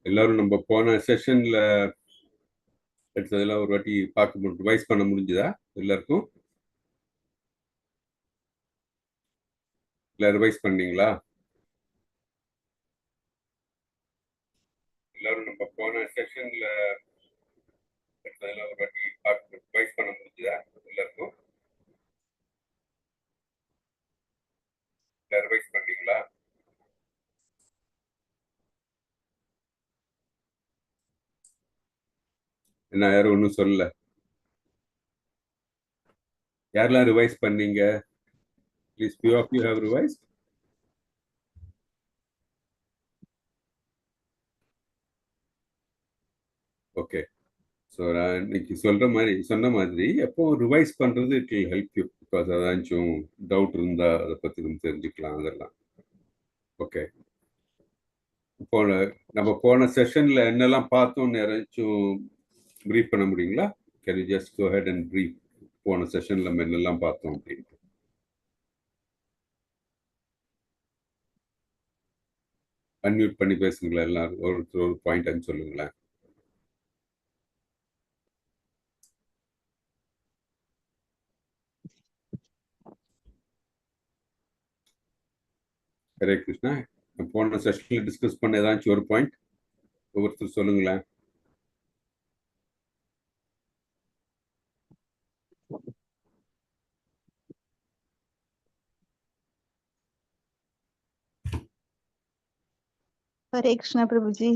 எல்லாரும் நம்ம போன செஷன்ல எடுத்ததெல்லாம் ஒரு வாட்டி பார்க்க ரிவைஸ் பண்ண முடிஞ்சுதா எல்லாருக்கும்? இல்லை ரிவைஸ் பண்ணீங்களா? எல்லாரும் நம்ம போன செஷன்ல எடுத்ததெல்லாம் ஒரு வாட்டி பார்க்க ரிவைஸ் பண்ண முடிஞ்சுதா எல்லாருக்கும்? இல்லை ரிவைஸ் பண்ணீங்களா? என்ன யாரும் ஒன்றும் சொல்லல. யாரெல்லாம் ரிவைஸ் பண்ணீங்க? Please few of you have revised. Okay. So நான் இன்னைக்கு சொன்ன மாதிரி எப்போ ரிவைஸ் பண்ணுறது it will help you. Because ஏதாச்சும் டவுட் இருந்தால் அதை பற்றி நம்ம தெரிஞ்சுக்கலாம். அதெல்லாம் ஓகே. இப்போ நம்ம போன செஷன்ல என்னெல்லாம் பார்த்தோம்னு யாராச்சும் ப்ரீஃப் பண்ண முடியுங்களா? Can you just go ahead and brief போன செஷன்ல நம்ம என்னெல்லாம் பார்த்தோம் அப்படின்ட்டு. அன்மியூட் பண்ணி பேசுங்களா எல்லாரும்? ஒரு பாயிண்ட் சொல்லுங்களேன். ஹரே கிருஷ்ணா. போன செஷன்ல டிஸ்கஸ் பண்ண ஏதாச்சும் ஒரு பாயிண்ட் ஒவ்வொருத்தர் சொல்லுங்களேன். ஹரே கிருஷ்ணா பிரபுஜி.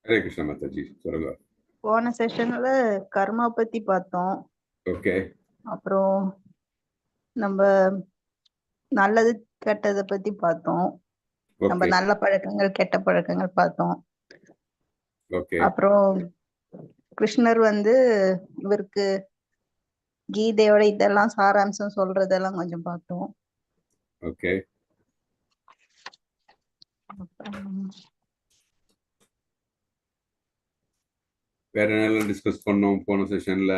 ஹரே கிருஷ்ணா மாதாஜி சொல்லுங்க. போன செஷன்ல கர்மா பத்தி பார்த்தோம். ஓகே. அப்புறம் நம்ம நல்லது கெட்டதை பத்தி பார்த்தோம். நம்ம ஓகே. நல்ல பழக்கங்கள் கெட்ட பழக்கங்கள் பார்த்தோம். ஓகே. அப்புறம் கிருஷ்ணர் இவருக்கு கீதையோட இதெல்லாம் சாராம்சம் சொல்றதெல்லாம் கொஞ்சம் பார்த்தோம். ஓகே. வேற என்னெல்லாம் டிஸ்கஸ் பண்ணோம் போன செஷன்ல?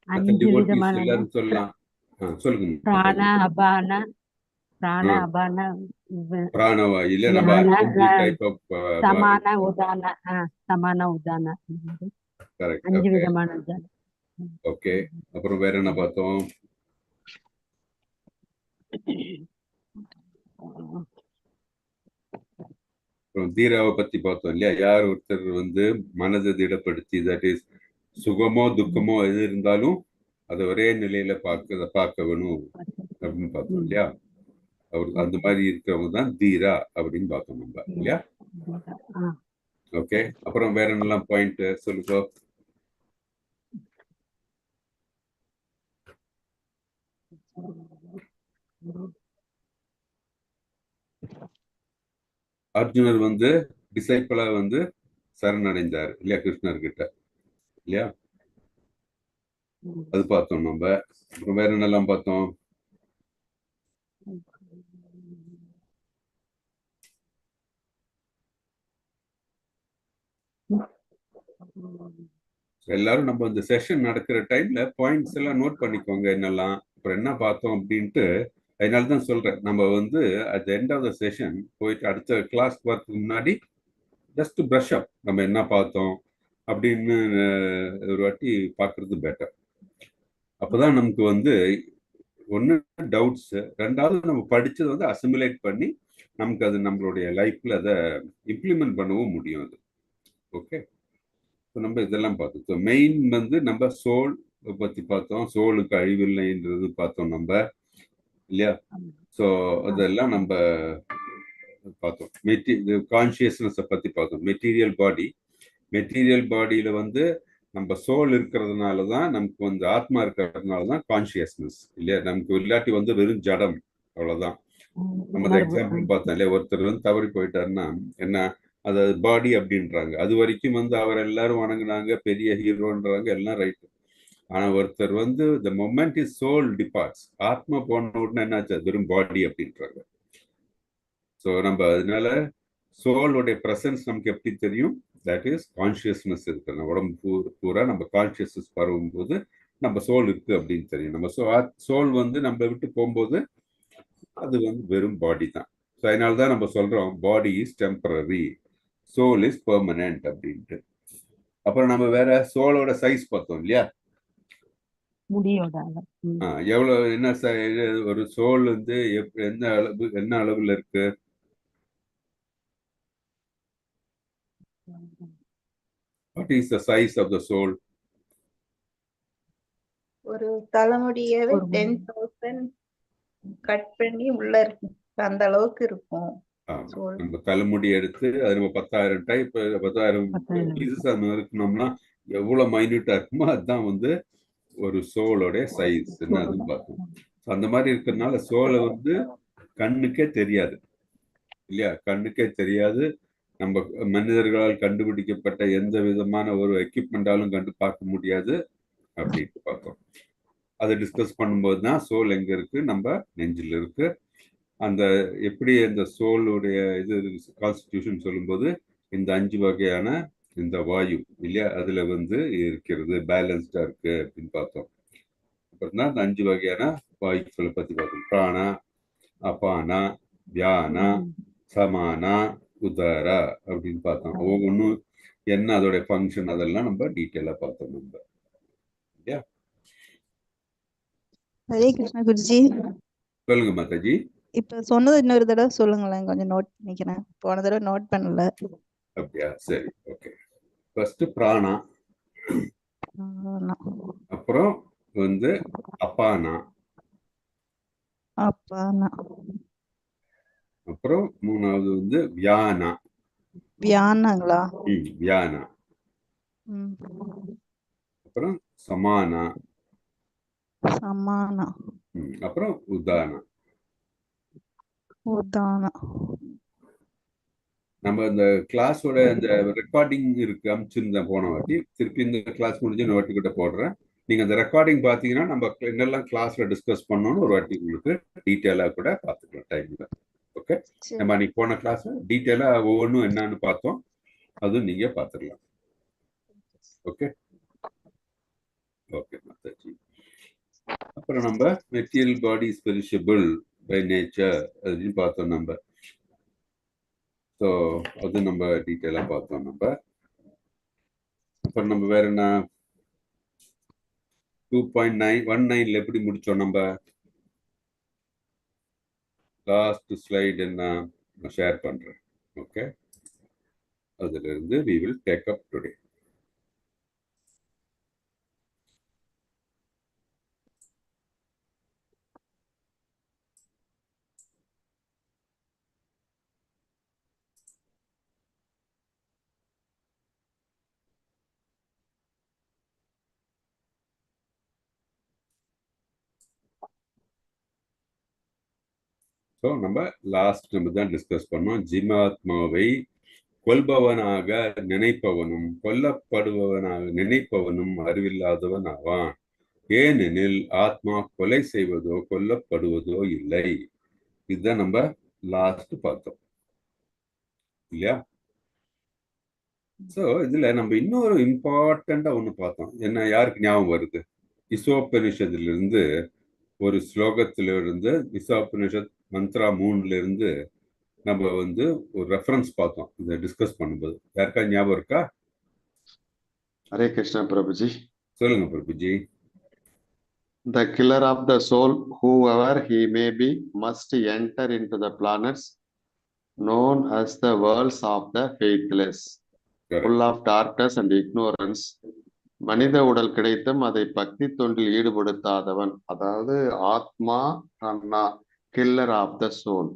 எல்லாரும் சொல்லலாம். சொல்லுங்க. பிராணவாயு இல்ல நம்ம டைப் ஆஃப் சமான உதான கரெக்ட். 5 விதமான ஓகே. அப்புறம் வேற என்ன பார்த்தோம்? தீராவை பத்தி பார்த்தோம் இல்லையா? யார் ஒருத்தர் மனதை திடப்படுத்தி, தட் இஸ் சுகமோ துக்கமோ எது இருந்தாலும் அதை ஒரே நிலையில பார்க்க வேணும் அப்படின்னு பார்த்தோம் இல்லையா? அவர் அந்த மாதிரி இருக்கிறவங்க தான் தீரா அப்படின்னு பார்த்தோம் நம்ம இல்லையா? ஓகே. அப்புறம் வேற என்னெல்லாம் பாயிண்ட் சொல்லுங்க. அர்ஜுனர் டிசைப்பிளா சரணடைந்தார் இல்லையா கிருஷ்ணர் கிட்ட இல்லையா? அது பார்த்தோம் நம்ம. அப்புறம் வேற என்னெல்லாம் பார்த்தோம்? எல்லாரும் நம்ம இந்த செஷன் நடக்கிற டைம்ல பாயிண்ட்ஸ் எல்லாம் நோட் பண்ணிக்கோங்க என்னெல்லாம். அப்புறம் என்ன பார்த்தோம் அப்படின்ட்டு. அதனாலதான் சொல்றேன், நம்ம at the end of the session போயிட்டு அடுத்த கிளாஸ் வரதுக்கு முன்னாடி ஜஸ்ட் பிரஷ் அப் நம்ம என்ன பார்த்தோம் அப்படின்னு ஒரு வாட்டி பார்க்கறது பெட்டர். அப்பதான் நமக்கு ஒன்று டவுட்ஸ், ரெண்டாவது நம்ம படிச்சதை அசிமுலேட் பண்ணி நமக்கு அது நம்மளுடைய லைஃப்ல அதை இம்ப்ளிமெண்ட் பண்ணவும் முடியும். அது ஓகே. நம்ம இதெல்லாம் பார்த்தோம். மெயின் நம்ம சோல் பத்தி பார்த்தோம். சோலுக்கு அழிவில்லைன்றது பார்த்தோம் நம்ம இல்லையா? ஸோ அதெல்லாம் நம்ம பார்த்தோம். கான்சியஸ்னஸ் பத்தி பார்த்தோம். மெட்டீரியல் பாடியில நம்ம சோல் இருக்கிறதுனால தான் நமக்கு ஆத்மா இருக்கிறதுனால தான் கான்சியஸ்னஸ் இல்லையா? நமக்கு இல்லாட்டி வெறும் ஜடம், அவ்வளவுதான். நம்ம எக்ஸாம்பிள் பார்த்தோம் இல்லையா? ஒருத்தர் தவறி போயிட்டாருன்னா என்ன, அதாவது பாடி அப்படின்றாங்க. அது வரைக்கும் அவர் எல்லாரும் வணங்குனாங்க, பெரிய ஹீரோன்றாங்க, எல்லாம் ரைட்டு. ஆனா ஒருத்தர் the moment is soul departs, ஆத்மா போன உடனே என்னாச்சு, வெறும் பாடி அப்படின்றாங்க. ஸோ நம்ம அதனால சோலோடைய பிரசன்ஸ் நமக்கு எப்படி தெரியும்? தட் இஸ் கான்சியஸ்னஸ் இருக்கு. நம்ம உடம்பு பூரா நம்ம கான்சியஸ்னஸ் பரவும் போது நம்ம சோல் இருக்கு அப்படின்னு தெரியும். நம்ம சோல் நம்ம விட்டு போகும்போது அது வந்து வெறும் பாடி தான். ஸோ அதனால தான் நம்ம சொல்றோம் body is temporary, soul is permanent அப்படின்ட்டு. அப்புறம் நம்ம வேற சோலோட சைஸ் பார்த்தோம் இல்லையா? முடியோட அளவு. எவ்வளவு என்ன ஒரு சோல் வந்து என்ன அளவுல இருக்கு? What is the size of the soul? ஒரு தலைமுடியவே ஒரு 10,000 கட் பண்ணி உள்ள இருக்கு அந்த அளவுக்கு இருக்கும். ஆமா, நம்ம தலைமுடி எடுத்து அது நம்ம 10,000 டைப் 10,000 பீசஸ் அது இருக்கணும்னா எவ்வளவு மைன்யூட்டா இருக்குமோ அதுதான் வந்து ஒரு சோலோட சைஸ் அதுன்னு பார்த்தோம். அந்த மாதிரி இருக்கிறதுனால சோலை வந்து கண்ணுக்கே தெரியாது இல்லையா? கண்ணுக்கே தெரியாது. நம்ம மனிதர்களால் கண்டுபிடிக்கப்பட்ட எந்த விதமான ஒரு எக்யூப்மெண்டாலும் கண்டு பார்க்க முடியாது அப்படின்ட்டு பார்த்தோம். அதை டிஸ்கஸ் பண்ணும்போது தான் சோல் எங்க இருக்கு, நம்ம நெஞ்சில் இருக்கு. அந்த எப்படி அந்த சோலுடைய இது கான்ஸ்டிடியூஷன் சொல்லும்போது இந்த 5 வகையான இந்த வாயு இல்லையா அதுல வந்து இருக்கிறது, பேலன்ஸ்டா இருக்கு அப்படின்னு பார்த்தோம். அப்புறம் தான் அந்த 5 வகையான வாயுக்களை பத்தி பார்த்தோம். பிராணா, அபானா, வியானா, சமானா, உதாரா அப்படின்னு பார்த்தோம். ஒவ்வொன்றும் என்ன அதோட ஃபங்க்ஷன் அதெல்லாம் நம்ம டீட்டெயிலா பார்த்தோம் நம்ம இல்லையா? ஹரே கிருஷ்ணா குருஜி. சொல்லுங்க மாதாஜி. இப்ப சொன்னது இன்னொரு தடவை சொல்லுங்களேன், கொஞ்சம் நோட் பண்ணிக்கிறேன். போன தடவை நோட் பண்ணல. அப்படியா? சரி, ஓகே. ஃபர்ஸ்ட் பிராணா, அப்புறம் வந்து அபானா, அப்பானா, அப்புறம் மூணாவது வந்து வியானா. வியானாங்களா? வியானா. அப்புறம் சமானா, சமானா, அப்புறம் உதானா. உதானா. நம்ம இந்த கிளாஸோட அந்த ரெக்கார்டிங் இருக்கு, அனுப்பிச்சிருந்தேன் போன வாட்டி. திருப்பி இந்த கிளாஸ் முடிஞ்சு நான் வாட்டி கிட்ட போடுறேன். நீங்க அந்த ரெக்கார்டிங் பாத்தீங்கன்னா நம்ம என்னெல்லாம் கிளாஸ்ல டிஸ்கஸ் பண்ணோம்னு ஒரு வாட்டி உங்களுக்கு டீட்டெயிலா கூட பாத்துக்கலாம் டைம்ல. ஓகே, நம்ம அன்னைக்கு போன கிளாஸ் டீட்டெயிலா ஒவ்வொன்றும் என்னன்னு பார்த்தோம், அதுவும் நீங்க பாத்துக்கலாம். Okay okay Mataji. அப்புறம் நம்ம material body is perishable by nature அப்படின்னு பார்த்தோம் நம்ம. ஸோ அது நம்ம டீட்டெயிலாக பார்த்தோம் நம்ம. அப்புறம் நம்ம வேற என்ன 2.919 எப்படி முடிச்சோம் நம்ம? லாஸ்ட் ஸ்லைட் என்ன நான் ஷேர் பண்றேன். ஓகே, அதுல இருந்து we will take up today. So நம்ம லாஸ்ட் நம்ம தான் டிஸ்கஸ் பண்ணோம். ஜீவாத்மாவை கொல்பவனாக நினைப்பவனும் கொல்லப்படுபவனாக நினைப்பவனும் அறிவில்லாதவன் ஆவான். ஏனெனில் ஆத்மா கொலை செய்வதோ கொல்லப்படுவதோ இல்லை. இதுதான் நம்ம லாஸ்ட் பார்த்தோம் இல்லையா? ஸோ இதுல நம்ம இன்னொரு இம்பார்ட்டண்டா ஒண்ணு பார்த்தோம். என்ன யாருக்கு ஞாபகம் வருது? இசோபனிஷத்துல இருந்து ஒரு ஸ்லோகத்தில இருந்து, இசோபனிஷத் மந்த்ரா 3ல இருந்து நம்ம வந்து ஒரு ரெஃபரன்ஸ் பார்த்தோம் இதை டிஸ்கஸ் பண்ணும்போது. யாருக்கா ஞாபகம் இருக்கா? ஹரே கிருஷ்ணா பிரபுஜி. சொல்லுங்க Prabhuji. The killer of the soul, whoever he may be, must enter into the planets known as the worlds of the faithless, full of darkness and ignorance. மனித உடல் கிடைத்தும் அதை பக்தி தொண்டில் ஈடுபடுத்தாதவன், அதாவது ஆத்மா அண்ணா கில்லர் ஆஃப் த சோல்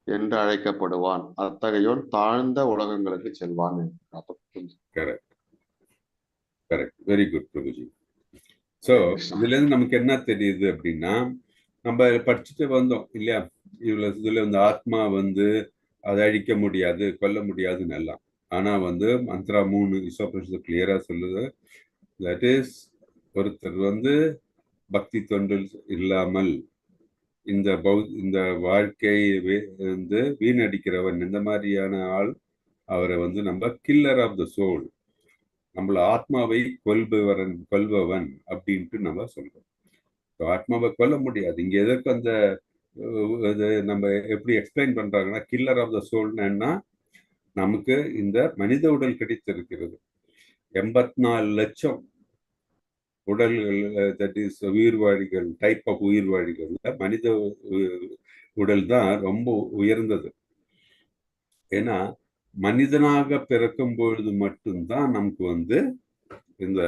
என்று அழைக்கப்படுவான். அத்தகையோன் தாழ்ந்த உலகங்களுக்கு செல்வான். Correct, very good Prabhuji. So இதுல இருந்து நமக்கு என்ன தெரியுது அப்படின்னா, நம்ம படிச்சுட்டு வந்தோம் இல்லையா, இதுல இந்த ஆத்மா வந்து அதை அழிக்க முடியாது கொல்ல முடியாதுன்னு எல்லாம். ஆனா வந்து மந்த்ரா 3 இசோபனிஷத்து கிளியரா சொல்லுது, தட் இஸ் ஒருத்தர் வந்து பக்தி தொண்டில் இல்லாமல் இந்த வாழ்க்கை வந்து வீணடிக்கிறவன், இந்த மாதிரியான ஆள், அவரை வந்து நம்ம கில்லர் ஆஃப் த சோல், நம்மள ஆத்மாவை கொல்பவன் அப்படின்ட்டு நம்ம சொல்றோம். ஆத்மாவை கொல்ல முடியாது. இங்க எதற்கு அந்த இது நம்ம எப்படி எக்ஸ்பிளைன் பண்றாங்கன்னா, கில்லர் ஆஃப் த சோல்னா நமக்கு இந்த மனித உடல் கிடைத்திருக்கிறது. 84 லட்சம் உடல்கள், தட் இஸ் உயிர்வாழிகள், டைப் ஆஃப் உயிர்வாழிகள்ல மனித உடல் தான் ரொம்ப உயர்ந்தது. ஏன்னா மனிதனாக பிறக்கும் பொழுது மட்டும்தான் நமக்கு வந்து இந்த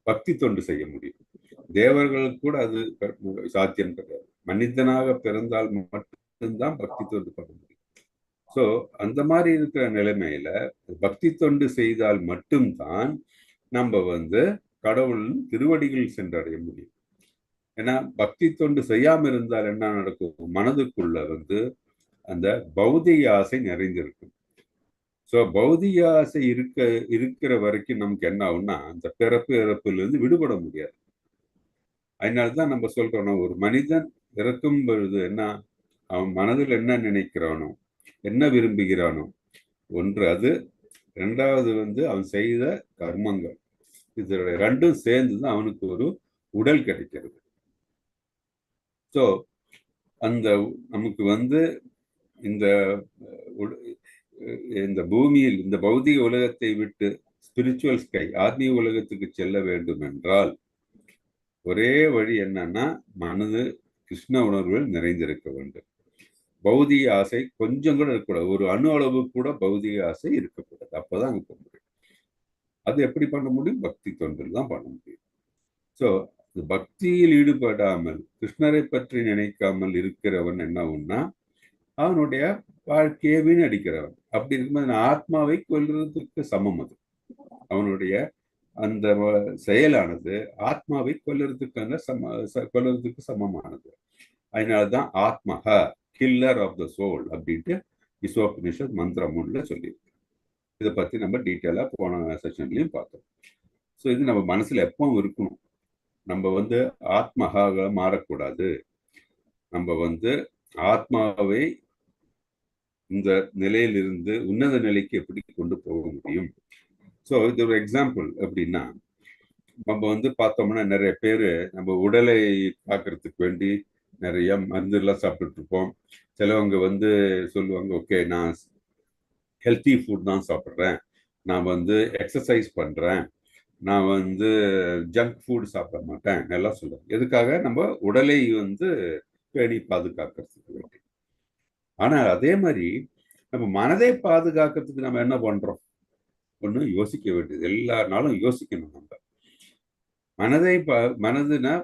பக்தி தொண்டு செய்ய முடியும். தேவர்களுக்கு கூட அது சாத்தியம் கிடையாது. மனிதனாக பிறந்தால் மட்டும்தான் பக்தி தொண்டு பண்ண முடியும். ஸோ அந்த மாதிரி இருக்கிற நிலைமையில பக்தி தொண்டு செய்தால் மட்டும்தான் நம்ம வந்து கடவுள் திருவடிகள் சென்றடைய முடியும். ஏன்னா பக்தி தொண்டு செய்யாம இருந்தால் என்ன நடக்கும்? மனதுக்குள்ள வந்து அந்த பௌதிக ஆசை நிறைந்திருக்கும். ஸோ பௌதிக ஆசை இருக்கிற வரைக்கும் நமக்கு என்ன ஆகும்னா, அந்த பிறப்பு இறப்புல இருந்து விடுபட முடியாது. அதனாலதான் நம்ம சொல்றோம், ஒரு மனிதன் இறக்கும் பொழுது என்ன, அவன் மனதில் என்ன நினைக்கிறானோ, என்ன விரும்புகிறானோ, ஒன்று அது, ரெண்டாவது வந்து அவன் செய்த கர்மங்கள், இது ரெண்டும் சேர்ந்துதான் அவனுக்கு ஒரு உடல் கிடைக்கிறது. ஸோ அந்த நமக்கு வந்து இந்த பூமியில் இந்த பௌதிக உலகத்தை விட்டு ஸ்பிரிச்சுவல் ஸ்கை, ஆத்மீக உலகத்துக்கு செல்ல வேண்டும் என்றால் ஒரே வழி என்னன்னா, மனது கிருஷ்ண உணர்வுகள் நிறைந்திருக்க வேண்டும். பௌதிக ஆசை கொஞ்சம் கூட இருக்கக்கூடாது. ஒரு அணு அளவு கூட பௌதிக ஆசை இருக்கக்கூடாது. அப்பதான் அங்க போக முடியும். அது எப்படி பண்ண முடியும்? பக்தி தொண்டில் தான் பண்ண முடியும். ஸோ பக்தியில் ஈடுபடாமல் கிருஷ்ணரை பற்றி நினைக்காமல் இருக்கிறவன் என்ன ஒன்னா, அவனுடைய வாழ்க்கையை வீணடிக்கிறவன். அப்படி இருக்கும்போது ஆத்மாவை கொல்றதுக்கு சமம். அது அவனுடைய அந்த செயலானது ஆத்மாவை கொல்றதுக்கு சமமானது. அதனாலதான் ஆத்மஹ கில்லர் ஆஃப் த சோல் அப்படின்ட்டு ஈசோபனிஷத் மந்திரம் 1ல சொல்லியிருக்கு. இதை பத்தி நம்ம டீட்டெயிலா போன செஷன்லயும் பார்த்தோம். ஸோ இது நம்ம மனசுல எப்பவும் இருக்கணும். நம்ம வந்து ஆத்மஹாக மாறக்கூடாது. நம்ம வந்து ஆத்மாவை இந்த நிலையிலிருந்து உன்னத நிலைக்கு எப்படி கொண்டு போக முடியும்? ஸோ இது ஒரு எக்ஸாம்பிள். எப்படின்னா, நம்ம வந்து பார்த்தோம்னா நிறைய பேர் நம்ம உடலை காக்கிறதுக்கு வேண்டி நிறைய மருந்துலாம் சாப்பிட்டுட்டு இருப்போம். சிலவங்க வந்து சொல்லுவாங்க, ஓகே நான் ஹெல்த்தி ஃபுட் தான் சாப்பிட்றேன், நான் வந்து எக்ஸசைஸ் பண்றேன், நான் வந்து ஜங்க் ஃபுட் சாப்பிட மாட்டேன் எல்லாம் சொல்லுவாங்க. எதுக்காக? நம்ம உடலை வந்து பேணி பாதுகாக்கிறதுக்கு வேண்டி. ஆனா அதே மாதிரி நம்ம மனதை பாதுகாக்கிறதுக்கு நம்ம என்ன பண்றோம்? ஒண்ணு யோசிக்க வேண்டியது, எல்லா நாளும் யோசிக்கணும். நம்ம மனதுனா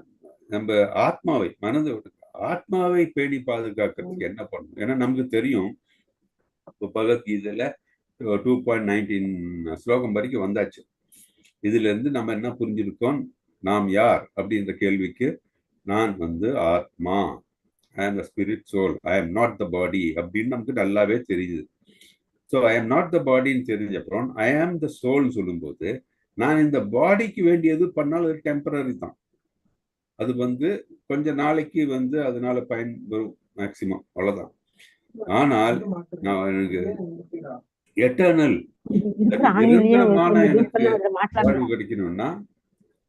நம்ம ஆத்மாவை பேணி பாதுகாக்கிறதுக்கு என்ன பண்ணணும்? ஏன்னா நமக்கு தெரியும், இப்போ பகவத்கீதையில 2.19 ஸ்லோகம் வரைக்கும் வந்தாச்சு. இதுல இருந்து நம்ம என்ன புரிஞ்சிருக்கோம்? நாம் யார் அப்படின்ற கேள்விக்கு, நான் வந்து ஆத்மா, ஐ ஆம் the spirit soul, I am not the பாடி அப்படின்னு நமக்கு நல்லாவே தெரியுது. So I am not the பாடின்னு தெரிஞ்ச அப்புறம் ஐ ஆம் த சோல்னு சொல்லும்போது, நான் இந்த பாடிக்கு வேண்டியது பண்ணாலும் அது டெம்பரரி தான். அது வந்து கொஞ்ச நாளைக்கு வந்து அதனால பயன் வரும், மேக்சிமம், அவ்வளவுதான். ஆனால் நான் எனக்கு எட்டர்னல் நிரந்தரமான எனக்கு வாழ்வு கிடைக்கணும்னா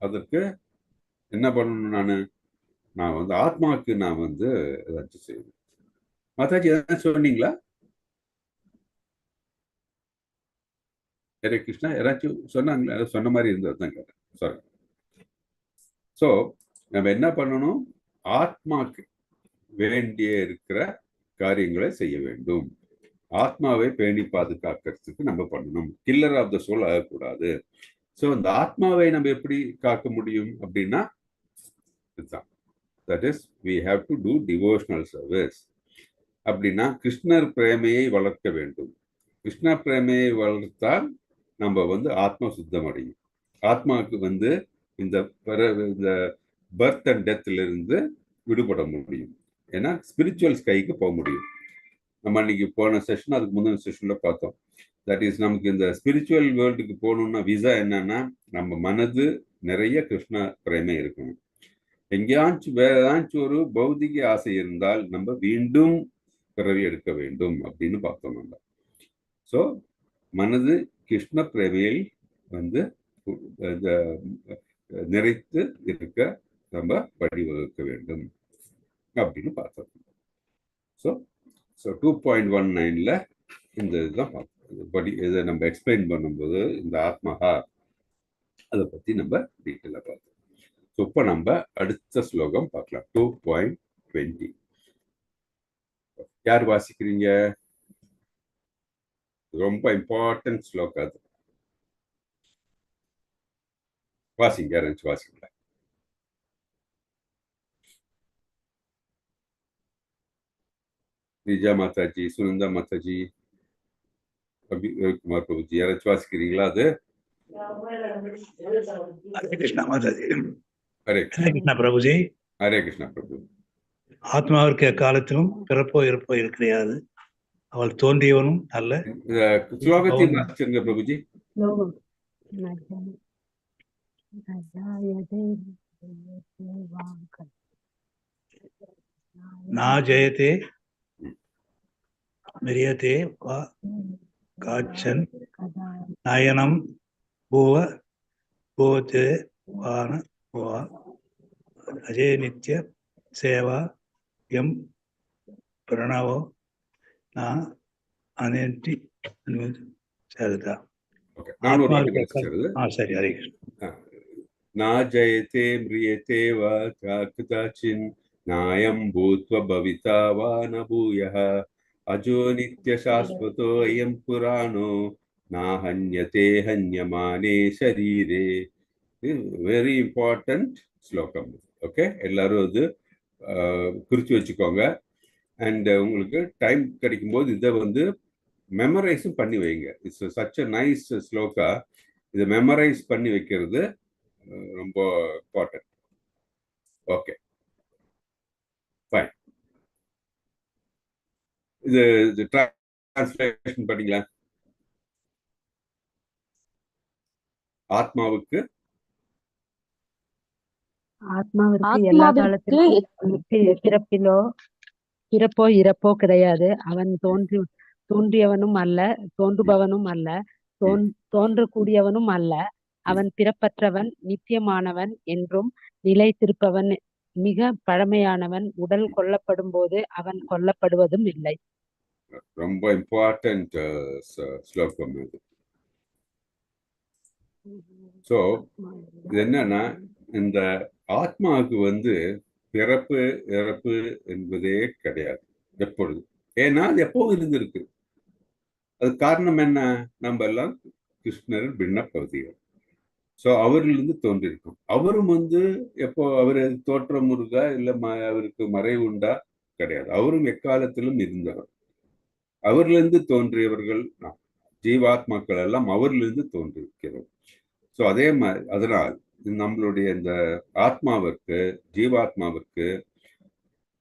அதற்கு என்ன பண்ணணும்? நான் வந்து ஆத்மாவுக்கு நான் வந்து ஏதாச்சும் செய்யணும். மாதாஜி எதாவது சொன்னீங்களா? ஹரே கிருஷ்ணா, யாராச்சும் சொன்னாங்களா? சொன்ன மாதிரி இருந்தது தான் கேட்டேன். சாரி. ஸோ நம்ம என்ன பண்ணணும்? ஆத்மாக்கு வேண்டிய இருக்கிற காரியங்களை செய்ய வேண்டும். ஆத்மாவை பேணி பாதுகாக்கிறதுக்கு நம்ம பண்ணணும். கில்லர் ஆஃப் த சோல் ஆகக்கூடாது. ஸோ இந்த ஆத்மாவை நம்ம எப்படி காக்க முடியும் அப்படின்னா, இதுதான், that is we have to do devotional service. அப்படின்னா கிருஷ்ணர் பிரேமையை வளர்க்க வேண்டும். கிருஷ்ண பிரேமையை வளர்த்தால் நம்ம வந்து ஆத்மா சுத்தம் அடையும். ஆத்மாவுக்கு வந்து இந்த பர்த் அண்ட் டெத்ல இருந்து விடுபட முடியும். ஏன்னா ஸ்பிரிச்சுவல் ஸ்கைக்கு போக முடியும். நம்ம அன்னைக்கு போன செஷன், அதுக்கு முந்தின செஷன்ல பார்த்தோம். தட் இஸ், நமக்கு இந்த ஸ்பிரிச்சுவல் வேர்ல்டுக்கு போகணும்னா விசா என்னன்னா, நம்ம மனது நிறைய கிருஷ்ண பிரேமை இருக்கணும். எங்கேயாச்சும் வேற ஏதாச்சும் ஒரு பௌதிக ஆசை இருந்தால் நம்ம மீண்டும் பிறவி எடுக்க வேண்டும் அப்படின்னு பார்த்தோம் நம்ம. ஸோ மனது கிருஷ்ண பிரேமையில் வந்து நிறைத்து இருக்க நம்ம வழிவகுக்க வேண்டும் அப்படின்னு பார்த்தோம். ஸோ 2.19ல இந்த இதுதான் பார்ப்போம். இதை நம்ம எக்ஸ்பிளைன் பண்ணும்போது இந்த ஆத்மஹா அதை பற்றி நம்ம டீட்டெயிலாக பார்த்தோம். ஸோ இப்போ நம்ம அடுத்த ஸ்லோகம் பார்க்கலாம். 2.20 யார் வாசிக்கிறீங்க? ரொம்ப இம்பார்ட்டன்ட் ஸ்லோகம் அது. வாசிங்க, யாராச்சும் வாசிங்களா? விஜயா மாதாஜி, சுனந்தா மாதாஜி, குமார் பிரபுஜி, யாராச்சும் வாசிக்கிறீங்களா? அது ஹரே கிருஷ்ணா மாதாஜி. ஹரே ஹரே கிருஷ்ணா பிரபுஜி. ஹரே கிருஷ்ணா பிரபு. ஆத்மாவிற்கு எக்காலத்திலும் பிறப்போ இறப்போ இருக்கிறது. அவள் தோன்றியவனும் அல்ல. ஸ்லோகத்தையும் வாசிச்சிருங்க பிரபுஜி. நா ஜெயதே மிரியதே வா காச்சன் நயனம் பூவ பூவத்தே வான வா அஜய நித்ய சேவா எம் பிரணவோ நான் அனேந்தி சரிதா. சரி, ஹரே கிருஷ்ணா. நா ஜெயதே மிரியதே வா கதாச்சின் நாயம் பூத்வ பவிதா வா ந பூயः அஜோ நித்ய சாஸ்வதோ அயம் புராணோ நாஹன்யதே ஹன்யமானே சரீரே. வெரி இம்பார்ட்டன்ட் ஸ்லோகம். ஓகே, எல்லாரும் அது குறித்து வச்சுக்கோங்க. அண்ட் உங்களுக்கு டைம் கிடைக்கும்போது இதை வந்து மெமரைஸும் பண்ணி வைங்க. It's such a nice shloka. இதை மெமரைஸ் பண்ணி வைக்கிறது ரொம்ப இம்பார்ட்டன்ட். Okay, fine. இது டிரான்ஸ்லேஷன் பண்ணீங்களா? ஆத்மாவிற்கு எல்லா காலத்திலும் பிறப்போ இறப்போ கிடையாது. அவன் தோன்றியவனும் அல்ல, தோன்றுபவனும் அல்ல, தோன்றக்கூடியவனும் அல்ல. அவன் பிறப்பற்றவன், நித்தியமானவன் என்றும் நிலைத்திருப்பவன், மிக பழமையானவன். உடல் கொல்லப்படும் போது அவன் கொல்லப்படுவதும் இல்லை. ரொம்ப இம்பார்ட்டன்ட் ஸ்லோகம் இது. ஸோ இது என்னன்னா, இந்த ஆத்மாவுக்கு வந்து பிறப்பு இறப்பு என்பதே கிடையாது எப்பொழுது. ஏன்னா அது எப்பவும் இருந்திருக்கு. அது காரணம் என்ன? நம்ம எல்லாம் கிருஷ்ணர் பின்ன பகுதிகள். ஸோ அவரிலிருந்து தோன்றிருக்கும். அவரும் வந்து எப்போ அவர் தோற்றம் இருக்கா இல்லை அவருக்கு மறைவு உண்டா? கிடையாது. அவரும் எக்காலத்திலும் இருந்தவர். அவரிலிருந்து தோன்றியவர்கள் ஜீவாத்மாக்கள் எல்லாம் அவரிலிருந்து தோன்றிருக்கிறோம். ஸோ அதே மாதிரி அதனால் நம்மளுடைய இந்த ஆத்மாவிற்கு, ஜீவாத்மாவிற்கு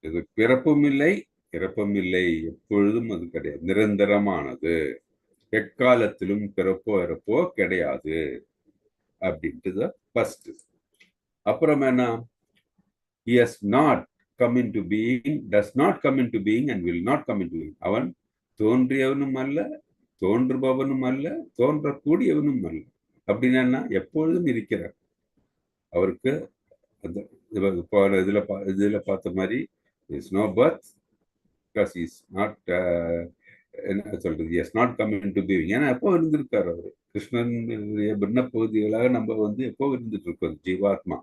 இது பிறப்பும் இல்லை இறப்பும் இல்லை, எப்பொழுதும் அது கிடையாது, நிரந்தரமானது, எக்காலத்திலும் பிறப்போ இறப்போ கிடையாது அப்படின்ட்டு ஃபர்ஸ்ட். அப்புறம் என்ன? he has not come into being, does not come into being and will not come into being. அவன் தோன்றியவனும் அல்ல, தோன்றுபவனும் அல்ல, தோன்றக்கூடியவனும் அல்ல. அப்படின்னா எப்பொழுதும் இருக்கிறார். அவருக்கு இதுல பார்த்த மாதிரி is no birth because he is not என்ன சொல்றது, he has not come into being. ஏன்னா எப்போ இருந்திருக்காரு அவரு. கிருஷ்ணன் பின்ன பகுதிகளாக நம்ம வந்து எப்போ இருந்துட்டு இருக்கோம். ஜீவாத்மா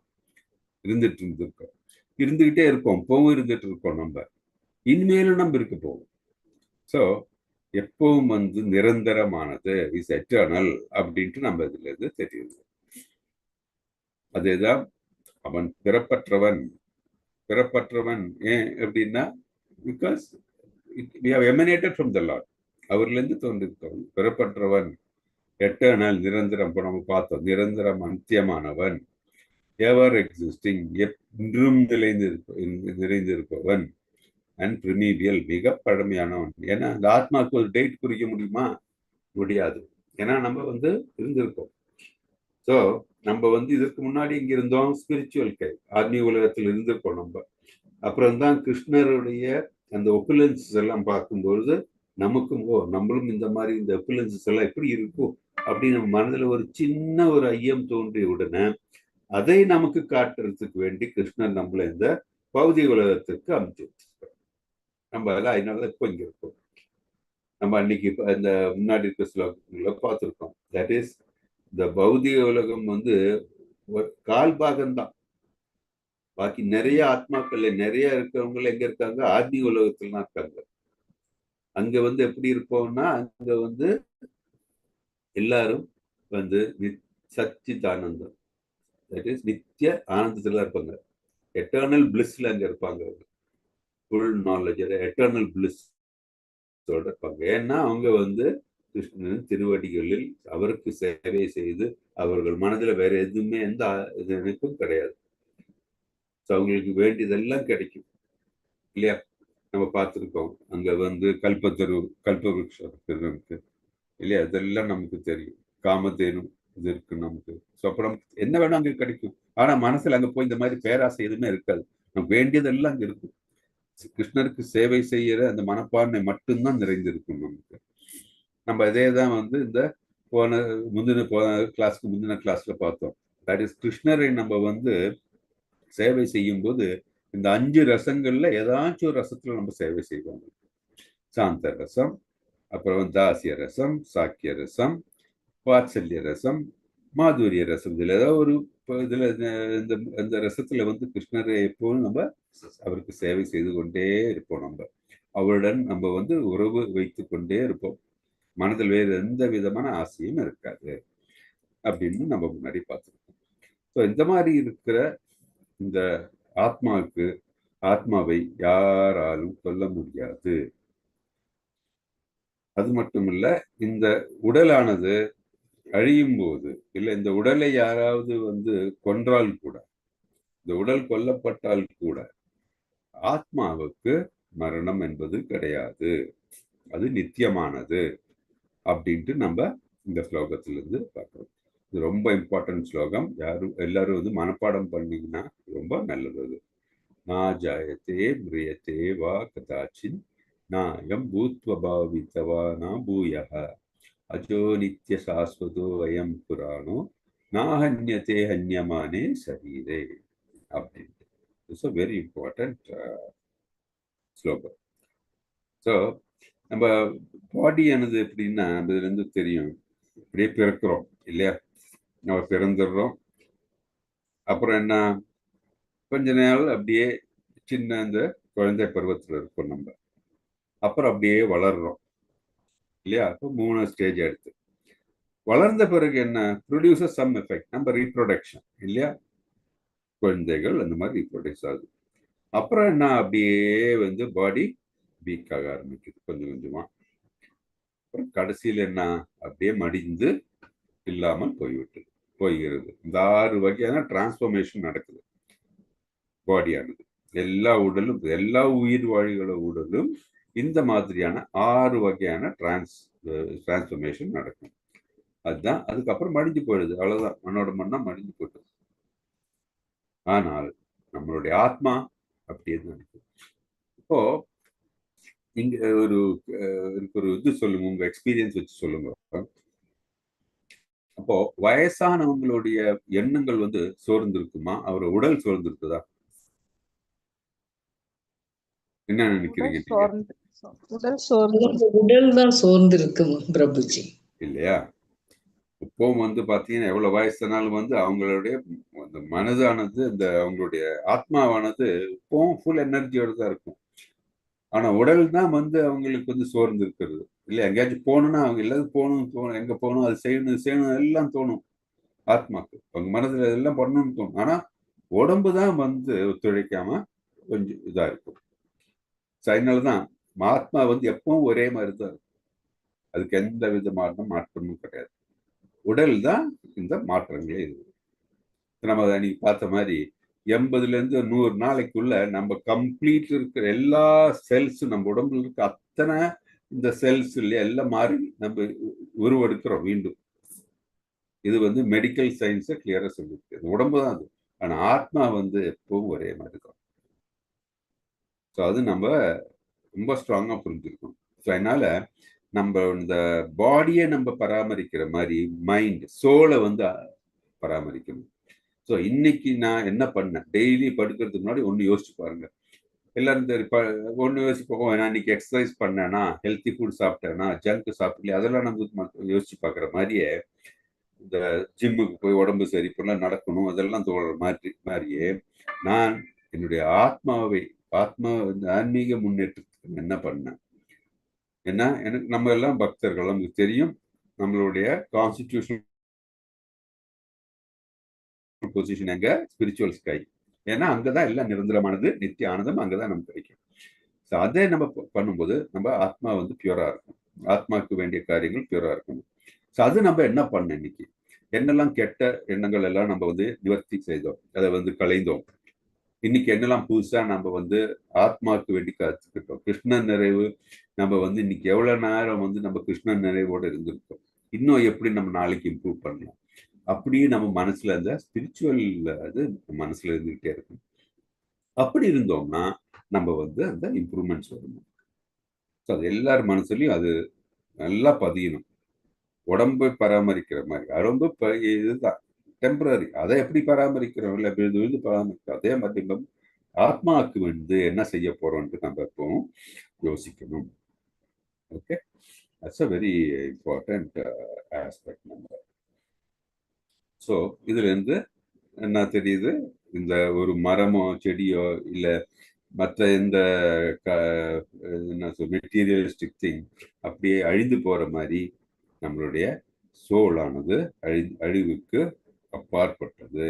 இருந்துட்டு இருந்திருக்கோம், இருந்துகிட்டே இருக்கோம், இப்பவும் இருந்துட்டு இருக்கோம். நம்ம இனிமேலும் நம்ம இருக்க போவோம். ஸோ எப்பவும் வந்து நிரந்தரமானது, இஸ் எட்டர்னல் அப்படின்ட்டு நம்ம இதுல இருந்து தெரியுது. அதேதான் அவன் பிறப்பற்றவன். பிறப்பற்றவன் ஏன் அப்படின்னா, because we have emanated from the Lord. அவர்லேருந்து தோன்றிருக்கவன் பிறப்பற்றவன், எட்டர்னல் நிரந்தரம். இப்போ நம்ம பார்த்தோம், நிரந்தரம், அந்தியமானவன், எவர் எக்ஸிஸ்டிங், என்றும் நிறைந்திருப்பவன், அண்ட் ப்ரிமீவியல், மிக பழமையானவன். ஏன்னா அந்த ஆத்மாவுக்கு ஒரு டேட் குறிக்க முடியுமா? முடியாது. ஏன்னா நம்ம வந்து இருந்திருக்கோம். ஸோ நம்ம வந்து இதற்கு முன்னாடி இங்க இருந்தோம், ஸ்பிரிச்சுவல் கை, ஆத்மீக உலகத்தில் இருந்திருக்கோம் நம்ம. அப்புறம் தான் கிருஷ்ணருடைய அந்த ஒப்புலன்சஸ் எல்லாம் பார்க்கும்பொழுது நமக்கும் நம்மளும் இந்த மாதிரி இந்த ஒப்புலன்சஸ் எல்லாம் எப்படி இருக்கும் அப்படின்னு நம்ம மனதில் ஒரு சின்ன ஒரு ஐயம் தோன்றிய உடனே அதை நமக்கு காட்டுறதுக்கு வேண்டி கிருஷ்ணர் நம்மள இந்த பௌதிக உலகத்திற்கு அமைச்சு வச்சிருக்கார். நம்ம எல்லாம் அதனாலதான் இப்போ இங்க இருக்கோம். நம்ம அன்னைக்கு இந்த முன்னாடி இருக்க ஸ்லோகங்களை பார்த்துருக்கோம். தட் இஸ் இந்த பௌதிக உலகம் வந்து ஒரு கால் பாகம்தான். பாக்கி நிறைய ஆத்மாக்கள் நிறைய இருக்கிறவங்க எங்க இருக்காங்க? ஆத்மீக உலகத்துல தான் இருக்காங்க. அங்க வந்து எப்படி இருப்போம்னா, அங்க வந்து எல்லாரும் வந்து சச்சிதானந்தம், தட் இஸ் நித்திய ஆனந்தத்துல இருப்பாங்க. எட்டர்னல் பிளிஸ்ல அங்க இருப்பாங்க. ஃபுல் நாலேஜ், எட்டர்னல் பிளிஸ் இருப்பாங்க. ஏன்னா அவங்க வந்து கிருஷ்ணன் திருவடிகளில் அவருக்கு சேவை செய்து அவர்கள் மனதில் வேற எதுவுமே எந்த நினைப்பும் கிடையாது. அவங்களுக்கு வேண்டியதெல்லாம் கிடைக்கும் இல்லையா? நம்ம பார்த்துருக்கோம். அங்க வந்து கல்பவருஷம் இருக்கு இல்லையா? அதெல்லாம் நமக்கு தெரியும். காமதேனு இது இருக்கு நமக்கு. அப்புறம் என்ன வேணும் அங்க கிடைக்கும். ஆனா மனசுல அங்க போய் இந்த மாதிரி பேராசை எதுவுமே இருக்காது. நமக்கு வேண்டியதெல்லாம் அங்க இருக்கும். கிருஷ்ணருக்கு சேவை செய்யற அந்த மனப்பான்மை மட்டும்தான் நிறைந்திருக்கும் நமக்கு. நம்ம அதே தான் வந்து இந்த முந்தின கிளாஸ்ல பார்த்தோம். தட் இஸ் கிருஷ்ணரை நம்ம வந்து சேவை செய்யும் போது இந்த 5 ரசங்கள்ல ஏதாச்சும் ஒரு ரசத்துல நம்ம சேவை செய்வோம். சாந்த ரசம், அப்புறம் தாசிய ரசம், சாக்கிய ரசம், வாத்சல்ய ரசம், மாதுரிய ரசம். இதுல ஏதாவது ஒரு இதுல இந்த ரசத்துல வந்து கிருஷ்ணரை எப்போதும் நம்ம அவருக்கு சேவை செய்து கொண்டே இருப்போம். அவருடன் நம்ம வந்து உறவு வைத்து கொண்டே இருப்போம். மனதில் வேறு எந்த விதமான ஆசையும் இருக்காது அப்படின்னு நம்ம முன்னாடி பார்த்துருக்கோம். ஸோ இந்த மாதிரி இருக்கிற இந்த ஆத்மாவை யாராலும் கொல்ல முடியாது. அது மட்டும் இல்ல, இந்த உடலானது அழியும் போது இல்ல இந்த உடலை யாராவது வந்து கொன்றால் கூட, இந்த உடல் கொல்லப்பட்டால் கூட ஆத்மாவுக்கு மரணம் என்பது கிடையாது. அது நித்தியமானது அப்படின்ட்டு நம்ம இந்த ஸ்லோகத்திலிருந்து பார்க்கிறோம். இது ரொம்ப இம்பார்ட்டன்ட் ஸ்லோகம். எல்லாரும் வந்து மனப்பாடம் பண்ணீங்கன்னா ரொம்ப நல்லது. நா ஜாயத்தே மிரியத்தே வா கதாச்சின் நாயம் பூத்வபாவித்தவா நா பூயஹ அஜோ நித்ய சாஸ்வதோ வயம் புராணோ நாஹன்யத்தே ஹன்யமானே சரீரே அப்படின்ட்டு. இட்ஸ் அ வெரி இம்பார்ட்டன்ட் ஸ்லோகம். ஸோ நம்ம பாடியானது எப்படின்னா, அதுல இருந்து தெரியும். இப்படியே பிறக்கிறோம் இல்லையா? நம்ம பிறந்துடுறோம். அப்புறம் என்ன, கொஞ்ச நாள் அப்படியே சின்ன இந்த குழந்தை பருவத்தில் இருப்போம் நம்ம. அப்புறம் அப்படியே வளர்றோம் இல்லையா? அப்போ 3 ஸ்டேஜ் எடுத்து வளர்ந்த பிறகு என்ன, ப்ரொடியூசர் சம் எஃபெக்ட், நம்ம ரீப்ரொடக்ஷன் இல்லையா? குழந்தைகள் அந்த மாதிரி ரீப்ரொடியூஸ் ஆகுது. அப்புறம் என்ன, அப்படியே வந்து பாடி வீக் ஆக ஆரம்பிக்குது கொஞ்சம் கொஞ்சமா. அப்புறம் கடைசியில் என்ன, அப்படியே மடிந்து இல்லாமல் போய்கிறது. இந்த 6 வகையான டிரான்ஸ்ஃபர்மேஷன் நடக்குது பாடியானது. எல்லா உடலும், எல்லா உயிர் வாழிகள உடலும் இந்த மாதிரியான 6 வகையான டிரான்ஸ்ஃபர்மேஷன் நடக்கும். அதுதான் அதுக்கப்புறம் மடிஞ்சு போயிடுது. அவ்வளவுதான், மண்ணோட மண்ணா மடிஞ்சு போயிடுது. ஆனால் நம்மளுடைய ஆத்மா அப்படியே தான் இருக்கு. இப்போ இங்க ஒரு இது சொல்லுங்க, உங்க எக்ஸ்பீரியன்ஸ் வச்சு சொல்லுங்க. அப்போ வயசானவங்களுடைய எண்ணங்கள் வந்து சோர்ந்து இருக்குமா? அவர் உடல் சோர்ந்து இருக்குதா? என்ன நினைக்கிறீங்க? உடல் தான் சோர்ந்து இருக்கு பிரபுஜி இல்லையா? இப்பவும் வந்து பாத்தீங்கன்னா எவ்வளவு வயசானாலும் வந்து அவங்களுடைய அந்த மனதானது, இந்த அவங்களுடைய ஆத்மாவானது இப்பவும் ஃபுல் எனர்ஜியோட தான் இருக்கும். ஆனா உடல் தான் வந்து அவங்களுக்கு வந்து சோர்ந்து இருக்கிறது இல்லையா? எங்கேயாச்சும் போகணும்னா அவங்க எல்லாரும் போகணும், எங்க போகணும், அது செய்யணும் எல்லாம் தோணும் ஆத்மாக்கு. அவங்க மனதுல எல்லாம் பண்ணணும்னு தோணும். ஆனா உடம்பு தான் வந்து ஒத்துழைக்காம கொஞ்சம் இதா இருக்கும். அதனாலதான் ஆத்மா வந்து எப்பவும் ஒரே மாதிரி தான் இருக்கும். அதுக்கு எந்த விதமான மாற்றமும் கிடையாது. உடல் தான் இந்த மாற்றங்களே இருக்கு. நம்ம அன்னைக்கு பார்த்த மாதிரி 80ல இருந்து 100 நாளைக்குள்ள நம்ம கம்ப்ளீட் இருக்கிற எல்லா செல்ஸும், நம்ம உடம்புல இருக்க அத்தனை இந்த செல்ஸ் இல்லையா, எல்லாம் மாறி நம்ம உருவெடுக்கிறோம் மீண்டும். இது வந்து மெடிக்கல் சயின்ஸை கிளியரா சொல்லிருக்கு. உடம்பு தான் அது. ஆனா ஆத்மா வந்து எப்பவும் ஒரே மாதிரி இருக்கும். ஸோ அது நம்ம ரொம்ப ஸ்ட்ராங்கா புரிஞ்சிருக்கணும். ஸோ அதனால நம்ம இந்த பாடியை நம்ம பராமரிக்கிற மாதிரி மைண்ட், சோலை வந்து பராமரிக்கணும். ஸோ இன்னைக்கு நான் என்ன பண்ணேன், டெய்லி படுக்கிறதுக்கு முன்னாடி ஒன்று யோசிச்சு பாருங்க. எல்லாரும் ஒன்று யோசிப்போம், நான் இன்னைக்கு எக்ஸசைஸ் பண்ணேனா, ஹெல்த்தி ஃபுட் சாப்பிட்டேனா, ஜங்க் சாப்பிடலையா, அதெல்லாம் நம்ம யோசிச்சு பார்க்குற மாதிரியே இந்த ஜிம்முக்கு போய் உடம்பு சரி பண்ண நடக்கணும், அதெல்லாம் தோன்ற மாதிரியே நான் என்னுடைய இந்த ஆன்மீக முன்னேற்றத்துக்கு என்ன பண்ணேன். ஏன்னா எனக்கு நம்ம எல்லாம் பக்தர்கள், நமக்கு தெரியும் நம்மளுடைய கான்ஸ்டிடியூஷன் பொசிஷன் எங்க, ஸ்பிரிச்சுவல் ஸ்கை. ஏன்னா அங்கதான் எல்லாம் நிரந்தரமானது, நித்திய ஆனந்தம் அங்கதான் நமக்கு கிடைக்கும். ஸோ அதை நம்ம பண்ணும்போது நம்ம ஆத்மா வந்து பியூரா இருக்கும், ஆத்மாவுக்கு வேண்டிய காரியங்கள் பியூரா இருக்கணும். ஸோ அது நம்ம என்ன பண்ண, இன்னைக்கு என்னெல்லாம் கெட்ட எண்ணங்கள் எல்லாம் நம்ம வந்து நிவர்த்தி செய்தோம், அதை வந்து களைந்தோம். இன்னைக்கு என்னெல்லாம் புதுசா நம்ம வந்து ஆத்மாவுக்கு வேண்டி கற்றுக்கிட்டோம். கிருஷ்ணன் நிறைவு நம்ம வந்து இன்னைக்கு எவ்வளவு நேரம் வந்து நம்ம கிருஷ்ணன் நிறைவோடு இருந்திருக்கோம். இன்னும் எப்படி நம்ம நாளைக்கு இம்ப்ரூவ் பண்ணலாம், அப்படியே நம்ம மனசுல இந்த ஸ்பிரிச்சுவல் அது மனசுல இருந்துகிட்டே இருக்கும். அப்படி இருந்தோம்னா நம்ம வந்து அந்த இம்ப்ரூவ்மெண்ட்ஸ் வரணும். அது எல்லாரும் மனசுலயும் அது நல்லா பதியணும். உடம்பை பராமரிக்கிற மாதிரி, ரொம்ப இதுதான் டெம்பரரி, அதை எப்படி பராமரிக்கிறோம், இல்லை விழுந்து பராமரிக்கிறோம், அதே மாதிரி நம்ம ஆத்மாவுக்கு வந்து என்ன செய்ய போறோம்ட்டு நம்ம இப்போ யோசிக்கணும். Okay, that's a very important aspect number. So இதுல இருந்து என்ன தெரியுது, இந்த ஒரு மரமோ செடியோ இல்லை மற்ற எந்த என்ன சொல் மெட்டீரியலிஸ்டிக் திங் அப்படியே அழிந்து போற மாதிரி நம்மளுடைய சோலானது அழிவுக்கு அப்பாற்பட்டது.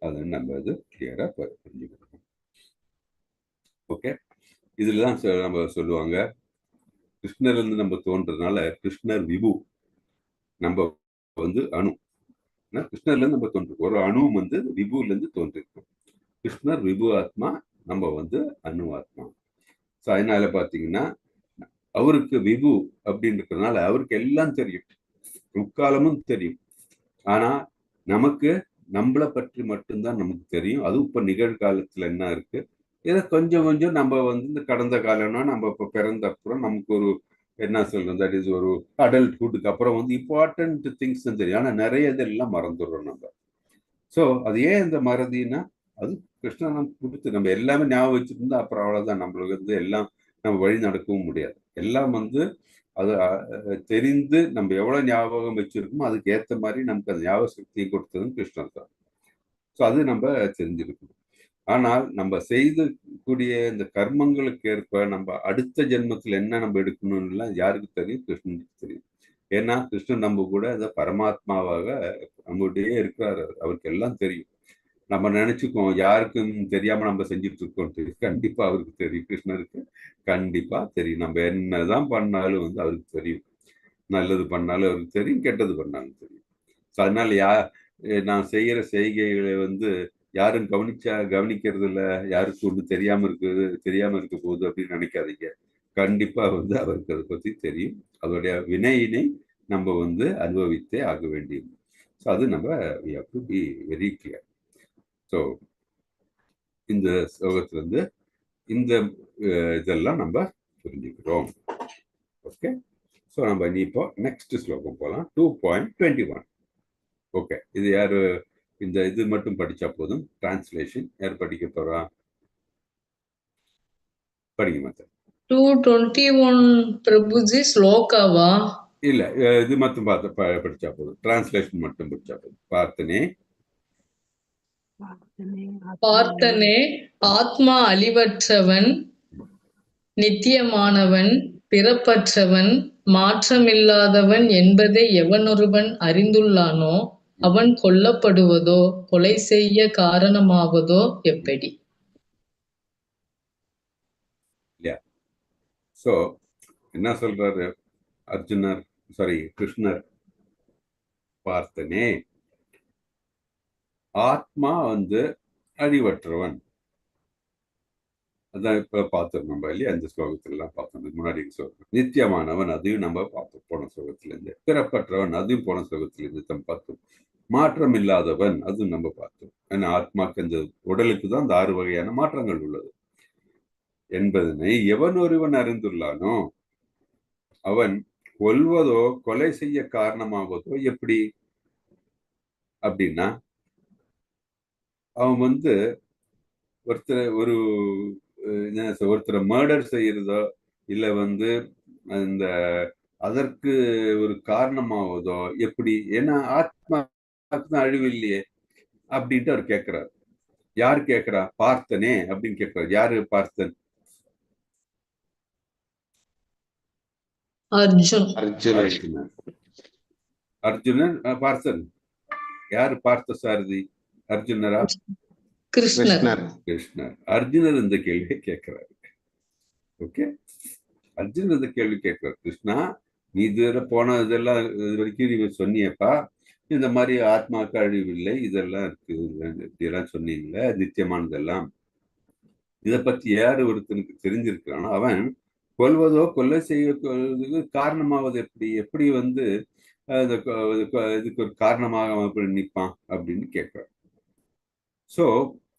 அது நம்ம இது கிளியரா புரிஞ்சுக்கணும். ஓகே, இதுலதான் நம்ம சொல்லுவாங்க, கிருஷ்ணர்ல இருந்து நம்ம தோன்றதுனால கிருஷ்ணர் விபு, நம்ம வந்து அணு. கிருஷ்ணர்ல இருந்து நம்ம தோன்று, ஒரு அணுவும் வந்து விபுல இருந்து தோன்றிருக்கும். கிருஷ்ணர் விபு ஆத்மா, நம்ம வந்து அணு ஆத்மா. ஸோ அதனால பாத்தீங்கன்னா அவருக்கு விபு அப்படின்றதுனால அவருக்கு எல்லாம் தெரியும், முக்காலமும் தெரியும். ஆனா நமக்கு நம்மளை பற்றி மட்டும்தான் நமக்கு தெரியும். அது இப்ப நிகழ்காலத்துல என்ன இருக்கு, இதை கொஞ்சம் கொஞ்சம் நம்ம வந்து இந்த கடந்த காலம்னா நம்ம இப்ப பிறந்த அப்புறம் நமக்கு ஒரு என்ன சொல்றது, தட் இஸ் ஒரு அடல்ட்ஹுட்டுக்கு அப்புறம் வந்து இம்பார்ட்டன்ட் திங்ஸ் தெரியும். ஆனா நிறைய இதெல்லாம் மறந்துடுறோம் நம்ம. ஸோ அது ஏன் இந்த மறதினா, அது கிருஷ்ணன் நம்ம கொடுத்து நம்ம எல்லாமே ஞாபகம் வச்சுருந்தா அப்புறம் அவ்வளவுதான், நம்மளுக்கு வந்து எல்லாம் நம்ம வழி நடக்கவும் முடியாது. எல்லாம் வந்து அது தெரிந்து நம்ம எவ்வளவு ஞாபகம் வச்சிருக்கோமோ அதுக்கு ஏற்ற மாதிரி நமக்கு அந்த ஞாபக சக்தியை கொடுத்ததும் கிருஷ்ணன் தான். ஸோ அது நம்ம தெரிஞ்சிருக்கணும். ஆனால் நம்ம செய்தக்கூடிய இந்த கர்மங்களுக்கு ஏற்ப நம்ம அடுத்த ஜென்மத்தில் என்ன நம்ம எடுக்கணும்லாம் யாருக்கு தெரியும், கிருஷ்ணனுக்கு தெரியும். ஏன்னா கிருஷ்ணன் நம்ம கூட அந்த பரமாத்மாவாக நம்மளுடைய இருக்கிறாரு, அவருக்கு எல்லாம் தெரியும். நம்ம நினைச்சுக்கோம் யாருக்கும் தெரியாம நம்ம செஞ்சுட்டு இருக்கோம், கண்டிப்பா அவருக்கு தெரியும், கிருஷ்ணருக்கு கண்டிப்பா தெரியும். நம்ம என்னதான் பண்ணாலும் வந்து அவருக்கு தெரியும், நல்லது பண்ணாலும் அவருக்கு தெரியும், கெட்டது பண்ணாலும் தெரியும். அதனால நான் செய்யற செய்கைகளை வந்து யாரும் கவனிக்கிறது இல்லை, யாருக்கு ஒண்ணு தெரியாம இருக்க போகுது அப்படின்னு நினைக்காதீங்க. கண்டிப்பா வந்து அவருக்கு அதை பத்தி தெரியும். அதோடைய வினையினை நம்ம வந்து அனுபவித்தே ஆக வேண்டியது. ஸோ அது நம்ம we have to be very clear. So இந்த ஸ்லோகத்துல இருந்து இந்த இதெல்லாம் நம்ம புரிஞ்சுக்கிறோம். ஓகே, ஸோ நம்ம இனி இப்போ நெக்ஸ்ட் ஸ்லோகம் போகலாம். 2.21. ஓகே, இது யாரு இந்த இது மட்டும் படிச்சா போதும், டிரான்ஸ்லேஷன் யார் படிக்க போறா, படிக்க மாட்டேன். 221 பிரபுஜி ஸ்லோகாவா? இல்ல, இது மட்டும் படிச்சா போதும், டிரான்ஸ்லேஷன் மட்டும் படிச்சா போதும். பார்த்தனே ஆத்மா அழிவற்றவன், நித்தியமானவன், பிறப்பற்றவன், மாற்றமில்லாதவன் என்பதை எவனொருவன் அறிந்துள்ளானோ அவன் கொல்லப்படுவதோ கொலை செய்ய காரணமாவதோ எப்படி? சோ என்ன சொல்றாரு கிருஷ்ணர், பார்த்தனே ஆத்மா வந்து அழிவற்றவன், அதான் இப்ப பார்த்தோம் நம்ம இல்லையா, அந்த ஸ்லோகத்துல எல்லாம் பார்த்தோம், முன்னாடி ஸ்லோகம். நித்தியமானவன், அதையும் நம்ம பார்த்தோம் போன ஸ்லோகத்துல இருந்து. பிறப்பற்றவன், அதையும் போன ஸ்லோகத்துல இருந்து நம்ம பார்த்தோம். மாற்றம் இல்லாதவன், அதுவும் நம்ம பார்த்தோம். ஏன்னா ஆத்மாக்கு அந்த உடலுக்கு தான் அந்த 6 வகையான மாற்றங்கள் உள்ளது என்பதனை எவன் ஒருவன் அறிந்துள்ளானோ அவன் கொல்வதோ கொலை செய்ய காரணமாவதோ எப்படி அப்படின்னா, அவன் வந்து ஒரு ஒருத்தரை மர்டர் செய்யறதோ இல்ல வந்து அந்த அதற்கு ஒரு காரணமாவதோ எப்படி? ஏன்னா ஆத்மாக்கு தான் அழிவு இல்லையே அப்படின்ட்டு அவர் கேட்கிறார். யாரு கேட்கிறா? பார்த்தனே அப்படின்னு கேட்கிறார். யாரு பார்த்தன்? அர்ஜுனன். அர்ஜுனன் பார்த்தன். யாரு பார்த்த சாரதி? அர்ஜுனரா? கிருஷ்ணர். கிருஷ்ணர். அர்ஜுனர் இந்த கேள்வியை கேட்கிறாரு. ஓகே, அர்ஜுன் இந்த கேள்வி கேட்கிறார். கிருஷ்ணா, நீ இதுவரை போன இதெல்லாம் இது வரைக்கும் நீங்க சொன்னியப்பா, இந்த மாதிரி ஆத்மாக்கு அழிவில்லை, இதெல்லாம் இருக்கு, இப்படியெல்லாம் சொன்னீங்களே, நித்தியமானதெல்லாம். இதை பத்தி யாரு ஒருத்தனுக்கு தெரிஞ்சிருக்கிறானோ அவன் கொல்வதோ கொலை செய்ய காரணமாவது எப்படி? எப்படி வந்து இதுக்கு ஒரு காரணமாக அவன் நிற்பான் அப்படின்னு கேட்கிறான். ஸோ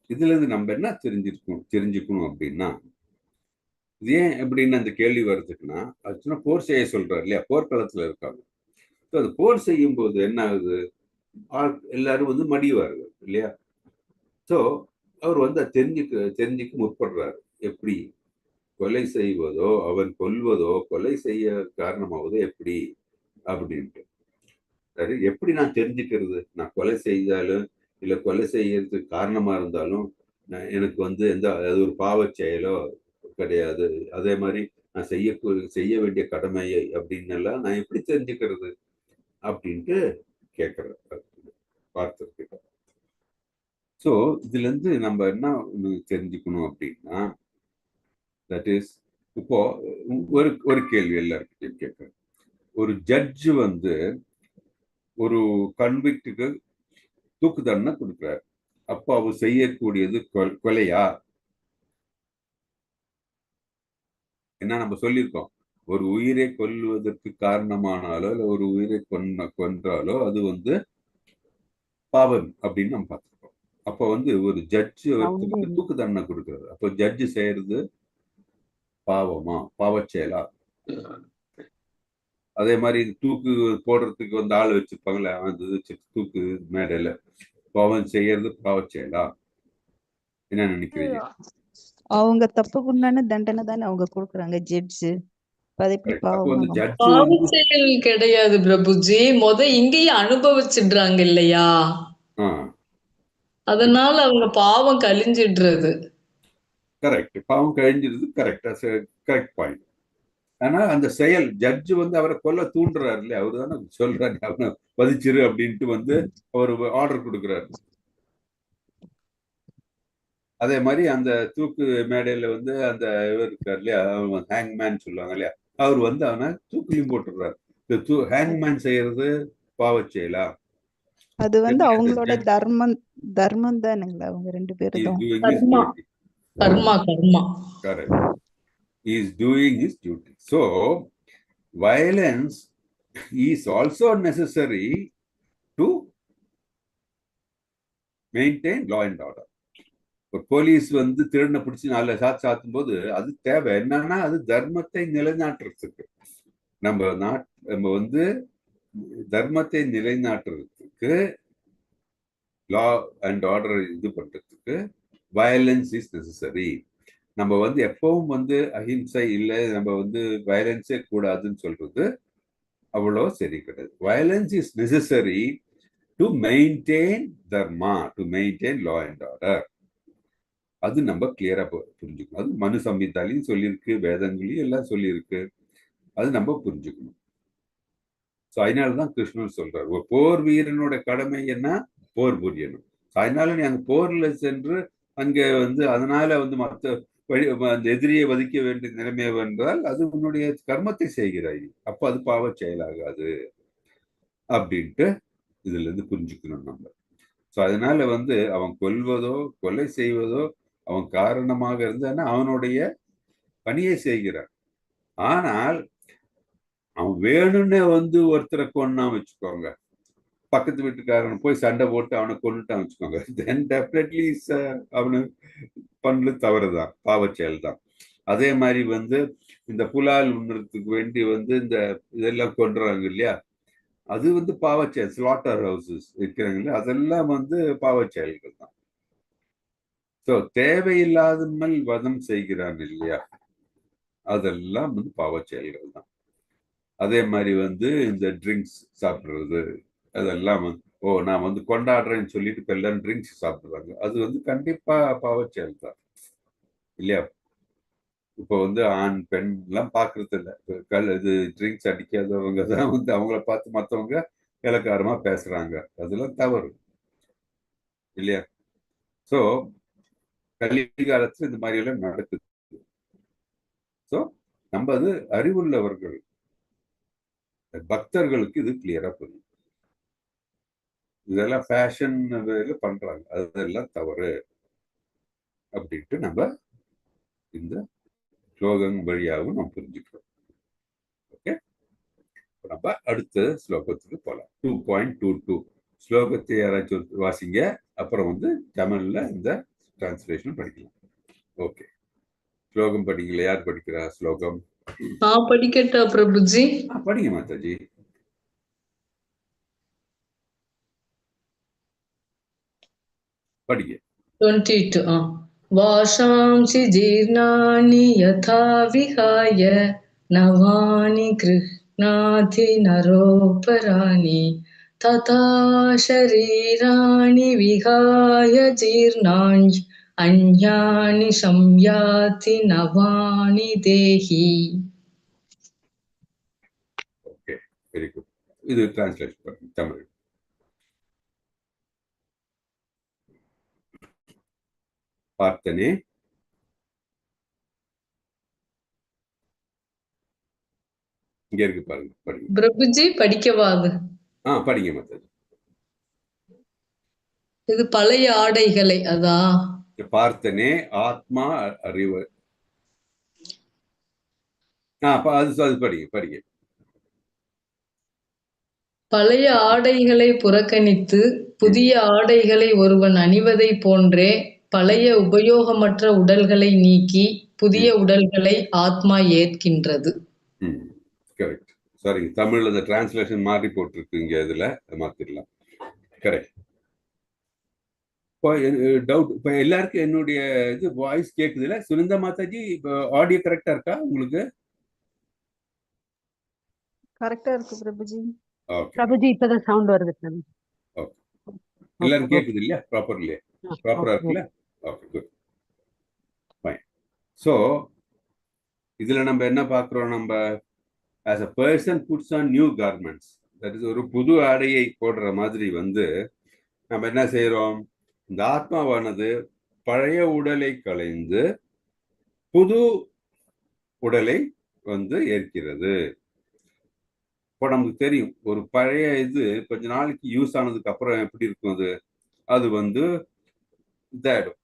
இதுல இருந்து நம்ம என்ன தெரிஞ்சுக்கணும் அப்படின்னா, இது ஏன் எப்படின்னு அந்த கேள்வி வருதுக்குன்னா, ஆக்சுவலா போர் செய்ய சொல்றாரு இல்லையா, போர்க்களத்துல இருக்காங்க. ஸோ அது போர் செய்யும் போது என்ன ஆகுது, எல்லாரும் வந்து மடிவார்கள் இல்லையா. ஸோ அவர் வந்து தெரிஞ்சுக்க முற்படுறாரு. எப்படி கொலை செய்வதோ அவன் கொல்வதோ கொலை செய்ய காரணமாவதோ எப்படி அப்படின்ட்டு. சரி, எப்படி நான் தெரிஞ்சுக்கிறது? நான் கொலை செய்தாலும் இல்லை கொலை செய்யறதுக்கு காரணமா இருந்தாலும் எனக்கு வந்து அது ஒரு பாவ செயலோ கிடையாது. அதே மாதிரி நான் செய்ய வேண்டிய கடமையை அப்படின்னு எல்லாம் நான் எப்படி தெரிஞ்சுக்கிறது அப்படின்ட்டு கேட்கிறேன் பார்த்திருக்கிட்ட. ஸோ இதுல இருந்து நம்ம என்ன தெரிஞ்சுக்கணும் அப்படின்னா, தட் இஸ் இப்போ ஒரு கேள்வி எல்லாருக்கிட்டையும் கேட்கிறேன். ஒரு ஜட்ஜு வந்து ஒரு கன்விக்டுக்கு தூக்கு தண்டனை கொடுக்குறாரு. அப்போ அவர் செய்யக்கூடியது கொலையா? என்ன நம்ம சொல்லியிருக்கோம், ஒரு உயிரை கொல்வதற்கு காரணமானாலோ இல்லை ஒரு உயிரை கொன்றாலோ அது வந்து பாவம் அப்படின்னு நம்ம பார்த்துருக்கோம். அப்போ வந்து ஒரு ஜட்ஜு தூக்கு தண்டனை கொடுக்குறாரு. அப்போ ஜட்ஜு செய்யறது பாவமா, பாவச்செயலா? அதே மாதிரி தூக்கு போடுறதுக்கு வந்து ஆள் வச்சிருப்பாங்களே, வந்து தூக்கு மேடையில பாவம் செய்யறது பாவச்செயலா? என்ன நினைக்கிறீங்க? அவங்க தப்புக்குண்டான தண்டனை தானே அவங்க கொடுக்குறாங்க ஜட்ஜு. அது எப்படி பாவம்? பாவச்செயல் கிடையாது பிரபுஜி. இங்கேயே அனுபவிச்சிடுறாங்க இல்லையா, அதனால அவங்க பாவம் கழிஞ்சிடுறது. கரெக்ட், பாவம் கழிஞ்சிடுது. Correct point. ஆனா அந்த செயல் ஜட்ஜு வந்து அவரை கொல்ல தூண்டுறாரு இல்லையா, அவரு தானே சொல்றாரு அவனை பதிச்சிரு அப்படின்ட்டு வந்து அவர் ஆர்டர் கொடுக்குறாரு. அதே மாதிரி அந்த தூக்கு மேடையில வந்து அந்த இவர் இருக்கார் இல்லையா, ஹேங்மேன் சொல்லுவாங்க இல்லையா, அவர் வந்து அவனை தூக்குலையும் போட்டுடுறாரு. ஹேங்மேன் செய்யறது பாவச்செயலா? அது வந்து அவங்களோட தர்மம் தானுங்களா, அவங்க ரெண்டு பேரும். Correct. He is doing his duty. So violence is also necessary to maintain law and order. Police வந்து திருடனை பிடிச்சி 4 சாத்தும் போது அது தேவை. என்னன்னா அது தர்மத்தை நிலைநாட்டுறதுக்கு, நம்ம வந்து தர்மத்தை நிலைநாட்டுறதுக்கு, லா அண்ட் ஆர்டர் இது பண்றதுக்கு வயலன்ஸ் இஸ் நெசசரி. நம்ம வந்து எப்பவும் வந்து அஹிம்சை இல்லை, நம்ம வந்து வயலன்ஸே கூடாதுன்னு சொல்றது அவ்வளோ சரி கிடையாது. Violence is necessary to maintain Dharma, to maintain law and order. அது நம்ம கிளியரா புரிஞ்சுக்கணும். அது மனு சம்ஹிதாலையும் சொல்லியிருக்கு, வேதங்களையும் எல்லாம் சொல்லியிருக்கு. அது நம்ம புரிஞ்சுக்கணும். ஸோ அதனாலதான் கிருஷ்ணன் சொல்றாரு, ஒரு போர் வீரனோட கடமை என்ன? போர் புரியணும். அதனால நீ அங்க போர்ல சென்று அங்க வந்து அதனால வந்து அந்த எதிரியை வதிக்க வேண்டிய நிலைமை வென்றால் அது உன்னுடைய கர்மத்தை செய்கிறாய், அப்ப அது பாவ செயலாகாது அப்படின்ட்டு இதுல இருந்து புரிஞ்சுக்கணும் நம்ம. ஸோ அதனால வந்து அவன் கொல்வதோ கொலை செய்வதோ அவன் காரணமாக இருந்தான்னா அவனுடைய பணியை செய்கிறான். ஆனால் அவன் வேணும்னே வந்து ஒருத்தரை கொன்னா வச்சுக்கோங்க, பக்கத்து வீட்டுக்காரன் போய் சண்டை போட்டு அவனை கொண்டுட்டான் வச்சுக்கோங்க, தென் டெஃபினெட்லி அவனு பண்ணு தவறுதான், பாவச்செயல் தான். அதே மாதிரி வந்து இந்த புலால் உண்ணுறதுக்கு வேண்டி வந்து இந்த இதெல்லாம் கொண்டுறாங்க இல்லையா, அது வந்து பாவச்செயல். ஸ்லாட்டர் ஹவுசஸ் இருக்கிறாங்க இல்லையா, அதெல்லாம் வந்து பாவச்செயல்கள் தான். ஸோ தேவையில்லாமல் வதம் செய்கிறான் இல்லையா, அதெல்லாம் வந்து பாவச் செயல்கள் தான். அதே மாதிரி வந்து இந்த ட்ரிங்க்ஸ் சாப்பிடுறது, அதெல்லாம் வந்து நான் வந்து கொண்டாடுறேன்னு சொல்லிட்டு இப்ப எல்லாரும் ட்ரிங்க்ஸ் சாப்பிடுறாங்க, அது வந்து கண்டிப்பா பாவச் செயல் தான் இல்லையா. இப்போ வந்து ஆண் பெண் எல்லாம் பாக்குறது இல்லை, இது ட்ரிங்க்ஸ் அடிக்காதவங்க தான் வந்து அவங்கள பார்த்து மற்றவங்க இலக்காரமா பேசுறாங்க, அதெல்லாம் தவறு இல்லையா. ஸோ கலிகாலத்துல இந்த மாதிரி எல்லாம் நடக்குது. ஸோ நம்ம அது அறிவுள்ளவர்கள் பக்தர்களுக்கு இது கிளியரா புரியும். இதெல்லாம் ஃபேஷன் பண்றாங்க, அதெல்லாம் தவறு அப்படின்ட்டு நம்ம இந்த ஸ்லோகம் வழியாகவும் நம்ம புரிஞ்சுக்கிறோம். ஓகே, நம்ம அடுத்த ஸ்லோகத்துக்கு போகலாம். 2.22 ஸ்லோகத்தை யாராச்சும் வாசிங்க, அப்புறம் வந்து தமிழ்ல இந்த டிரான்ஸ்லேஷன் படிக்கலாம். ஓகே, ஸ்லோகம் படிக்கல, யார் படிக்கிறா ஸ்லோகம்? படிக்கட்டா பிரபுஜி? படிங்க மாதாஜி. படிங்க. 22. வாஷாம்சி ஜீர்ணானி யதா விஹாய நவானி கிருஹ்ணாதி நரோபராணி ததா ஷரீராணி விஹாய ஜீர்ணானி அன்யானி சம்யாதி நவானி தேஹி. Okay, very good. இது டிரான்ஸ்லேஷன் பண்ணுங்க தமிழ். பார்த்தனே, இங்க இருக்கு பாருங்க, படிங்க. பிரபுஜி படிக்கவாது? படிங்க மாதாஜி. இது பழைய ஆடைகளை அதா பார்த்தனே ஆத்மா அறிவு. அது படிங்க படிங்க. பழைய ஆடைகளை புறக்கணித்து புதிய ஆடைகளை ஒருவன் அணிவதை போன்றே பழைய உபயோகமற்ற உடல்களை நீக்கி புதிய உடல்களை ஆத்மா ஏற்கின்றது. கரெக்ட். சாரி, தமிழ்ல இந்த டிரான்ஸ்லேஷன் மாறி போட்டிருக்குங்க, இதுல மாத்திரலாம். கரெக்ட். இப்போ டவுட், இப்போ எல்லாருக்கும் என்னுடைய இது வாய்ஸ் கேக்குதுல சுனிந்தா மாதாஜி? இப்போ ஆடியோ கரெக்டா இருக்கா உங்களுக்கு? கரெக்டா இருக்கு பிரபுஜி. ஓகே பிரபுஜி இப்பதான் சவுண்ட் வருது. ஓகே, எல்லாரும் கேக்குது இல்லையா? ப்ராப்பரா இருக்குல்ல? Okay, good, fine. ஸோ இதுல நம்ம என்ன பார்க்குறோம்? நம்ம as a person puts on new garments, that is ஒரு புது ஆடையை போடுற மாதிரி வந்து நம்ம என்ன செய்யறோம்? இந்த ஆத்மாவானது பழைய உடலை களைந்து புது உடலை வந்து ஏற்கிறது. இப்போ நமக்கு தெரியும், ஒரு பழைய இது கொஞ்ச நாளைக்கு யூஸ் ஆனதுக்கு அப்புறம் எப்படி இருக்கும், அது வந்து இதாயிடும்.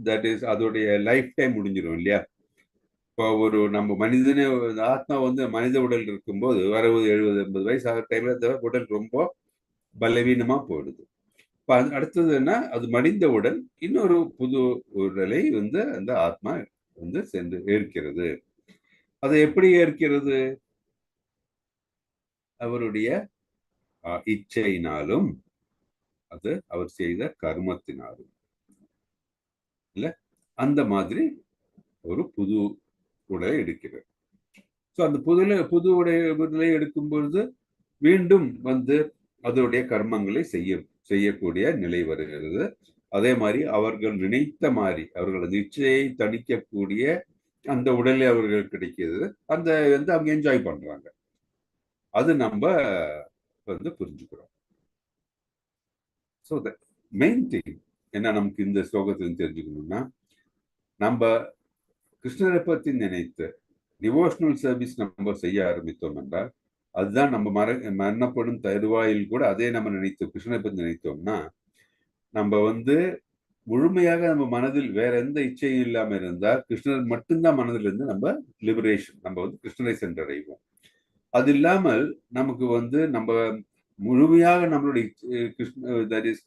தட் இஸ் அதோடைய லைஃப் டைம் முடிஞ்சிடும் இல்லையா. இப்போ ஒரு நம்ம மனிதனே ஆத்மா வந்து மனித உடல் இருக்கும்போது 60, 70, 80 வயசு ஆகிற டைம்ல இந்த உடல் ரொம்ப பலவீனமா போயிடுது. இப்போ அடுத்தது என்ன, அது மனித உடல் இன்னொரு புது உடலை வந்து அந்த ஆத்மா வந்து சென்று ஏற்கிறது. அதை எப்படி ஏற்கிறது? அவருடைய இச்சையினாலும் அது அவர் செய்த கர்மத்தினாலும் இல்ல, அந்த மாதிரி ஒரு புது உடலை எடுக்கிறது. ஸோ அந்த புது உடலை எடுக்கும் பொழுது மீண்டும் வந்து அதனுடைய கர்மங்களை செய்யக்கூடிய நிலை வருகிறது. அதே மாதிரி அவர்கள் நினைத்த மாதிரி அவர்களது இச்சையை தணிக்கக்கூடிய அந்த உடலை அவர்கள் கிடைக்கிறது. அந்த வந்து அவங்க என்ஜாய் பண்றாங்க. அது நம்ம வந்து புரிஞ்சுக்கிறோம். ஸோ த மெயின் திங் என்ன நமக்கு இந்த ஸ்லோகத்தில் தெரிஞ்சுக்கணும்னா, நம்ம கிருஷ்ணரை பற்றி நினைத்து டிவோஷனல் சர்வீஸ் நம்ம செய்ய ஆரம்பித்தோம் என்றால், அதுதான் நம்ம மரணப்படும் தருவாயில் கூட அதே நம்ம நினைத்தோம், கிருஷ்ணரை பற்றி நினைத்தோம்னா நம்ம வந்து முழுமையாக நம்ம மனதில் வேற எந்த இச்சையும் இல்லாம இருந்தா கிருஷ்ணர் மட்டும்தான் மனதில் இருந்து நம்ம லிபரேஷன், நம்ம வந்து கிருஷ்ணரை சென்றடைவோம். அது இல்லாமல் நமக்கு வந்து நம்ம முழுமையாக நம்மளுடைய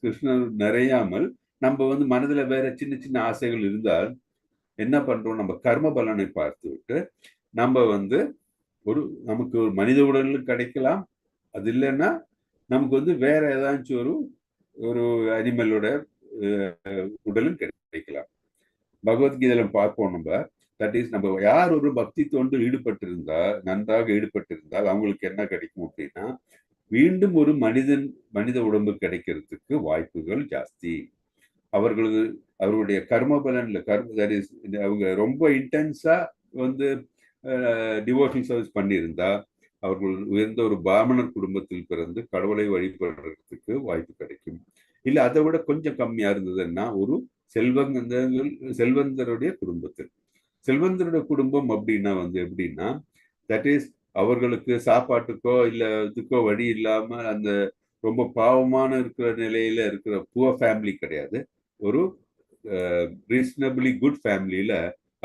கிருஷ்ணர் நிறையாமல் நம்ம வந்து மனதில் வேற சின்ன சின்ன ஆசைகள் இருந்தால் என்ன பண்றோம்? நம்ம கர்ம பலனை பார்த்து விட்டு நம்ம வந்து நமக்கு ஒரு மனித உடலும் கிடைக்கலாம், அது இல்லைன்னா நமக்கு வந்து வேற ஏதாச்சும் ஒரு அனிமலோட உடலும் கிடைக்கலாம். பகவத்கீதையில பார்ப்போம் நம்ம. தட் இஸ் நம்ம யார் ஒரு பக்தி தொண்டு ஈடுபட்டிருந்தா, நன்றாக ஈடுபட்டிருந்தால் அவங்களுக்கு என்ன கிடைக்கும் அப்படின்னா, மீண்டும் ஒரு மனித உடம்பு கிடைக்கிறதுக்கு வாய்ப்புகள் ஜாஸ்தி. அவர்களுடைய கர்ம பலன்ல தட் இஸ் அவங்க ரொம்ப இன்டென்ஸா வந்து டிவோஷனல் சர்வீஸ் பண்ணியிருந்தா, அவர்கள் உயர்ந்த ஒரு பிராமணர் குடும்பத்தில் பிறந்து கடவுளை வழிபடுறதுக்கு வாய்ப்பு கிடைக்கும். இல்ல அதை விட கொஞ்சம் கம்மியா இருந்ததுன்னா ஒரு செல்வந்தருடைய குடும்பத்தில். செல்வந்தருடைய குடும்பம் அப்படின்னா வந்து எப்படின்னா, தட் இஸ் அவர்களுக்கு சாப்பாட்டுக்கோ இல்ல இதுக்கோ வழி இல்லாம அந்த ரொம்ப பாவமான இருக்கிற நிலையில இருக்கிற புவர் ஃபேமிலி கிடையாது. ஒரு ரீசனபிளி குட் ஃபேமிலியில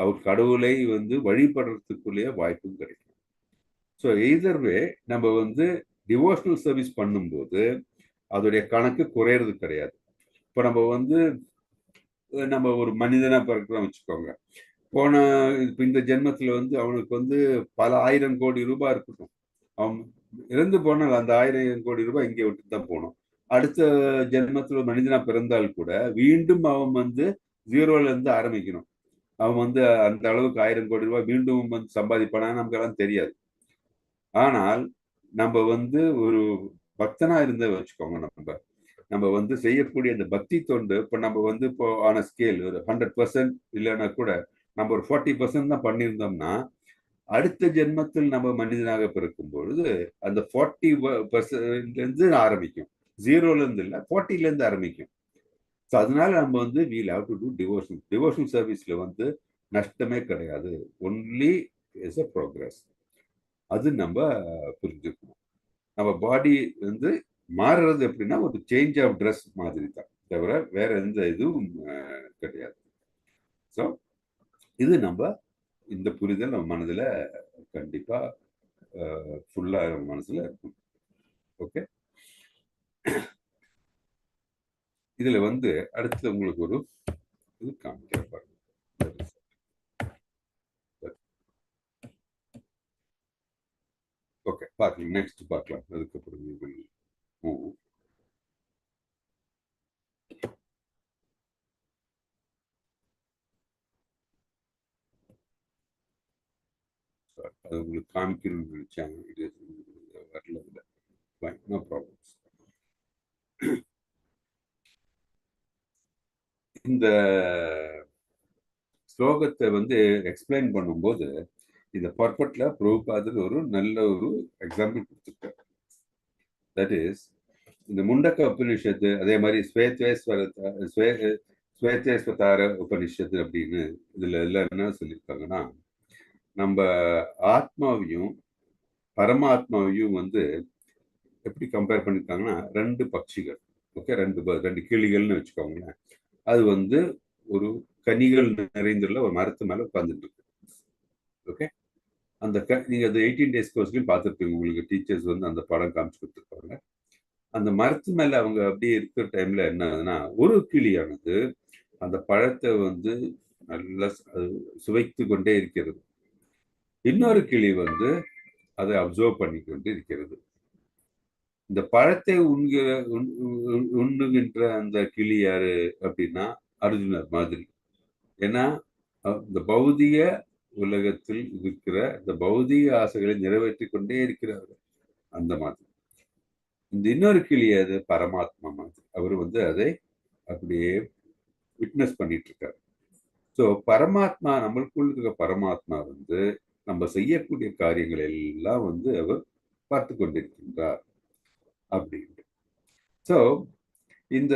அவர் கடவுளை வந்து வழிபடுறதுக்குள்ளேய வாய்ப்பும் கிடைக்கும். ஸோ எய்தர் வே நம்ம வந்து டிவோஷனல் சர்வீஸ் பண்ணும்போது அதோடைய கணக்கு குறையிறது கிடையாது. இப்போ நம்ம வந்து நம்ம ஒரு மனிதனா பிறக்கிறோம் வச்சுக்கோங்க. இப்போ இந்த ஜென்மத்துல வந்து அவனுக்கு வந்து பல 1000 கோடி ரூபாய் இருக்கட்டும். அவன் இறந்து போனால் அந்த 1000 கோடி ரூபாய் இங்கே விட்டு தான் போகணும். அடுத்த ஜென்மத்துல மனிதனா பிறந்தால் கூட மீண்டும் அவன் வந்து 0ல இருந்து ஆரம்பிக்கணும். அவன் வந்து அந்த அளவுக்கு 1000 கோடி ரூபாய் மீண்டும் வந்து சம்பாதிப்பானா நமக்கு எல்லாம் தெரியாது. ஆனால் நம்ம வந்து ஒரு பக்தனா இருந்த வச்சுக்கோங்க, நம்ம வந்து செய்யக்கூடிய அந்த பக்தி தொண்டு இப்போ நம்ம வந்து இப்போ ஆன ஸ்கேல் ஒரு 100% இல்லைன்னா கூட நம்ம ஒரு 40% தான் பண்ணியிருந்தோம்னா, அடுத்த ஜென்மத்தில் நம்ம மனிதனாக பிறக்கும் பொழுது அந்த 40%லேருந்து ஆரம்பிக்கும். 0ல இருந்து இல்லை, 40லேருந்து ஆரம்பிக்கும். ஸோ அதனால நம்ம வந்து we'll have to do devotional சர்வீஸ்ல வந்து நஷ்டமே கிடையாது. Only is a progress. அது நம்ம புரிஞ்சுக்கணும். நம்ம பாடி வந்து மாறுறது எப்படின்னா ஒரு சேஞ்ச் ஆஃப் ட்ரெஸ் மாதிரி தான், தவிர வேற எந்த இதுவும் கிடையாது. ஸோ இது நம்ம இந்த புரிதல் நம்ம மனதில் கண்டிப்பா ஃபுல்லா மனசுல இருக்கும். ஓகே, இதுல வந்து அடுத்து உங்களுக்கு ஒரு இது காமிக்க பாருங்க. ஓகே, பார்க்கலாம். நெக்ஸ்ட் பார்க்கலாம். அதுக்கப்புறம் அது உங்களுக்கு காமிக்கணும்னு நினைச்சாங்க, இது வரல. No problems. இந்த ஸ்லோகத்தை வந்து எக்ஸ்பிளைன் பண்ணும்போது இந்த பர்பட்ல பிரபுபாதர் ஒரு நல்ல ஒரு எக்ஸாம்பிள் கொடுத்துருக்காரு. தட் இஸ் இந்த முண்டக்க உபனிஷத்து, அதே மாதிரி ஸ்வேதேஸ்வதார உபனிஷத்து அப்படின்னு இதுல எல்லாம் என்ன சொல்லியிருக்காங்கன்னா, நம்ம ஆத்மாவையும் பரமாத்மாவையும் வந்து எப்படி கம்பேர் பண்ணிருக்காங்கன்னா, 2 பட்சிகள். ஓகே, 2 கிளிகள்னு வச்சுக்கோங்களேன். அது வந்து ஒரு கனிகள் நிறைந்துள்ள ஒரு மரத்து மேல உட்கார்ந்துட்டு இருக்கு. ஓகே, அந்த நீங்க அது 18 days கோர்ஸ்லயும் பார்த்துருப்பீங்க. உங்களுக்கு டீச்சர்ஸ் வந்து அந்த படம் காமிச்சு கொடுத்துருப்பாங்க. அந்த மரத்து மேல அவங்க அப்படியே இருக்கிற டைம்ல என்ன ஆகுதுன்னா, ஒரு கிளியானது அந்த பழத்தை வந்து நல்லா சுவைத்து கொண்டே இருக்கிறது. இன்னொரு கிளி வந்து அதை அப்சர்வ் பண்ணி கொண்டு இருக்கிறது. இந்த பழத்தை உண்ணுகின்ற அந்த கிளி யாரு அப்படின்னா அர்ஜுனர் மாதிரி. ஏன்னா இந்த பௌதிக உலகத்தில் இருக்கிற இந்த பௌதிக ஆசைகளை நிறைவேற்றி கொண்டே இருக்கிறார்கள். அந்த மாதிரி இந்த இன்னொரு கிளி அது பரமாத்மா மாதிரி. அவர் வந்து அதை அப்படியே விட்னஸ் பண்ணிட்டு இருக்காரு. ஸோ பரமாத்மா, நம்மளுக்குள்ள இருக்கிற பரமாத்மா வந்து நம்ம செய்யக்கூடிய காரியங்கள் எல்லாம் வந்து அவர் பார்த்து கொண்டிருக்கின்றார் அப்படின்ட்டு. ஸோ இந்த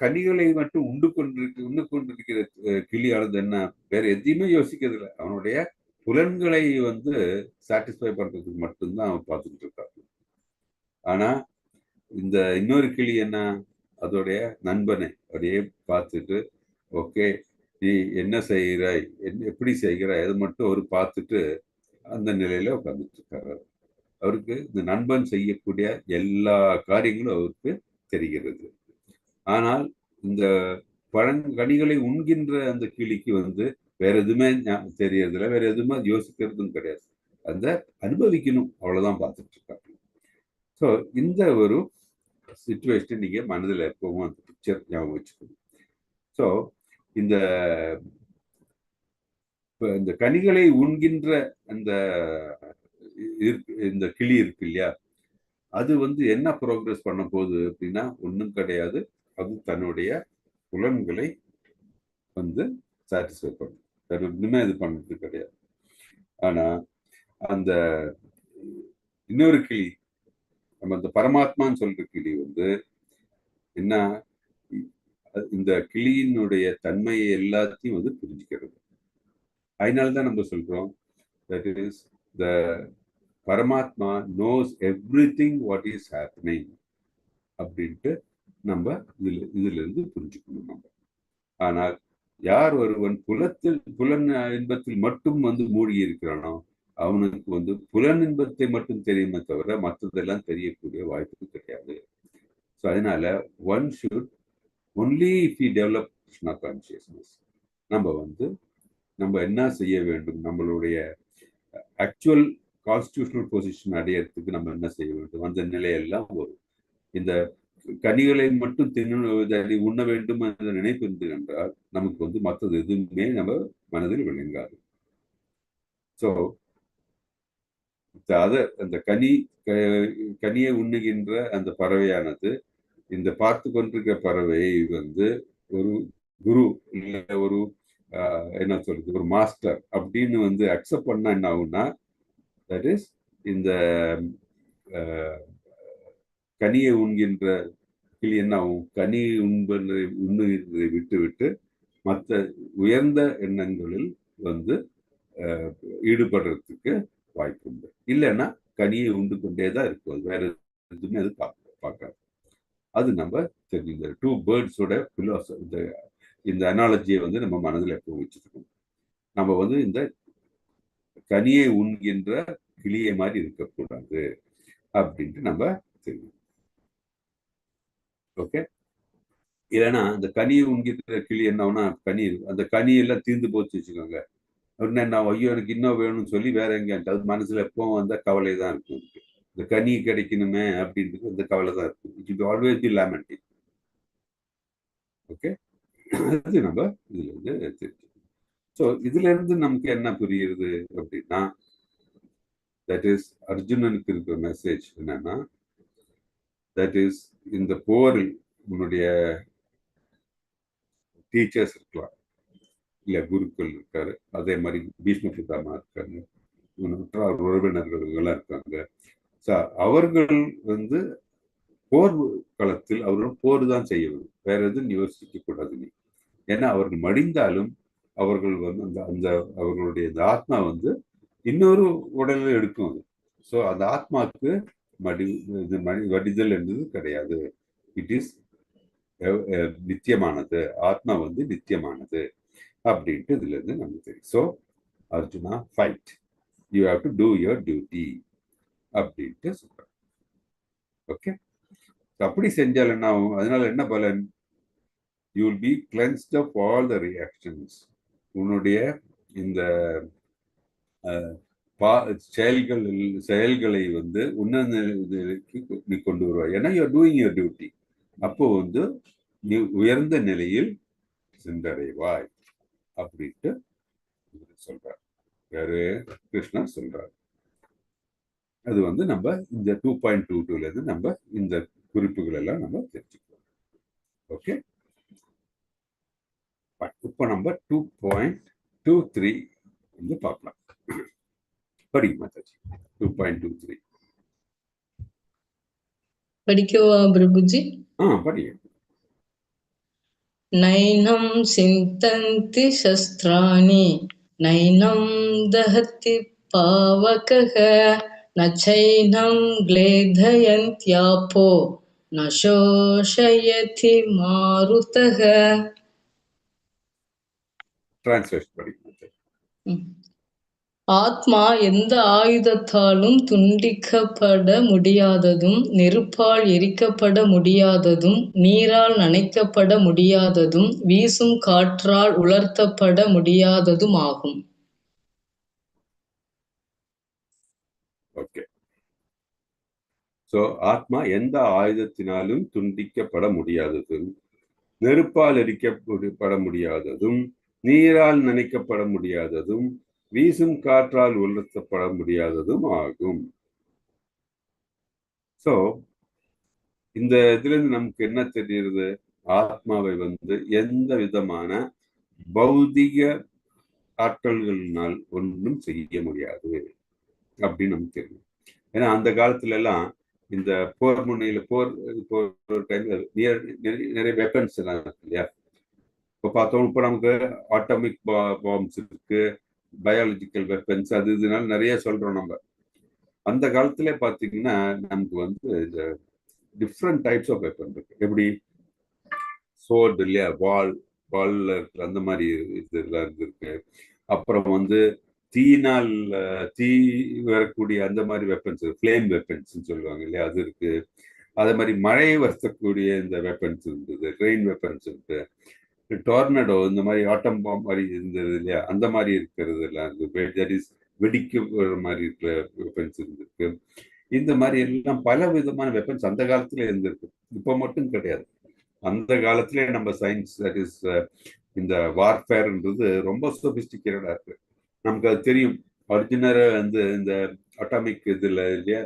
கனிகளை மட்டும் உண்டு கொண்டிருக்கிற கிளியானது என்ன, வேற எதையுமே யோசிக்கிறது இல்லை. அவனுடைய புலன்களை வந்து சாட்டிஸ்ஃபை பண்றதுக்கு மட்டும்தான் அவன் பார்த்துக்கிட்டு இருக்கான். ஆனா இந்த இன்னொரு கிளி என்ன, அதோடைய நண்பனை அப்படியே பார்த்துட்டு, ஓகே நீ என்ன செய்கிறாய், எப்படி செய்கிறாய், அது மட்டும் அவர் பார்த்துட்டு அந்த நிலையில உட்கார்ந்துட்டு இருக்காரு. அவருக்கு இந்த நண்பன் செய்யக்கூடிய எல்லா காரியங்களும் அவருக்கு தெரிகிறது. ஆனால் இந்த கனிகளை உண்கின்ற அந்த கிளிக்கு வந்து வேற எதுவுமே தெரியறதில்லை, வேற எதுவுமே யோசிக்கிறதும் கிடையாது. அந்த அனுபவிக்கணும், அவ்வளவுதான் பார்த்துட்டு இருக்காங்க. ஸோ இந்த ஒரு சிச்சுவேஷன் நீங்க மனதில் எப்பவும் அந்த பிக்சர் ஞாபகம் வச்சுக்கணும். ஸோ இந்த இந்த கனிகளை உண்கின்ற அந்த இந்த கிளி இருக்கு இல்லையா, அது வந்து என்ன ப்ரோக்ரஸ் பண்ண போகுது அப்படின்னா ஒன்றும் கிடையாது. அது தன்னுடைய புலன்களை வந்து சாட்டிஸ்ஃபை பண்ணும், வேற ஒன்றுமே இது பண்ணுறது கிடையாது. ஆனா அந்த இன்னொரு கிளி, நம்ம அந்த பரமாத்மான்னு சொல்ற கிளி வந்து என்ன, இந்த கிளியினுடைய தன்மையை எல்லாத்தையும் வந்து புரிஞ்சுக்கிறது. அதனால்தான் நம்ம சொல்றோம் that is the பரமாத்மா knows everything what is happening அப்படின்ட்டு நம்ம இதுல இருந்து புரிஞ்சுக்கணும் நம்ம. ஆனால் யார் ஒருவன் புலன் இன்பத்தில் மட்டும் வந்து மூழ்கி இருக்கிறானோ அவனுக்கு வந்து புலன் இன்பத்தை மட்டும் தெரியுமே தவிர மற்றதெல்லாம் தெரியக்கூடிய வாய்ப்பு கிடையாது. ஸோ அதனால one should only if you develop Krishna consciousness, நம்ம என்ன செய்ய வேண்டும், நம்மளுடைய ஆக்சுவல் கான்ஸ்டிடியூஷனல் பொசிஷன் அடையறதுக்கு நம்ம என்ன செய்ய வேண்டும், அந்த நிலையெல்லாம் வரும். இந்த கனிகளை மட்டும் உண்ண வேண்டும் என்ற நினைப்பு இருந்து என்றால் நமக்கு வந்து மற்றது எதுவுமே நம்ம மனதில் விளங்காது. ஸோ அந்த கனியை உண்ணுகின்ற அந்த பறவையானது இந்த பார்த்து கொண்டிருக்கிற பறவையை வந்து ஒரு குரு இல்லை ஒரு என்ன சொல்றது ஒரு மாஸ்டர் அப்படின்னு வந்து அக்செப்ட் பண்ணா என்ன ஆகும்னா, தட் இஸ் இந்த கனியை உண்கின்ற கிளி என்ன ஆகும், கனி உண்ணுகிறதை விட்டு விட்டு மற்ற உயர்ந்த எண்ணங்களில் வந்து ஈடுபடுறதுக்கு வாய்ப்பு உண்டு. இல்லைன்னா கனியை உண்டு கொண்டேதான் இருக்கும், அது வேற எதுவுமே அது பார்க்காது. அது நம்ம தெரிஞ்ச டூ பேர்ட்ஸோட பிலாசபி, இந்த அனாலஜியை வந்து நம்ம மனதில் எப்போ வச்சுருக்கோம். நம்ம வந்து இந்த கனியை உண்கின்ற கிளியை மாதிரி இருக்கக்கூடாது அப்படின்ட்டு நம்ம தெரியும். ஓகே, இல்லைன்னா அந்த கனியை உண்கின்ற கிளி என்ன கனி அந்த கனியெல்லாம் தீர்ந்து போச்சு வச்சுக்கோங்க, உடனே நான் ஐயோ எனக்கு இன்னும் வேணும்னு சொல்லி வேற எங்கேயாட்டு அது மனசுல எப்பவும் வந்த கவலை தான் இருக்கும். இந்த கனி கிடைக்கணுமே அப்படின்றது அந்த கவலை தான் இருக்கும். It will always be lamenting. Okay, அது நம்ம இதுல இருந்து தெரிஞ்சுக்கணும். ஸோ இதுல இருந்து நமக்கு என்ன புரியுது அப்படின்னா, தட் இஸ் அர்ஜுனனுக்கு இருக்கிற மெசேஜ் என்னன்னா, தட் இஸ் இந்த போரில் உன்னுடைய டீச்சர்ஸ் இருக்கலாம், இல்ல குருக்கள் இருக்காரு, அதே மாதிரி பீஷ்ம பிதாமா இருக்காங்க, உறவினர்கள் எல்லாம் இருக்காங்க. அவர்கள் வந்து போர் களத்தில் அவர்கள் போர் தான் செய்ய வேண்டும், வேற எதுவும் யோசிக்க கூடாது நீ. ஏன்னா அவர்கள் மடிந்தாலும் அவர்கள் வந்து அந்த அவர்களுடைய இந்த ஆத்மா வந்து இன்னொரு உடலில் எடுக்கும் அது. ஸோ அந்த ஆத்மாவுக்கு வடிதல் என்பது கிடையாது. இட் இஸ் நித்தியமானது, ஆத்மா வந்து நித்தியமானது அப்படின்ட்டு இதுல இருந்து நமக்கு தெரியும். So Arjuna fight, you have to two your duty அப்படின்ட்டு சொல்றாங்க. ஓகே, அப்படி செஞ்சால் என்ன ஆகும், அதனால என்ன பலன், you will be cleansed of all the reactions. உன்னுடைய இந்த செயல்களை வந்து உன்னதக்கு நீ கொண்டு வருவாய். ஏன்னா you are doing your duty. அப்போ வந்து நீ உயர்ந்த நிலையில் சென்றடைவாய் அப்படின்ட்டு சொல்றார், யாரு கிருஷ்ணர் சொல்றார். அது வந்து நம்ம இந்த 2.22 இருந்து நம்ம இந்த குறிப்புகள் எல்லாம் நம்ம தெரிஞ்சுக்கலாம். ஓகே, இப்போ நம்ம 2.23 வந்து பார்க்கலாம். படிக்க மாதாஜி 2.23 படிக்கவா பிரபுஜி? படிக்க. நைனம் சிந்தந்தி சஸ்திராணி நைனம் தஹதி பாவகஹ நச்சைனம் க்லேதயந்த்யாபோ நசோஷயதி மாருதஹ. டிரான்ஸ்லேஷன் படிக்க. ஆத்மா எந்த ஆயுதத்தாலும் துண்டிக்கப்பட முடியாததும், நெருப்பால் எரிக்கப்பட முடியாததும், நீரால் நனைக்கப்பட முடியாததும், வீசும் காற்றால் உலர்த்தப்பட முடியாததும் ஆகும். ஓகே, சோ ஆத்மா எந்த ஆயுதத்தினாலும் துண்டிக்கப்பட முடியாததும், நெருப்பால் எரிக்கப்பட முடியாததும், நீரால் நனைக்கப்பட முடியாததும், வீசும் காற்றால் உலர்த்தப்பட முடியாததும் ஆகும். சோ இந்த இதுல இருந்து நமக்கு என்ன தெரியுது? ஆத்மாவை எந்த விதமான பௌதிக ஆற்றல்களினால் ஒன்றும் செய்ய முடியாது அப்படின்னு நமக்கு தெரியும். ஏன்னா அந்த காலத்துல எல்லாம் இந்த போர் முனையில போர் டைம்ல நிறைய வெப்பன்ஸ் எல்லாம் இருக்கு இல்லையா? இப்போ பார்த்தோம், இப்போ நமக்கு ஆட்டோமிக் பாம்ஸ் இருக்கு, பயாலஜிக்கல் வெப்பன்ஸ், அது இதனால நிறைய சொல்றோம் நம்ம. அந்த காலத்துல பாத்தீங்கன்னா நமக்கு இந்த டிஃப்ரெண்ட் டைப்ஸ் ஆஃப் வெப்பன் இருக்கு. எப்படி சோர்டு இல்லையா, வால்ல இருக்கிற அந்த மாதிரி இதெல்லாம் இருக்கு. அப்புறம் தீயினால் தீ வரக்கூடிய அந்த மாதிரி வெப்பன்ஸ், ஃபிளேம் வெப்பன்ஸ் சொல்லுவாங்க இல்லையா, அது இருக்கு. அதே மாதிரி மழையை வருத்தக்கூடிய இந்த வெப்பன்ஸ் இருந்தது, ரெயின் வெப்பன்ஸ் இருக்கு. டோர்னடோ இந்த மாதிரி ஆட்டம் பாம் மாதிரி இருந்தது இல்லையா, அந்த மாதிரி இருக்கிறது எல்லாம் இருக்கு. வெடிக்கிற மாதிரி இருக்கிற வெப்பன்ஸ் இருந்திருக்கு. இந்த மாதிரி எல்லாம் பல விதமான வெப்பன்ஸ் அந்த காலத்துல இருந்திருக்கு. இப்போ மட்டும் கிடையாது. அந்த காலத்திலே நம்ம சயின்ஸ், தட் இஸ் இந்த வார்ஃபேர்ன்றது ரொம்ப சொபிஸ்டிகேட்டடா இருக்கு. நமக்கு அது தெரியும். ஒரிஜினரா இந்த அட்டாமிக் இதுல இல்லையா,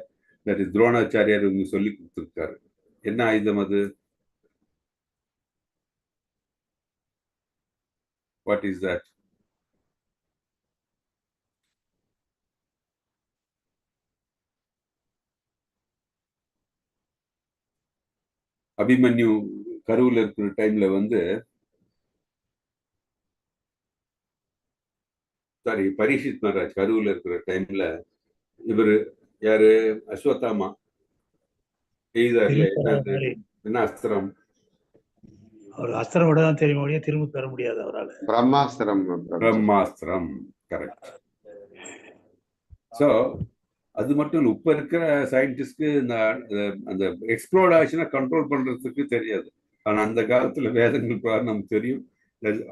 தட் இஸ் துரோணாச்சாரியார் சொல்லி கொடுத்துருக்காரு. என்ன ஆயுதம் அது? What is that? அபிமன்யு கருவில் இருக்கிற டைம்ல சாரி, பரீட்சித் மகாராஜ் கருவில் இருக்கிற டைம்ல இவரு யாரு, அஸ்வத்தாமா எய்தார்ல, என்ன அஸ்திரம்? அவர் அஸ்திரம் விட தான் தெரியும், திரும்ப பெற முடியாது அவரால். பிரம்மாஸ்திரம். பிரம்மாஸ்திரம், கரெக்ட். ஸோ அது மட்டும் இல்லை, இப்ப இருக்கிற சயின்டிஸ்ட்க்கு அந்த எக்ஸ்ப்ளோர்ட் ஆச்சுன்னா கண்ட்ரோல் பண்றதுக்கு தெரியாது. ஆனா அந்த காலத்துல வேதங்கள் நமக்கு தெரியும்,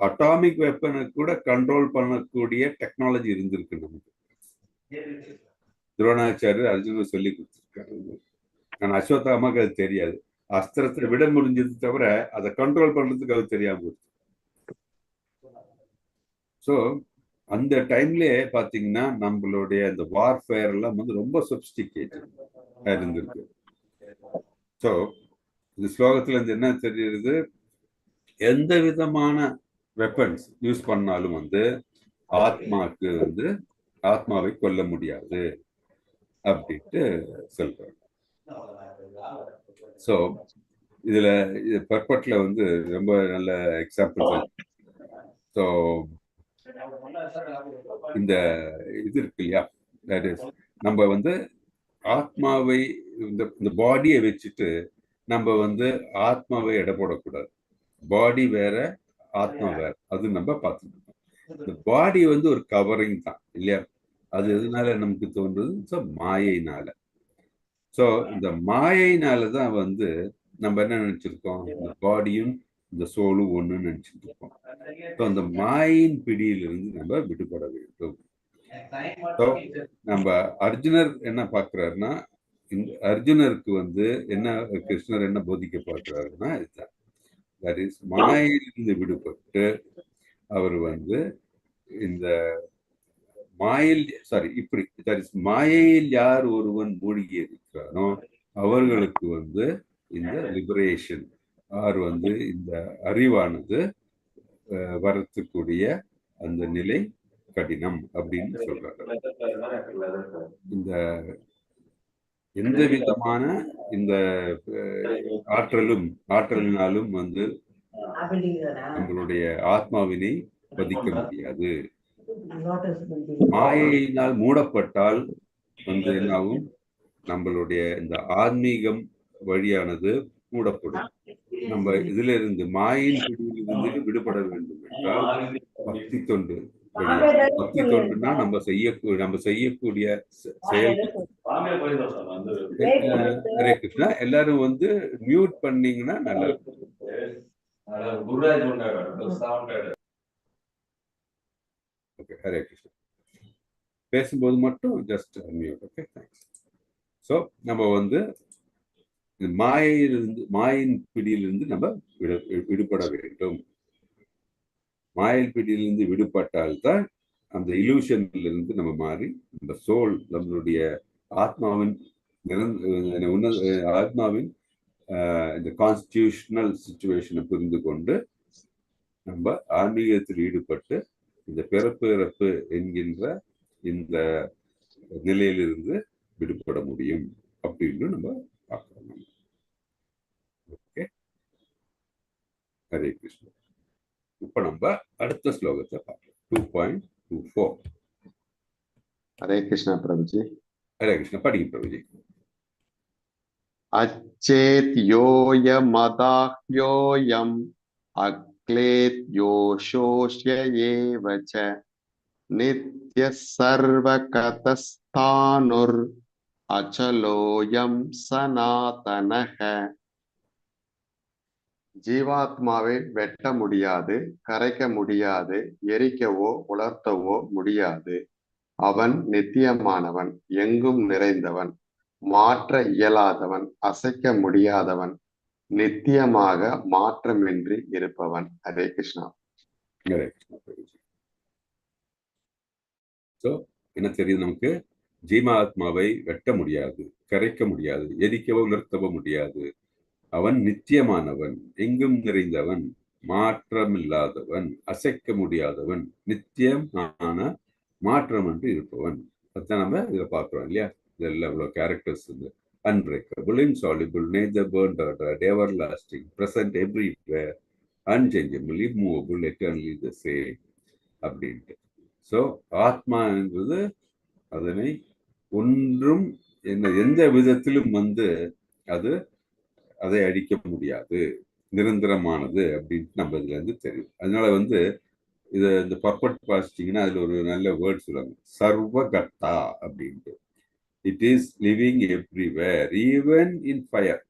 அட்டாமிக் வெப்பனை கூட கண்ட்ரோல் பண்ணக்கூடிய டெக்னாலஜி இருந்திருக்கு நமக்கு. துரோணாச்சாரியர் அர்ஜுனர் சொல்லி கொடுத்துருக்காரு. ஆனா அஸ்வத்தாமாக்கு அது தெரியாது. அஸ்திரத்தை விட முடிஞ்சது தவிர அதை கண்ட்ரோல் பண்றதுக்கு அது தெரியாம போச்சு. ஸோ அந்த டைம்லயே பாத்தீங்கன்னா நம்மளுடைய அந்த வார்ஃபேர் எல்லாம் ரொம்ப சொபிஸ்டிகேட்டட் இருந்திருக்கு. ஸோ இந்த ஸ்லோகத்துல என்ன தெரியுது? எந்த விதமான வெப்பன்ஸ் யூஸ் பண்ணாலும் ஆத்மாக்கு ஆத்மாவை கொல்ல முடியாது அப்படின்ட்டு சொல்றாங்க. ஸோ இதுல பர்பட்ல ரொம்ப நல்ல எக்ஸாம்பிள். ஸோ இந்த இது இருக்கு இல்லையா, நம்ம ஆத்மாவை இந்த பாடியை வச்சுட்டு நம்ம ஆத்மாவை எடை போடக்கூடாது. பாடி வேற, ஆத்மா வேற, அது நம்ம பார்த்துட்டு இருக்கோம். இந்த பாடி ஒரு கவரிங் தான் இல்லையா. அது எதனால நமக்கு தோன்றுது? ஸோ மாயைனால. ஸோ இந்த மாயைனால தான் நம்ம என்ன நினைச்சிருக்கோம், இந்த பாடியும் இந்த சோலும் ஒண்ணுன்னு நினைச்சிட்டு இருக்கோம். ஸோ அந்த மாயின் பிடியிலிருந்து நம்ம விடுபட வேண்டும். ஸோ நம்ம அர்ஜுனர் என்ன பார்க்கிறாருன்னா, இந்த அர்ஜுனருக்கு என்ன கிருஷ்ணர் என்ன போதிக்க பார்க்கிறாருன்னா இதுதான். தட் இஸ் மாயிலிருந்து விடுபட்டு அவர் இந்த மாயில் இப்படி தட் இஸ் மாயையில் யார் ஒருவன் மூழ்கி இருக்கிறானோ அவர்களுக்கு இந்த லிபரேஷன் ஆர் இந்த அறிவானது வரத்துக்கூடிய அந்த நிலை கடினம் அப்படின்னு சொல்றாங்க. இந்த எந்த விதமான இந்த ஆற்றலினாலும் நம்மளுடைய ஆத்மாவினை பதிக்க முடியாது. மாயையினால் மூடப்பட்டால் என்னாகும், நம்மளுடைய இந்த ஆன்மீகம் வழியானது மூடப்படும். நம்ம இதுல இருந்து மாயின் பிடியிலிருந்து விடுபட வேண்டும் என்றால் பக்தி தொண்டு. பக்தி தொண்டுனா நம்ம செய்யக்கூடிய செயல். ஹரே கிருஷ்ணா. எல்லாரும் மியூட் பண்ணீங்கன்னா நல்லா இருக்கும். ஓகே, ஹரே கிருஷ்ணா. பேசும்போது மட்டும் just mute. Okay, thanks. So நம்ம இந்த மாயையிலிருந்து, மாயின் பிடியிலிருந்து நம்ம விடுபட வேண்டும். மாயல் பிடியிலிருந்து விடுபட்டால்தான் அந்த இலூஷன்ல இருந்து நம்ம மாறி இந்த சோல், நம்மளுடைய ஆத்மாவின் ஆத்மாவின் இந்த கான்ஸ்டிடியூஷனல் சிச்சுவேஷனை புரிந்து கொண்டு நம்ம ஆன்மீகத்தில் ஈடுபட்டு இந்த பிறப்பு இறப்பு என்கின்ற இந்த நிலையிலிருந்து விடுபட முடியும் அப்படின்னு நம்ம பார்க்கலாம். ஓகே, ஹரே கிருஷ்ணா. இப்ப நம்ம அடுத்த ஸ்லோகத்தை பார்க்கலாம். 2.24. ஹரே கிருஷ்ணா பிரபுஜி. ஹரே கிருஷ்ணா, படிங்க பிரபுஜி. அச்சேத் யோயமதாஹ்யோயம் அக்லேத் யோஷோஷ்ய ஏவச நித்ய சர்வகதஸ்தானுர் அச்சலோயம் சனாதனஹ. ஜீவாத்மாவை வெட்ட முடியாது, கரைக்க முடியாது, எரிக்கவோ உலர்த்தவோ முடியாது. அவன் நித்தியமானவன், எங்கும் நிறைந்தவன், மாற்ற இயலாதவன், அசைக்க முடியாதவன், நித்தியமாக மாற்றமின்றி இருப்பவன். ஹரே கிருஷ்ணா. ஹரே கிருஷ்ணா பிரபுஜி. ஸோ என்ன தெரியுது நமக்கு? ஜீவாத்மாவை வெட்ட முடியாது, கரைக்க முடியாது, எரிக்கவோ உலர்த்தவோ முடியாது. அவன் நித்தியமானவன், எங்கும் நிறைந்தவன், மாற்றமில்லாதவன், அசைக்க முடியாதவன், நித்தியமான மாற்றம் என்று இருப்பவன். அதுதான் நம்ம இதில் பார்க்குறோம் இல்லையா? இதெல்லாம் இவ்வளோ கேரக்டர்ஸ் இருந்து unbreakable, insoluble, nature burnt out, ever lasting, present everywhere, unchangeable, immovable, eternally the same அப்படின்ட்டு. ஸோ ஆத்மா என்பது அதனை ஒன்றும் எந்த விதத்திலும் அதை அழிக்க முடியாது, நிரந்தரமானது அப்படின்ட்டு நம்ம இதுல இருந்து தெரியும். அதனால இது இந்த பர்பட் பாசிட்டிங்கன்னா அதுல ஒரு நல்ல வேர்ட் சொல்லுவாங்க, சர்வகத்தா அப்படின்ட்டு. It is living everywhere, even in fire.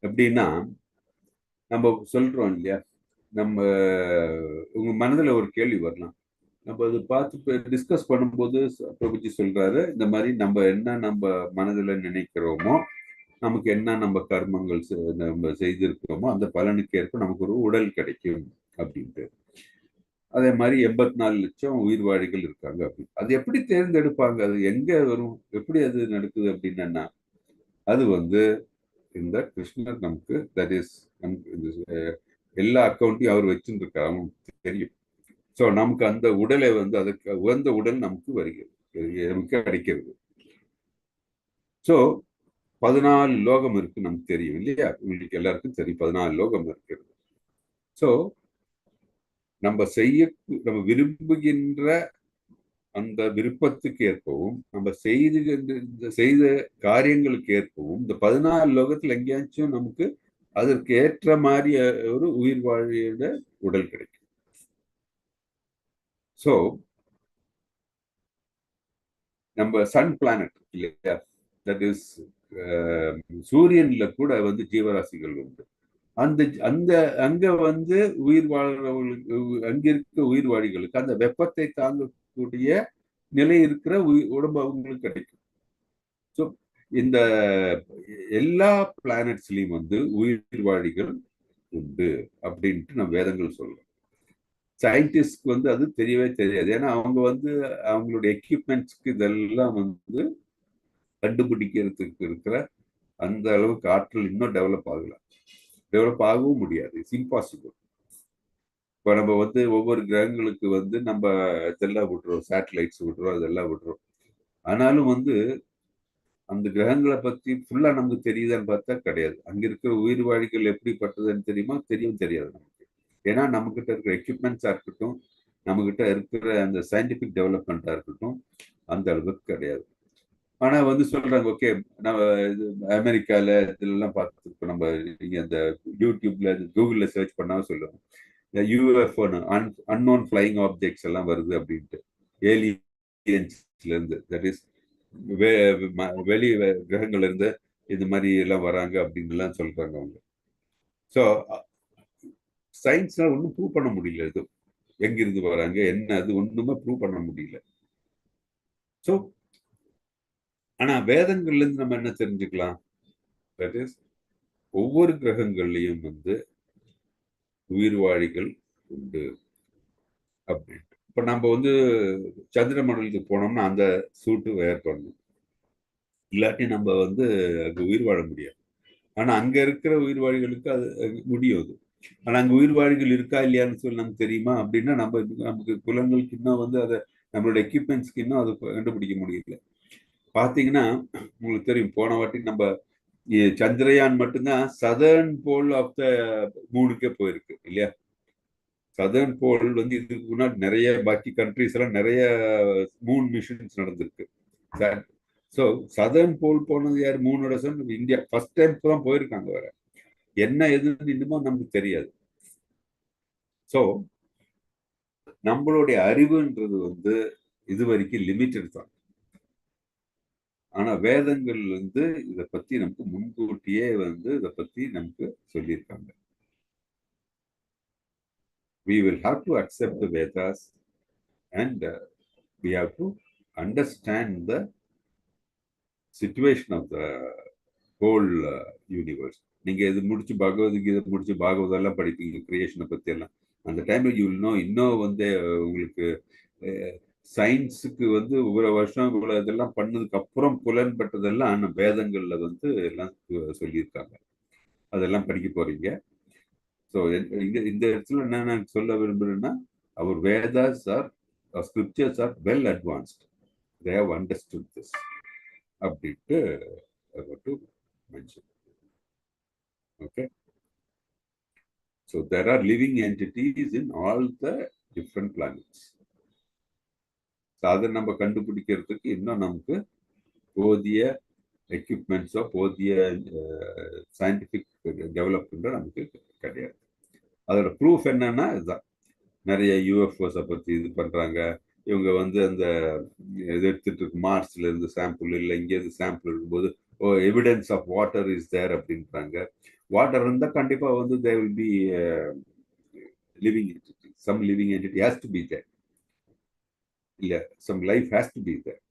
எப்படின்னா நம்ம சொல்றோம் இல்லையா, நம்ம உங்க மனதுல ஒரு கேள்வி வரலாம், நம்ம அதை பார்த்து டிஸ்கஸ் பண்ணும்போது பிரபுஜி சொல்றாரு, இந்த மாதிரி நம்ம மனதுல நினைக்கிறோமோ, நமக்கு என்ன நம்ம கர்மங்கள் நம்ம செய்திருக்கிறோமோ அந்த பலனுக்கு ஏற்ப நமக்கு ஒரு உடல் கிடைக்கும் அப்படின்ட்டு. அதே மாதிரி 84 லட்சம் உயிர்வாழிகள் இருக்காங்க அப்படி. அது எப்படி தேர்ந்தெடுப்பாங்க? அது எங்க வரும்? எப்படி அது நடக்குது அப்படின்னா, அது இந்த கிருஷ்ணர் நமக்கு, தட் இஸ் எல்லா அக்கௌண்ட்டையும் அவர் வச்சுருக்காரு, அவங்களுக்கு தெரியும். ஸோ நமக்கு அந்த உடலை அதுக்கு உகந்த உடல் நமக்கு வருகிறது, நமக்கு கிடைக்கிறது. ஸோ 14 லோகம் இருக்கு, நமக்கு தெரியும் இல்லையா? உங்களுக்கு எல்லாருக்கும் தெரியும் 14 லோகம் இருக்கிறது. ஸோ நம்ம விரும்புகின்ற அந்த விருப்பத்துக்கு ஏற்பவும், நம்ம செய்த காரியங்களுக்கு ஏற்பவும் இந்த 14 லோகத்தில் எங்கேயாச்சும் நமக்கு அதற்கு ஏற்ற மாதிரி ஒரு உயிர் வாழியோட உடல் கிடைக்கும். ஸோ நம்ம சன் பிளானட் இல்லையா, தட் இஸ் சூரியன்ல கூட ஜீவராசிகள் உண்டு. அங்க உயிர் வாழ்றவர்களுக்கு, அங்க இருக்கிற உயிர் வாழிகளுக்கு அந்த வெப்பத்தை தாங்கக்கூடிய நிலை இருக்கிற உடம்பு அவங்களுக்கு கிடைக்கும். ஸோ இந்த எல்லா பிளானட்ஸ்லயும் உயிர் வாழிகள் உண்டு அப்படின்ட்டு நம்ம வேதங்கள் சொல்றோம். சயின்டிஸ்ட்க்கு அது தெரியவே தெரியாது. ஏன்னா அவங்க அவங்களுடைய எக்யூப்மெண்ட்ஸ்க்கு இதெல்லாம் கண்டுபிடிக்கிறதுக்கு இருக்கிற அந்த அளவுக்கு ஆற்றல் இன்னும் டெவலப் ஆகவும் முடியாது. It's impossible. இப்போ நம்ம ஒவ்வொரு கிரகங்களுக்கு நம்ம இதெல்லாம் விடுறோம், சேட்டலைட்ஸ் விடுறோம், அதெல்லாம் விடுறோம். ஆனாலும் அந்த கிரகங்களை பத்தி ஃபுல்லா நமக்கு தெரியுதான்னு பார்த்தா கிடையாது. அங்க இருக்கிற உயிர் வாழிகள் எப்படிப்பட்டதுன்னு தெரியாது நமக்கு. ஏன்னா நம்ம கிட்ட இருக்கிற எக்யூப்மெண்ட்ஸா இருக்கட்டும், நம்ம கிட்ட இருக்கிற அந்த சயின்டிபிக் டெவலப்மெண்டா இருக்கட்டும், அந்த அளவுக்கு கிடையாது. ஆனா சொல்றாங்க, ஓகே, நம்ம அமெரிக்கால இதெல்லாம் பார்த்துருக்கோம். நம்ம நீங்க அந்த யூடியூப்ல கூகுள்ல சர்ச் பண்ணாலும் சொல்லுவோம், யூஎஃப்ஓ, அன்னோன் ஃபிளைங் ஆப்ஜெக்ட்ஸ் எல்லாம் வருது அப்படின்ட்டு, ஏலியன்ஸ்ல இருந்து, தட் இஸ் வெளி கிரகங்கள்ல இருந்து இது மாதிரி எல்லாம் வராங்க அப்படின்னு எல்லாம் சொல்றாங்க அவங்க. ஸோ சயின்ஸ்னால ஒன்றும் ப்ரூவ் பண்ண முடியல, இது எங்கிருந்து வராங்க என்ன, அது ஒண்ணுமே ப்ரூவ் பண்ண முடியல. ஸோ ஆனா வேதங்கள்ல இருந்து நம்ம என்ன தெரிஞ்சுக்கலாம்? தட் இஸ் ஒவ்வொரு கிரகங்கள்லையும் வந்து உயிர்வாழிகள் உண்டு அப்படின்ட்டு. இப்ப நம்ம வந்து சந்திர மண்டலத்துக்கு போனோம்னா அந்த சூட்டு வேர் பண்ணணும், இல்லாட்டி நம்ம வந்து அங்க உயிர் வாழ முடியாது. ஆனா அங்க இருக்கிற உயிர்வாழிகளுக்கு அது முடியும் அது. ஆனா அங்க உயிர்வாழிகள் இருக்கா இல்லையான்னு சொல்லி நமக்கு தெரியுமா அப்படின்னா நமக்கு புலன்களுக்கு இன்னும் வந்து அதை நம்மளோட எக்யூப்மெண்ட்ஸ்க்கு இன்னும் அது கண்டுபிடிக்க முடியல. பாத்தீங்கன்னா உங்களுக்கு தெரியும், போன வாட்டி நம்ம சந்திரயான் மட்டும்தான் சதர்ன் போல் ஆஃப் த மூணுக்கே போயிருக்கு இல்லையா. சதர்ன் போல் வந்து இதுக்கு முன்னாடி நிறைய பாக்கி கண்ட்ரிஸ் எல்லாம் நிறைய மூன் மிஷன்ஸ் நடந்திருக்கு. ஸோ சதர்ன் போல் போனது யார்? மூணோட இந்தியா ஃபர்ஸ்ட் டைம் தான் போயிருக்காங்க. வேற என்ன எதுன்னு இன்னமும் நமக்கு தெரியாது. ஸோ நம்மளுடைய அறிவுன்றது வந்து இது வரைக்கும் லிமிட்டட் தான். ஆனா வேதங்கள் வந்து இதை பத்தி நமக்கு முன்கூட்டியே வந்து இதை பத்தி நமக்கு சொல்லியிருக்காங்க. We will have to accept the Vedas and we have to understand the situation of the whole universe. நீங்க இது முடிச்சு பகவத்கீதை முடிச்சு பாகவதம் எல்லாம் படிப்பீங்க, கிரியேஷனை பத்தி எல்லாம். அந்த டைம்ல யூ வில் நோ. இன்னும் வந்து உங்களுக்கு சயின்ஸுக்கு வந்து ஒவ்வொரு வருஷம் இவ்வளவு இதெல்லாம் பண்ணதுக்கு அப்புறம் புலன்பட்டதெல்லாம் வேதங்கள்ல வந்து எல்லாம் சொல்லியிருக்காங்க. அதெல்லாம் படிக்க போறீங்க. ஸோ இந்த இடத்துல என்ன நான் சொல்ல விரும்புறேன்னா, அவர் Vedas or scriptures are well advanced. They have understood this அப்படின்ட்டு to mention. Okay. So there are living entities in all the different planets. அதை நம்ம கண்டுபிடிக்கிறதுக்கு இன்னும் நமக்கு போதிய எக்யூப்மெண்ட்ஸோ போதிய சயின்டிஃபிக் டெவலப்மெண்ட்டோ நமக்கு கிடையாது. அதோட ப்ரூஃப் என்னன்னா இதுதான். நிறைய யூஎஃப்ஓஸை பற்றி இது பண்ணுறாங்க. இவங்க வந்து அந்த இது எடுத்துட்டு இருக்கு, மார்ஸ்ல இருந்து சாம்பிள் இல்லை இங்கேருந்து சாம்பிள் இருக்கும்போது evidence of water is there அப்படின்றாங்க. வாட்டர் இருந்தால் கண்டிப்பாக வந்து there will be living entity. Some living entity has to be there. இல்லை, some life has to be there.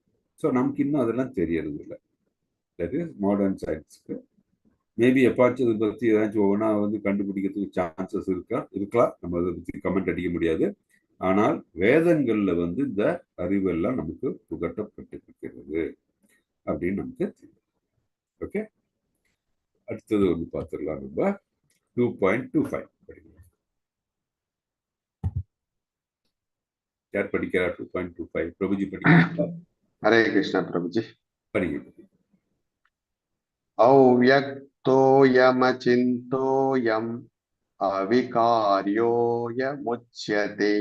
So நமக்கு இன்னும் அதெல்லாம் தெரியறது இல்லை. தட் இஸ் மாடர்ன் சயின்ஸ்க்கு. மேபி எப்பாச்சும் இதை பற்றி ஏதாச்சும் ஒவ்வொன்றா வந்து கண்டுபிடிக்கிறதுக்கு சான்சஸ் இருக்கலாம். நம்ம அதை பற்றி கமெண்ட் அடிக்க முடியாது. ஆனால் வேதங்கள்ல வந்து இந்த அறிவெல்லாம் நமக்கு புகட்டப்பட்டிருக்கிறது அப்படின்னு நமக்கு தெரியும். ஓகே. அடுத்தது வந்து பார்த்துடலாம். நம்ம 2.25 படிக்கலாம். யார் படிக்கிறா? 2.25 பிரபுஜி படிக்கிறா? ஹரே கிருஷ்ணா பிரபுஜி. படிங்க. அவ்யக்தோயமசிந்தோயம் அவிகார்யோயமுச்யதே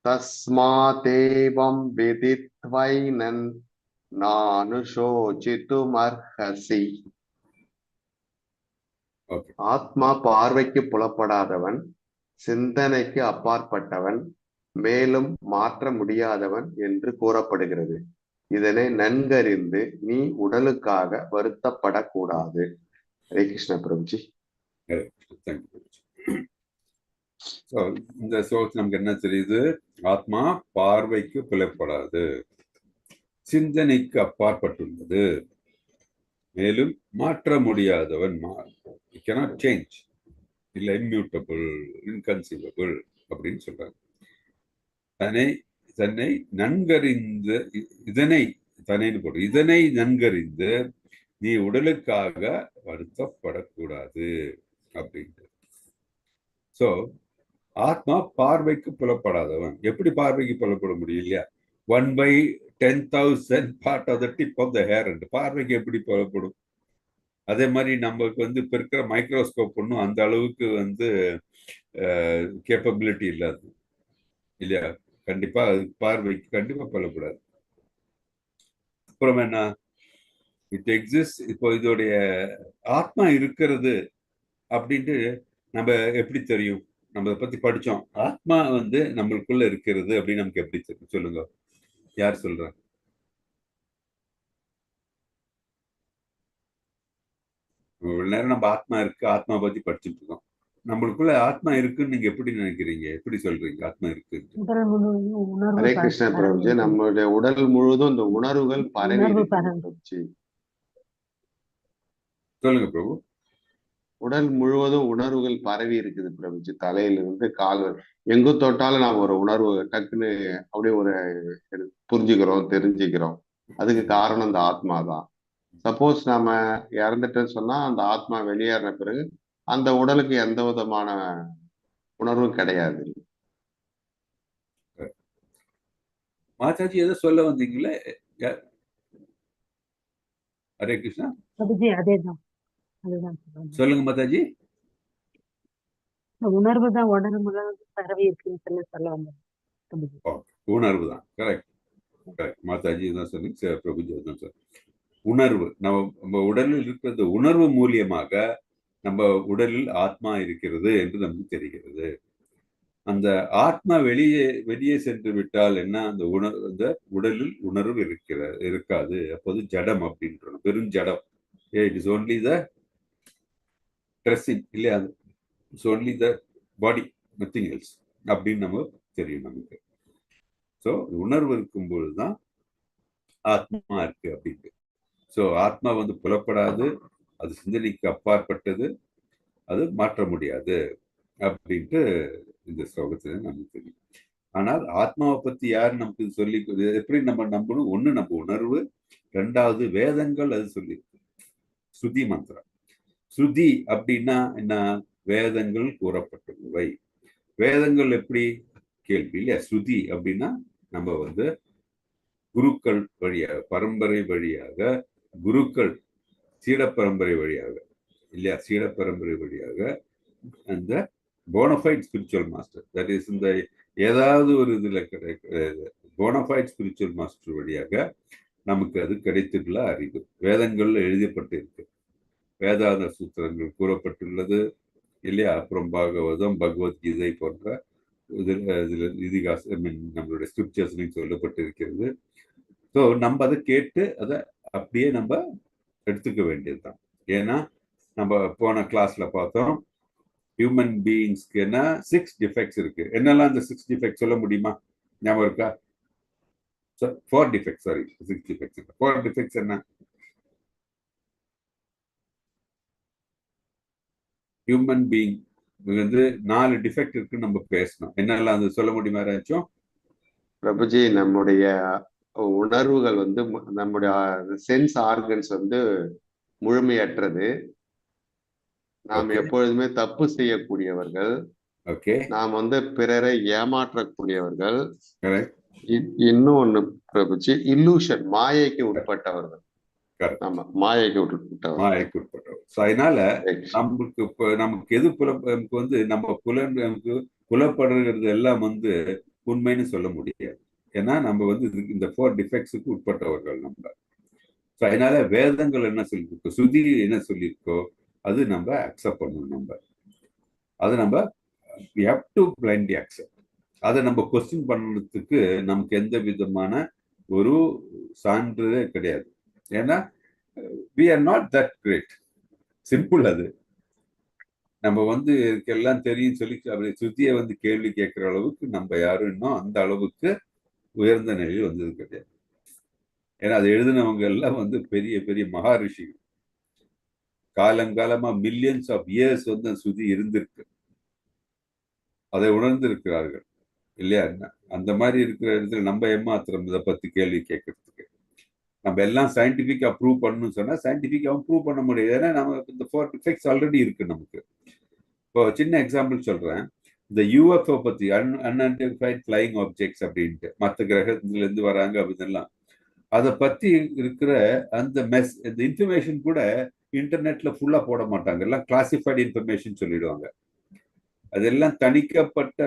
தஸ்மாதேவம் விதித்வைனன் நானுஷோசித்துமர்ஹசி. ஆத்மா பார்வைக்கு புலப்படாதவன், சிந்தனைக்கு அப்பாற்பட்டவன், மேலும் மாற்ற முடியாதவன் என்று கூறப்படுகிறது. இதனை நன்கறிந்து நீ உடலுக்காக வருத்தப்படக்கூடாது. ஹரே கிருஷ்ண பிரபுஜி. இந்த ஸ்லோகத்தில் நமக்கு என்ன தெரியுது? ஆத்மா பார்வைக்கு புலப்படாது, சிந்தனைக்கு அப்பாற்பட்டுள்ளது, மேலும் மாற்ற முடியாதவன், cannot change, இல்ல immutable, inconceivable அப்படின்னு சொல்றாங்க. தன்னை நன்கறிந்து இதனை நன்கறிந்து நீ உடலுக்காக வருத்தப்படக்கூடாது அப்படின்ட்டு. சோ ஆத்மா பார்வைக்கு புலப்படாதவன். எப்படி பார்வைக்கு புலப்பட முடியும் இல்லையா? 1/10,000 part of the tip of the hair. பார்வைக்கு எப்படி புலப்படும்? அதே மாதிரி நமக்கு வந்து இப்ப இருக்கிற மைக்ரோஸ்கோப் ஒன்றும் அந்த அளவுக்கு வந்து கேப்பபிலிட்டி இல்லாது இல்லையா? கண்டிப்பா அது பார்வைக்கு கண்டிப்பா புலப்படாது. அப்புறம் என்ன, இட் எக்ஸிஸ்ட். இப்போ இதோடைய ஆத்மா இருக்கிறது அப்படின்ட்டு நம்ம எப்படி தெரியும்? நம்ம அதை பத்தி படிச்சோம். ஆத்மா வந்து நம்மளுக்குள்ள இருக்கிறது அப்படின்னு நமக்கு எப்படி தெரியும்? சொல்லுங்க, யார் சொல்ற? இவ்வளவு நேரம் நம்ம ஆத்மா இருக்கு, ஆத்மா பத்தி படிச்சுட்டு இருக்கோம். நம்மளுக்குள்ள ஆத்மா இருக்குன்னு நீங்க எப்படி நினைக்கிறீங்க? எப்படி சொல்றீங்க ஆத்மா இருக்கு? ஹரே கிருஷ்ண பிரபுஜி. நம்மளுடைய உடல் முழுதும் இந்த உணர்வுகள் பரவி. சொல்லுங்க பிரபு. உடல் முழுவதும் உணர்வுகள் பரவி இருக்குது பிரபுஜி. தலையிலிருந்து கால் எங்கு தொட்டாலும் நாம் ஒரு உணர்வு டக்குன்னு அப்படியே ஒரு புரிஞ்சுக்கிறோம், தெரிஞ்சுக்கிறோம். அதுக்கு காரணம் இந்த ஆத்மா தான். சப்போஸ் நாம இறந்துட்டோன்னு சொன்னா அந்த ஆத்மா வெளியேறின பிறகு அந்த உடலுக்கு எந்த விதமான உணர்வும் கிடையாது. மாதாஜி எதை சொல்ல வந்தீங்களே? ஹரே கிருஷ்ணா. பிரபுஜி அதேதான் அதுதான் சொல்லுங்க மாதாஜி. உணர்வு தான் உடல் முழுவதும் பரவி இருக்குன்னு சொல்ல வந்தேன் பிரபுஜி. உணர்வு தான். Correct correct. மாதாஜி தான் சொன்னீங்க, பிரபுஜி தான் சொன்னீங்க. உணர்வு நம்ம உடலில் இருக்கிறது உணர்வு மூலியமாக நம்ம உடலில் ஆத்மா இருக்கிறது என்று நமக்கு தெரிகிறது. அந்த ஆத்மா வெளியே சென்று விட்டால் என்ன, அந்த உடலில் உணர்வு இருக்காது. அப்போது ஜடம் அப்படின்றோம், வெறும் ஜடம். It is only the dressing இல்லையா, it's only the body, nothing else அப்படின்னு நம்ம தெரியும் நமக்கு. ஸோ உணர்வு இருக்கும்போது தான் ஆத்மா இருக்கு அப்படின்ட்டு. ஸோ ஆத்மா புலப்படாது, அது சிந்தனைக்கு அப்பாற்பட்டது, அது மாற்ற முடியாது அப்படின்ட்டு இந்த ஸ்லோகத்துல நமக்கு தெரியும். ஆனால் ஆத்மாவை பத்தி யார் நமக்கு சொல்லி எப்படி நம்ம நம்பணும்? ஒண்ணு நம்ம உணர்வு, ரெண்டாவது வேதங்கள் அது சொல்லி ஸ்ருதி மந்திரம். ஸ்ருதி அப்படின்னா என்ன? வேதங்கள் கூறப்பட்டுள்ளவை. வேதங்கள் எப்படி கேள்வி இல்லையா? ஸ்ருதி அப்படின்னா நம்ம குருக்கள் வழியாக, பரம்பரை வழியாக, குருக்கள் சீட பரம்பரை வழியாக இல்லையா, சீட பரம்பரை வழியாக அந்த bonafide spiritual master, that is இந்த ஏதாவது ஒரு இதுல போனஃபைட் ஸ்பிரிச்சுவல் மாஸ்டர் வழியாக நமக்கு அது கிடைத்துள்ள அறிவு. வேதங்கள்ல எழுதப்பட்டு இருக்கு, வேதாந்த சூத்திரங்கள் கூறப்பட்டுள்ளது இல்லையா. அப்புறம் பாகவதம், பகவத்கீதை போன்ற இதுல இதிகாசம் நம்மளுடைய ஸ்கிரிப்சர்ஸ்லையும் சொல்லப்பட்டு இருக்கிறது. ஸோ நம்ம அதை கேட்டு அதை அப்படியே நம்ம எடுத்துக்க வேண்டியதுதான். ஏன்னா நம்ம போன கிளாஸ்ல பார்த்தோம், ஹியூமன் பீயிங்ஸ்க்கு என்ன 6 டிஃபெக்ட்ஸ் இருக்கு. என்னெல்லாம் அந்த 6 டிஃபெக்ட் சொல்ல முடியுமா? ஞாபகம் இருக்கா? 4 டிஃபெக்ட், சாரி 6 டிஃபெக்ட்ஸ். 4 டிஃபெக்ட்ஸ் என்ன? ஹியூமன் பீயிங் 4 டிஃபெக்ட் இருக்குன்னு நம்ம பேசணும். என்னெல்லாம் அது சொல்ல முடியுமா யாராச்சும்? பிரபுஜி, நம்முடைய உணர்வுகள் நம்முடைய சென்ஸ் ஆர்கன்ஸ் முழுமையற்றது. நாம் எப்பொழுதுமே தப்பு செய்யக்கூடியவர்கள். நாம் பிறரை ஏமாற்றக்கூடியவர்கள். இன்னும் ஒண்ணு பிரபுஜி, இல்லூஷன், மாயைக்கு உட்பட்டவர்கள். ஆமா, மாயைக்கு உட்பட்டவர்கள். அதனால நமக்கு எது நம்ம புலப்படுறது எல்லாம் உண்மைன்னு சொல்ல முடியாது. ஏன்னா நம்ம இந்த 4 டிஃபெக்ட்ஸுக்கு உட்பட்டவர்கள் நம்ம. அதனால வேதங்கள் என்ன சொல்லியிருக்கோ, ஸ்ருதி என்ன சொல்லியிருக்கோ அது நம்ம அக்செப்ட் பண்ணணும். நம்ம அதை நம்ம we have to blindly accept. அதை நம்ம கொஸ்டின் பண்ணதுக்கு நமக்கு எந்த விதமான ஒரு சான்றே கிடையாது. ஏன்னா we are not that great. Simple. அது நம்ம எல்லாம் தெரியும் சொல்லி ஸ்ருதியை கேள்வி கேட்கிற அளவுக்கு நம்ம யாரும் இன்னும் அந்த அளவுக்கு உயர்ந்த நிலையில் வந்தது கிடையாது. ஏன்னா அது எழுதினவங்க எல்லாம் பெரிய பெரிய மகாரிஷிகள். காலங்காலமா மில்லியன்ஸ் ஆஃப் இயர்ஸ் ஸ்ருதி இருந்திருக்கு, அதை உணர்ந்திருக்கிறார்கள் இல்லையா. அந்த மாதிரி இருக்கிற இடத்துல நம்ம ஏமாத்திரம் இதை பத்தி கேள்வி கேட்கறதுக்கு. நம்ம எல்லாம் சயின்டிபிக்கா ப்ரூவ் பண்ணணும்னு சொன்னா சயின்டிபிக்காவும் ப்ரூவ் பண்ண முடியாது. ஏன்னா நம்ம இந்த 4 டிஃபெக்ட்ஸ் ஆல்ரெடி இருக்கு நமக்கு. இப்போ சின்ன எக்ஸாம்பிள் சொல்றேன். இந்த யூஎஃப்ஓ பத்தி, அன்ஐடென்டிஃபைட் ஃபிளைங் ஆப்ஜெக்ட்ஸ் அப்படின்ட்டு, மற்ற கிரகத்துல இருந்து வராங்க அப்படின்லாம், அதை பத்தி இருக்கிற அந்த இந்த இன்ஃபர்மேஷன் கூட இன்டர்நெட்ல ஃபுல்லா போட மாட்டாங்க. எல்லாம் கிளாசிஃபைடு இன்ஃபர்மேஷன் சொல்லிடுவாங்க. அதெல்லாம் தணிக்கப்பட்ட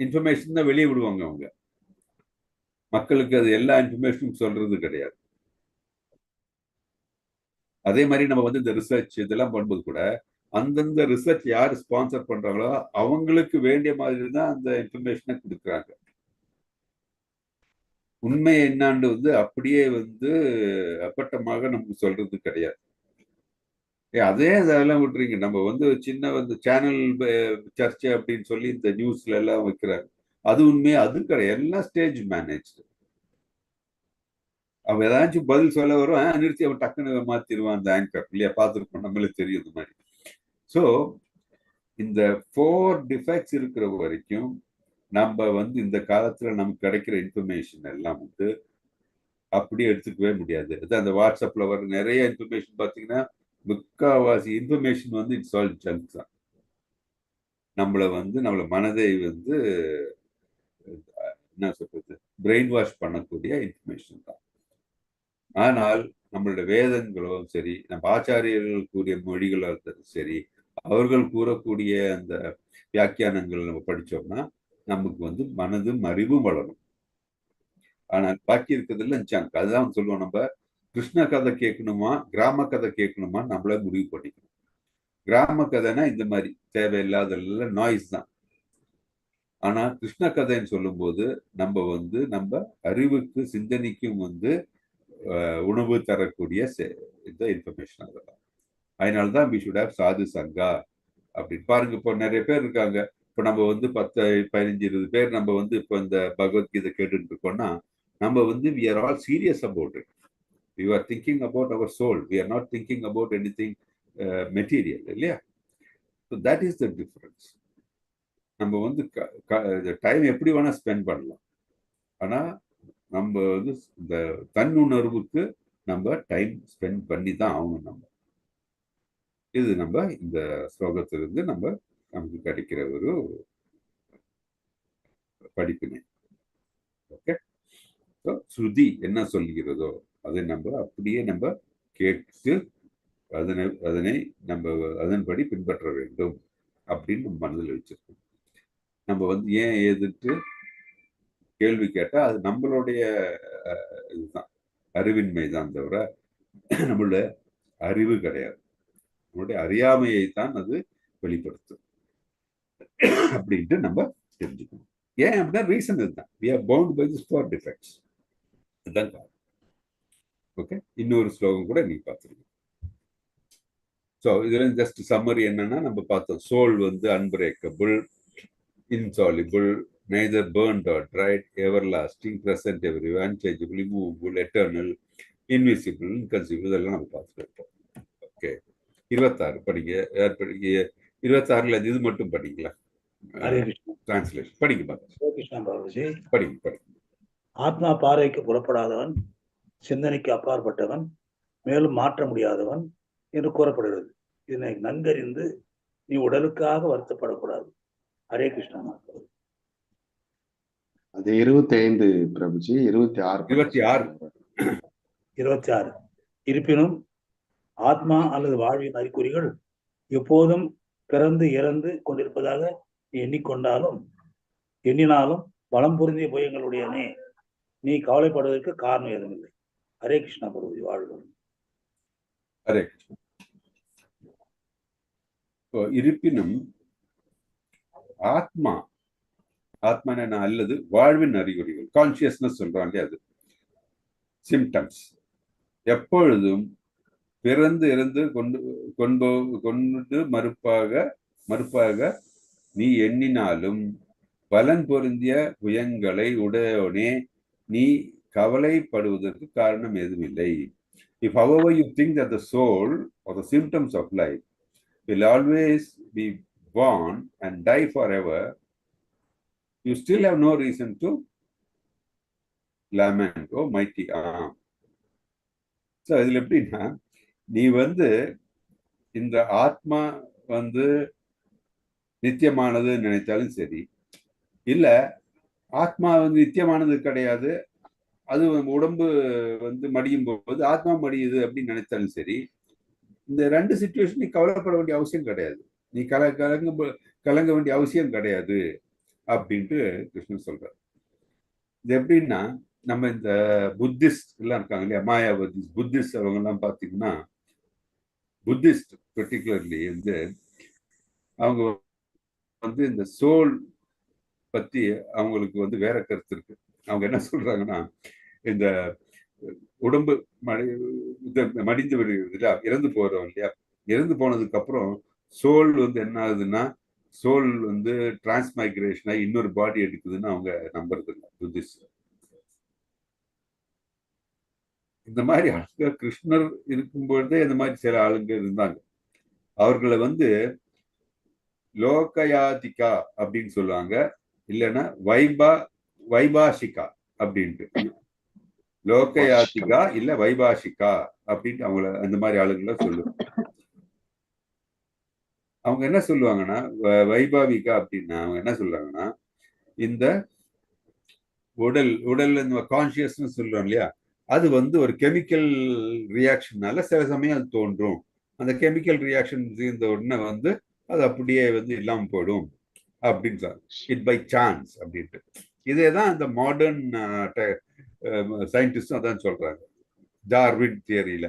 இன்ஃபர்மேஷன் தான் வெளியே விடுவாங்க அவங்க. மக்களுக்கு அது எல்லா இன்ஃபர்மேஷனும் சொல்றது கிடையாது. அதே மாதிரி நம்ம இந்த ரிசர்ச் இதெல்லாம் பண்ணும்போது கூட அந்தந்த ரிசர்ச் யார் ஸ்பான்சர் பண்றாங்களோ அவங்களுக்கு வேண்டிய மாதிரி தான் அந்த இன்ஃபர்மேஷனை கொடுக்குறாங்க. உண்மை என்னாண்டு அப்படியே அப்பட்டமாக நமக்கு சொல்றது கிடையாது. அதே இதெல்லாம் விட்டுறீங்க. நம்ம சின்ன சேனல் சர்ச்சை அப்படின்னு சொல்லி இந்த நியூஸ்ல எல்லாம் வைக்கிறாங்க. அது உண்மையா? அது கிடையாது. எல்லாம் ஸ்டேஜ் மேனேஜ்டு. அவன் ஏதாச்சும் பதில் சொல்ல வரும், நிறுத்தி அவன் டக்குன்னு மாத்திடுவான் அந்த ஆங்கர் இல்லையா. பார்த்துருக்கோம், நம்மளுக்கு தெரியும் இந்த மாதிரி. ஸோ இந்த 4 டிஃபெக்ட்ஸ் இருக்கிற வரைக்கும் நம்ம வந்து இந்த காலத்துல நமக்கு கிடைக்கிற இன்ஃபர்மேஷன் எல்லாம் வந்து அப்படியே எடுத்துக்கவே முடியாது. அந்த வாட்ஸ்அப்ல வர நிறைய இன்ஃபர்மேஷன் பார்த்தீங்கன்னா முக்காவாசி இன்ஃபர்மேஷன் வந்து இட்ஸ் ஆல் ஜங்க் தான். நம்மள மனதை வந்து என்ன சொல்றது, பிரெயின் வாஷ் பண்ணக்கூடிய இன்ஃபர்மேஷன் தான். ஆனால் நம்மளோட வேதங்களும் சரி, நம்ம ஆச்சாரியர்கள் கூறிய மொழிகளோ இருந்தாலும் சரி, அவர்கள் கூறக்கூடிய அந்த வியாக்கியானங்கள் நம்ம படிச்சோம்னா நமக்கு வந்து மனதும் அறிவும் வளரும். ஆனால் பாக்கி இருக்கிறதுல ஜங்க். அதுதான் சொல்லுவோம், நம்ம கிருஷ்ண கதை கேட்கணுமா கிராம கதை கேட்கணுமா நம்மள முடிவு பண்ணிக்கணும். கிராம கதைனா இந்த மாதிரி தேவையில்லாத நாய்ஸ் தான். ஆனா கிருஷ்ண கதைன்னு சொல்லும் போது நம்ம அறிவுக்கு சிந்தனைக்கும் உணவு தரக்கூடிய இந்த இன்ஃபர்மேஷன். அதெல்லாம் அதனாலதான் we should have சாது சங்கா அப்படின்னு பாருங்க. இப்போ நிறைய பேர் இருக்காங்க. இப்போ நம்ம 10, 15, 20 பேர் நம்ம இப்போ இந்த பகவத்கீதை கேட்டுட்டு இருக்கோம்னா நம்ம we are all serious about it. We are thinking about our soul. We are not thinking about anything material, இல்லையா? So that is the difference. நம்ம டைம் எப்படி வேணா ஸ்பெண்ட் பண்ணலாம். ஆனா நம்ம இந்த தன்னுணர்வுக்கு நம்ம டைம் ஸ்பெண்ட் பண்ணி தான் ஆகணும். நம்ம இது நம்ம இந்த ஸ்லோகத்திலிருந்து நமக்கு கிடைக்கிற ஒரு படிப்பினை. ஓகே, ஸ்ருதி என்ன சொல்லுகிறதோ அதை நம்ம அப்படியே நம்ம கேட்டு அதனை நம்ம அதன்படி பின்பற்ற வேண்டும் அப்படின்னு நம்ம மனதில் வச்சிருக்கோம். நம்ம ஏன் ஏதுட்டு கேள்வி கேட்டா அது நம்மளுடைய இதுதான், அறிவின்மை தான் தவிர நம்மளுடைய அறிவு கிடையாது. நம்மளுடைய அறியாமையை தான் அது வெளிப்படுத்தும் அப்படின்ட்டு நம்ம தெரிஞ்சுக்கணும். ஏன் அப்படின்னா ரீசன் இதுதான், we are bound by these 4 defects. அதுதான் காரணம். ஓகே, இன்னொரு ஸ்லோகம் கூட நீங்க பார்த்துருக்கீங்க. ஸோ இதுல ஜஸ்ட் சம்மரி என்னன்னா, நம்ம பார்த்தோம் soul unbreakable, insoluble, neither burnt or dried, everlasting, present everywhere, unchangeable, immovable, eternal, invisible, inconceivable, இதெல்லாம் நம்ம பார்த்துட்டு இருப்போம். ஓகே, 26 படிங்க. 26ல இது மட்டும் படிங்களா? டிரான்ஸ்லேஷன் படிங்க படிங்க. ஆத்மா பார்வைக்கு புறப்படாதவன், சிந்தனைக்கு அப்பாற்பட்டவன், மேலும் மாற்ற முடியாதவன் என்று கூறப்படுகிறது. இதனை நன்கறிந்து நீ உடலுக்காக வருத்தப்படக்கூடாது. ஹரே கிருஷ்ணா. அது 25 பிரபுஜி. 26. இருப்பினும் ஆத்மா அல்லது வாழ்வின் அறிகுறிகள் எப்போதும் பிறந்து இறந்து கொண்டிருப்பதாக எண்ணினாலும் பலம் பொருந்திய புயங்களுடையனே நீ கவலைப்படுவதற்கு காரணம் எதுவுமில்லை. ஹரே கிருஷ்ணா பிரபுஜி. வாழ்வு. ஹரே கிருஷ்ணா. இருப்பினும் ஆத்மா அல்லது வாழ்வின் அறிகுறிகள், கான்சியஸ்னஸ் சொல்றாங்க, அது சிம்டம்ஸ் எப்பொழுதும் பிறந்து இறந்து கொண்டு மறுப்பாக நீ எண்ணினாலும் பலன் பொருந்திய புயங்களை உடையவனே நீ கவலைப்படுவதற்கு காரணம் எதுவுமில்லை. If however you think that the soul or the symptoms of life will always be born and die forever, you still have no reason to lament, oh mighty arm. So இதுல எப்படின்னா, நீ இந்த ஆத்மா நித்தியமானது நினைத்தாலும் சரி, இல்ல ஆத்மா நித்தியமானது கிடையாது, அது உடம்பு மடியும் போது ஆத்மா மடியுது அப்படின்னு நினைத்தாலும் சரி, இந்த 2 சிச்சுவேஷன் நீ கவலைப்பட வேண்டிய அவசியம் கிடையாது. நீ கலங்க வேண்டிய அவசியம் கிடையாது அப்படின்ட்டு கிருஷ்ணன் சொல்றார். இது எப்படின்னா, நம்ம இந்த புத்திஸ்ட் எல்லாம் இருக்காங்க இல்லையா, மாயாவதி புத்திஸ்ட், அவங்க எல்லாம் பாத்தீங்கன்னா, புத்திஸ்ட் பர்டிகுலர்லி அவங்க இந்த சோல் பத்தி அவங்களுக்கு வேற கருத்து இருக்கு. அவங்க என்ன சொல்றாங்கன்னா, இந்த உடம்பு மடிந்து விடுகிறது இல்லையா, இறந்து போறோம் இல்லையா, இறந்து போனதுக்கு அப்புறம் சோல் என்ன ஆகுதுன்னா, சோல் டிரான்ஸ்மைக்ரேஷன் ஆகி இன்னொரு பாடி எடுக்குதுன்னு அவங்க நம்புறது இல்லை புத்திஸ்ட். இந்த மாதிரி கிருஷ்ணர் இருக்கும்பொழுதே இந்த மாதிரி சில ஆளுங்க இருந்தாங்க. அவர்களை வந்து லோகயாதிகா அப்படின்னு சொல்லுவாங்க, இல்லைன்னா வைபாஷிகா அப்படின்ட்டு. லோகயாதிகா இல்ல வைபாஷிகா அப்படின்ட்டு அவங்கள அந்த மாதிரி ஆளுங்களை சொல்லுவாங்க. அவங்க என்ன சொல்லுவாங்கன்னா வைபாவிகா அப்படின்னா அவங்க என்ன சொல்லுவாங்கன்னா, இந்த உடல் கான்சியஸ்னு சொல்றோம் இல்லையா, அது வந்து ஒரு கெமிக்கல் ரியாக்ஷன்னால சில சமயம் அது தோன்றும். அந்த கெமிக்கல் ரியாக்ஷன் இந்த உடனே வந்து அது அப்படியே வந்து இல்லாம போயிடும் அப்படின்னு சொல்றாங்க. இட் பை சான்ஸ் அப்படின்ட்டு. இதே தான் இந்த மாடர்ன் சயின்டிஸ்டும் அதான் சொல்றாங்க. டார்வின் தியரியில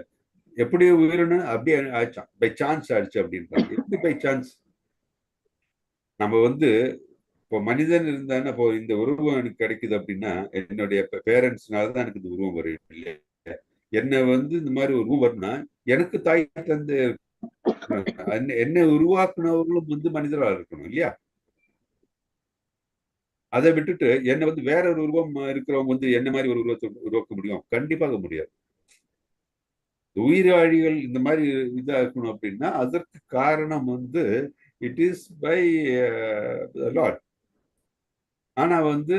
எப்படி உயிரினு அப்படியே ஆயிடுச்சான், பை சான்ஸ் ஆயிடுச்சு அப்படின்றாங்க. எப்படி பை சான்ஸ்? நம்ம வந்து இப்போ மனிதன் இருந்தானே, இப்போ இந்த உருவம் எனக்கு கிடைக்குது அப்படின்னா என்னுடைய பேரண்ட்ஸ்னாலதான் எனக்கு இந்த உருவம் வரும் இல்லையா. என்ன வந்து இந்த மாதிரி ஒரு உருவம் வரும்னா எனக்கு தாய் தந்து என்ன உருவாக்குனவர்களும் வந்து மனிதராக இருக்கணும் இல்லையா. அதை விட்டுட்டு என்ன வந்து வேற ஒரு உருவம் இருக்கிறவங்க வந்து என்ன மாதிரி ஒரு உருவத்தை உருவாக்க முடியும்? கண்டிப்பாக முடியாது. உயிராழிகள் இந்த மாதிரி இதா இருக்கணும் அப்படின்னா அதற்கு காரணம் வந்து இட் இஸ் பை லார்ட். ஆனா வந்து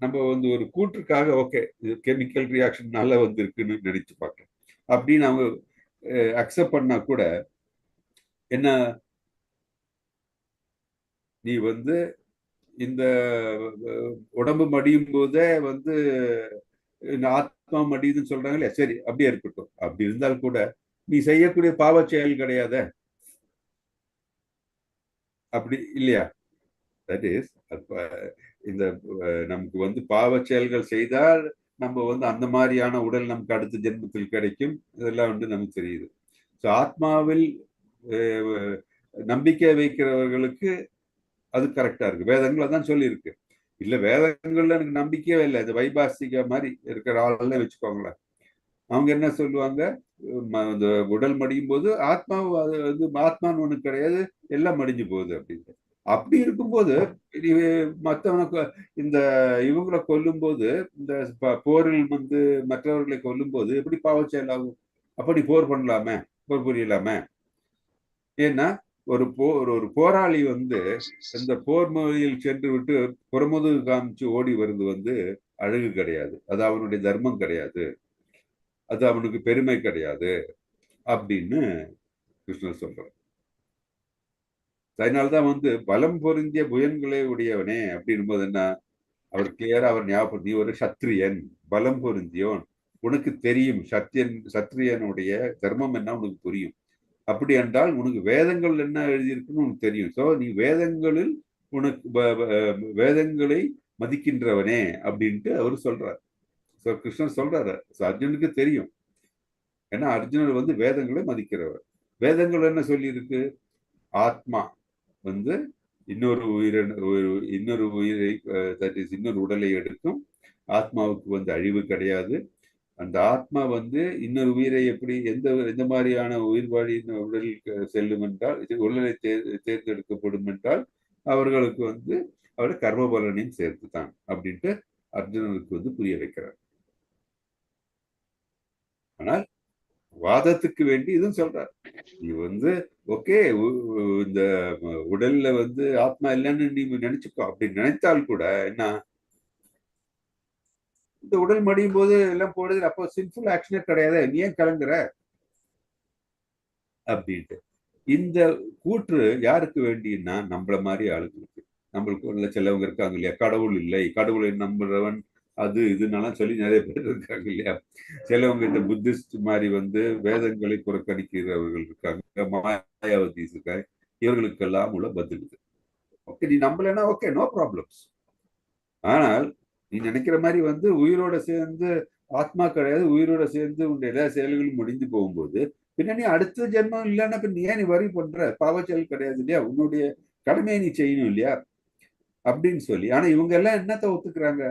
நம்ம வந்து ஒரு கூற்றுக்காக ஓகே இது கெமிக்கல் ரியாக்ஷன்னால வந்து இருக்குன்னு நினைச்சு பார்க்கலாம் அப்படின்னு அவங்க அக்செப்ட் பண்ணா கூட, என்ன நீ வந்து இந்த உடம்பு மடியும் போதே வந்து இந்த ஆத்மா மடியுதுன்னு சொல்றாங்க இல்லையா, சரி அப்படியே இருக்கட்டும். அப்படி இருந்தால் கூட நீ செய்யக்கூடிய பாவ செயல் கிடையாத, அப்படி இல்லையா? தட் இஸ் இந்த நமக்கு வந்து பாவ செயல்கள் செய்தால் நம்ம வந்து அந்த மாதிரியான உடல் நமக்கு அடுத்த ஜென்மத்தில் கிடைக்கும், இதெல்லாம் வந்து நமக்கு தெரியுது. ஸோ ஆத்மாவில் நம்பிக்கை வைக்கிறவர்களுக்கு அது கரெக்டா இருக்கு. வேதங்கள் அதான் சொல்லி இருக்கு. இல்ல வேதங்கள்ல எனக்கு நம்பிக்கையே இல்லை, இந்த வைபாசிக மாதிரி இருக்கிற ஆளெல்லாம் வச்சுக்கோங்களேன். அவங்க என்ன சொல்லுவாங்க, இந்த உடல் மடியும் போது ஆத்மா வந்து ஆத்மான்னு ஒண்ணு கிடையாது, எல்லாம் மடிஞ்சு போகுது அப்படின்னு. அப்படி இருக்கும்போது மற்றவனுக்கு இந்த இவங்களை கொல்லும் போது, இந்த போரில் வந்து மற்றவர்களை கொல்லும் போது எப்படி பாவச்செயல் ஆகும்? அப்படி போர் பண்ணலாமே, போர் புரியலாமே. ஏன்னா ஒரு போராளி வந்து இந்த போர் மொழியில் சென்று விட்டு புறமுதுகு காமிச்சு ஓடி வருது வந்து அழகு கிடையாது, அது அவனுடைய தர்மம் கிடையாது, அது அவனுக்கு பெருமை கிடையாது அப்படின்னு கிருஷ்ணர் சொல்றார். அதனால்தான் வந்து பலம் பொருந்திய புயன்களே உடையவனே அப்படின் போது என்ன, அவர் கிளியரா அவர் ஞாபகம், நீ ஒரு சத்திரியன், பலம் பொருந்தியோன், உனக்கு தெரியும் சத்திரியனுடைய தர்மம் என்ன உனக்கு புரியும். அப்படி என்றால் உனக்கு வேதங்கள் என்ன எழுதியிருக்குன்னு உனக்கு தெரியும். ஸோ நீ வேதங்களில் உனக்கு வேதங்களை மதிக்கின்றவனே அப்படின்ட்டு அவர் சொல்றார். ஸோ கிருஷ்ணர் சொல்றாரு. ஸோ அர்ஜுனுக்கு தெரியும், ஏன்னா அர்ஜுனர் வந்து வேதங்களை மதிக்கிறவர். வேதங்கள் என்ன சொல்லி இருக்கு? ஆத்மா வந்து இன்னொரு உயிரை தட் இஸ் இன்னொரு உடலை எடுக்கும், ஆத்மாவுக்கு வந்து அழிவு கிடையாது. அந்த ஆத்மா வந்து இன்னொரு உயிரை எப்படி எந்த மாதிரியான உயிர்வாழியின் உடலில் செல்லும் என்றால், உடலை தேர்ந்தெடுக்கப்படும் என்றால் அவர்களுக்கு வந்து அவருடைய கர்மபலனையும் சேர்த்துதான் அப்படின்ட்டு அர்ஜுனனுக்கு வந்து புரிய வைக்கிறார். ஆனால் வாதத்துக்கு வேண்டி இதுவும் சொல்றார். நீ வந்து ஓகே இந்த உடல்ல வந்து ஆத்மா இல்லைன்னு நீ நினைச்சுக்கோ, அப்படி நினைத்தால் கூட என்ன, இந்த உடல் மடியும் போது எல்லாம் போடுது, அப்போ சின்ஃபுல் ஆக்ஷனே கிடையாது, நீ ஏன் கலங்குற அப்படின்ட்டு. இந்த கூற்று யாருக்கு வேண்டின்னா நம்மள மாதிரி ஆளுங்களுக்கு. நம்மளுக்கு உள்ள சிலவங்க இருக்காங்க இல்லையா, கடவுள் இல்லை, கடவுளை நம்புறவன் அது இதுனாலும் சொல்லி நிறைய பேர் இருக்காங்க இல்லையா. சிலவங்க இந்த புத்திஸ்ட் மாதிரி வந்து வேதங்களை புறக்கணிக்கிறவர்கள் இருக்காங்க, மாயாவதிஸ் இருக்காங்க. இவர்களுக்கெல்லாம் உள்ள பதில் இது. ஓகே நீ நம்பலன்னா ஓகே, நோ ப்ராப்ளம்ஸ். ஆனால் நீ நினைக்கிற மாதிரி வந்து உயிரோட சேர்ந்து ஆத்மா கிடையாது, உயிரோட சேர்ந்து உன்னுடைய எல்லா செயல்களும் முடிந்து போகும்போது பின்ன நீ அடுத்த ஜென்மம் இல்லைன்னா பின் ஏன் நீ வரி பண்ற? பாவச்செயல் கிடையாது இல்லையா, உன்னுடைய கடமையை நீ செய்யணும் இல்லையா அப்படின்னு சொல்லி. ஆனா இவங்க எல்லாம் என்னத்தை ஒத்துக்கிறாங்க?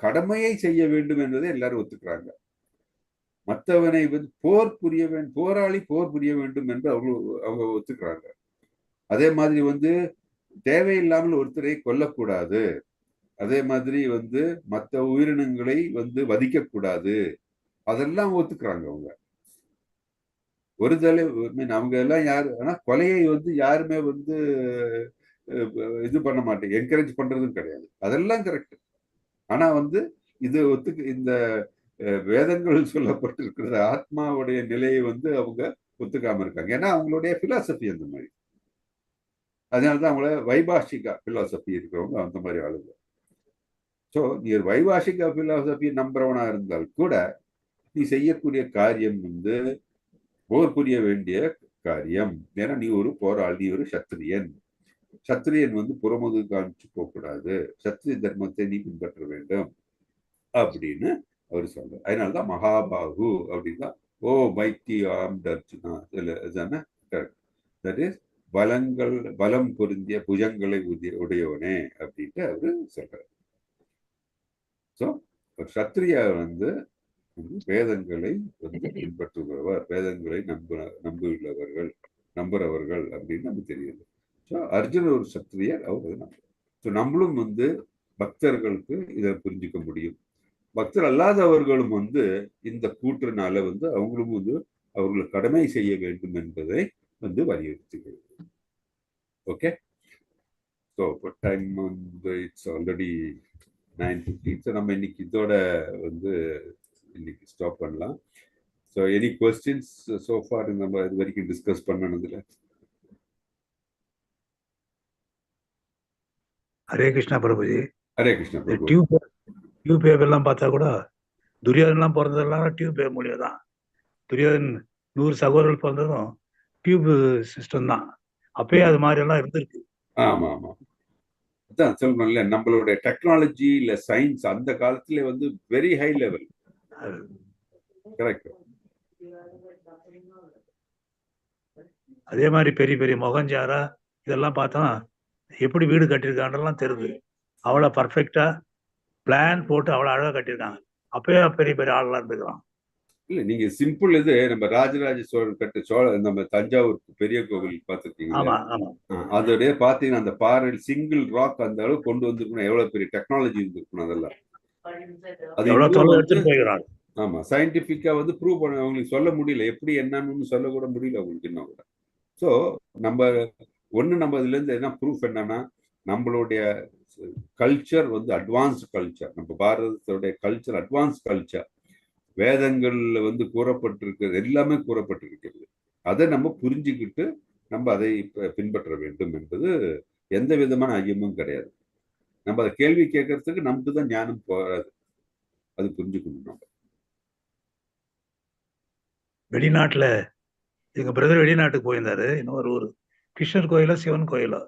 கடமையை செய்ய வேண்டும் என்பதை எல்லாரும் ஒத்துக்கிறாங்க. மற்றவனை வந்து போராளி போர் புரிய வேண்டும் என்று அவங்க ஒத்துக்கிறாங்க. அதே மாதிரி வந்து தேவையில்லாமல் ஒருத்தரை கொல்லக்கூடாது, அதே மாதிரி வந்து மற்ற உயிரினங்களை வந்து வதிக்க கூடாது, அதெல்லாம் ஒத்துக்கிறாங்க அவங்க. ஒரு தலை அவங்க எல்லாம் யாரு, ஆனா கொலையை வந்து யாருமே வந்து இது பண்ண மாட்டேன், என்கரேஜ் பண்றதும் கிடையாது. அதெல்லாம் கரெக்ட். ஆனா வந்து இது இந்த வேதங்கள் சொல்லப்பட்டிருக்கிற ஆத்மாவுடைய நிலையை வந்து அவங்க ஒத்துக்காம இருக்காங்க. ஏன்னா அவங்களுடைய பிலாசபி அந்த மாதிரி. அதனாலதான் அவங்கள வைபாஷிகா பிலாசபி இருக்கிறவங்க அந்த மாதிரி ஆளுங்க. ஸோ நீ வைபாஷிகா பிலாசபி நம்புறவனா இருந்தால் கூட நீ செய்யக்கூடிய காரியம் வந்து போர் புரிய வேண்டிய காரியம். ஏன்னா நீ ஒரு போராளி, நீ ஒரு சத்திரியன். சத்திரியன் வந்து புறமுது காமிச்சு போகக்கூடாது, சத்திரிய தர்மத்தை நீ பின்பற்ற வேண்டும் அப்படின்னு அவர் சொல்றார். அதனாலதான் மகாபாகு அப்படின்னா ஓ mighty armed Arjuna, that is பலம் பொருந்திய புஜங்களை உடையவனே அப்படின்ட்டு அவரு சொல்றாரு. ஸோ ஒரு சத்திரியா வந்து வேதங்களை வந்து பின்பற்றுபவர், வேதங்களை நம்புறவர்கள் அப்படின்னு நமக்கு தெரியுது. ஸோ அர்ஜுன் ஒரு சத்திரியர், அவர் ஸோ நம்மளும் வந்து பக்தர்களுக்கு இதை புரிஞ்சுக்க முடியும். பக்தர் அல்லாதவர்களும் வந்து இந்த கூற்றுனால வந்து அவங்களும் வந்து அவர்கள் கடமை செய்ய வேண்டும் என்பதை வந்து வலியுறுத்துகிறது. ஓகே, ஸோ டைம் வந்து இட்ஸ் ஆல்ரெடி 9:15. ஸோ நம்ம இன்னைக்கு இதோட வந்து இன்னைக்கு ஸ்டாப் பண்ணலாம். So any questions so for நம்ம இது வரைக்கும் டிஸ்கஸ் பண்ணனதுல? ஹரே கிருஷ்ணா பிரபுஜி. ஹரே கிருஷ்ணா பிரபு. டியூப் எல்லாம் பார்த்தா கூட துரியோதனெல்லாம் பிறந்ததெல்லாம் டியூப் மூலியம் தான். துரியோதன் 100 சகோதரர்கள் பிறந்ததும் டியூப் சிஸ்டம் தான். அப்பயே அது மாதிரி எல்லாம் இருந்திருக்கு. ஆமா ஆமா, அதான் சொல்லணும்ல, நம்மளுடைய டெக்னாலஜி இல்ல சயின்ஸ் அந்த காலத்துல வந்து வெரி ஹை லெவல். கரெக்ட். அதே மாதிரி பெரிய பெரிய மொகஞ்சாரா இதெல்லாம் பார்த்தா எப்படி வீடு கட்டியிருக்காங்கலாம் தெரியுது. அவ்வளோ பர்ஃபெக்டா பிளான் போட்டு அவ்வளோ அழகா கட்டியிருக்காங்க. அப்பயே பெரிய பெரிய ஆளெல்லாம் இருந்துக்கலாம். இல்ல நீங்க சிம்பிள் இது நம்ம ராஜராஜ சோழன் கட்ட நம்ம தஞ்சாவூர் பெரிய கோவில் பார்த்துருக்கீங்களா? அதோடைய பாத்தீங்கன்னா அந்த பாறை சிங்கிள் ராக் அந்த அளவுக்கு கொண்டு வந்திருக்கணும். எவ்வளவு பெரிய டெக்னாலஜி இருந்திருக்கணும் அதெல்லாம். அது ஆமா, சயின்டிபிக்கா வந்து ப்ரூவ் பண்ண அவங்களுக்கு சொல்ல முடியல, எப்படி என்னன்னு சொல்ல கூட முடியல அவங்களுக்கு இன்னும் கூட. ஸோ நம்ம இதுல இருந்து என்ன ப்ரூஃப் என்னன்னா, நம்மளுடைய கல்ச்சர் வந்து அட்வான்ஸ் கல்ச்சர், நம்ம பாரதத்துடைய கல்ச்சர் அட்வான்ஸ் கல்ச்சர். வேதங்கள்ல வந்து கூறப்பட்டிருக்கிறது எல்லாமே கூறப்பட்டிருக்கிறது. அதை நம்ம புரிஞ்சுக்கிட்டு நம்ம அதை பின்பற்ற வேண்டும் என்பது எந்த விதமான ஐயமும் கிடையாது. நம்ம அதை கேள்வி கேட்கறதுக்கு நமக்கு தான் ஞானம் போகாது, அது புரிஞ்சுக்கணும். நம்ம வெளிநாட்டுல எங்க பிரதர் வெளிநாட்டுக்கு போயிருந்தாரு. இன்னொரு ஊர் கிருஷ்ணர் கோயிலோ சிவன் கோயிலோ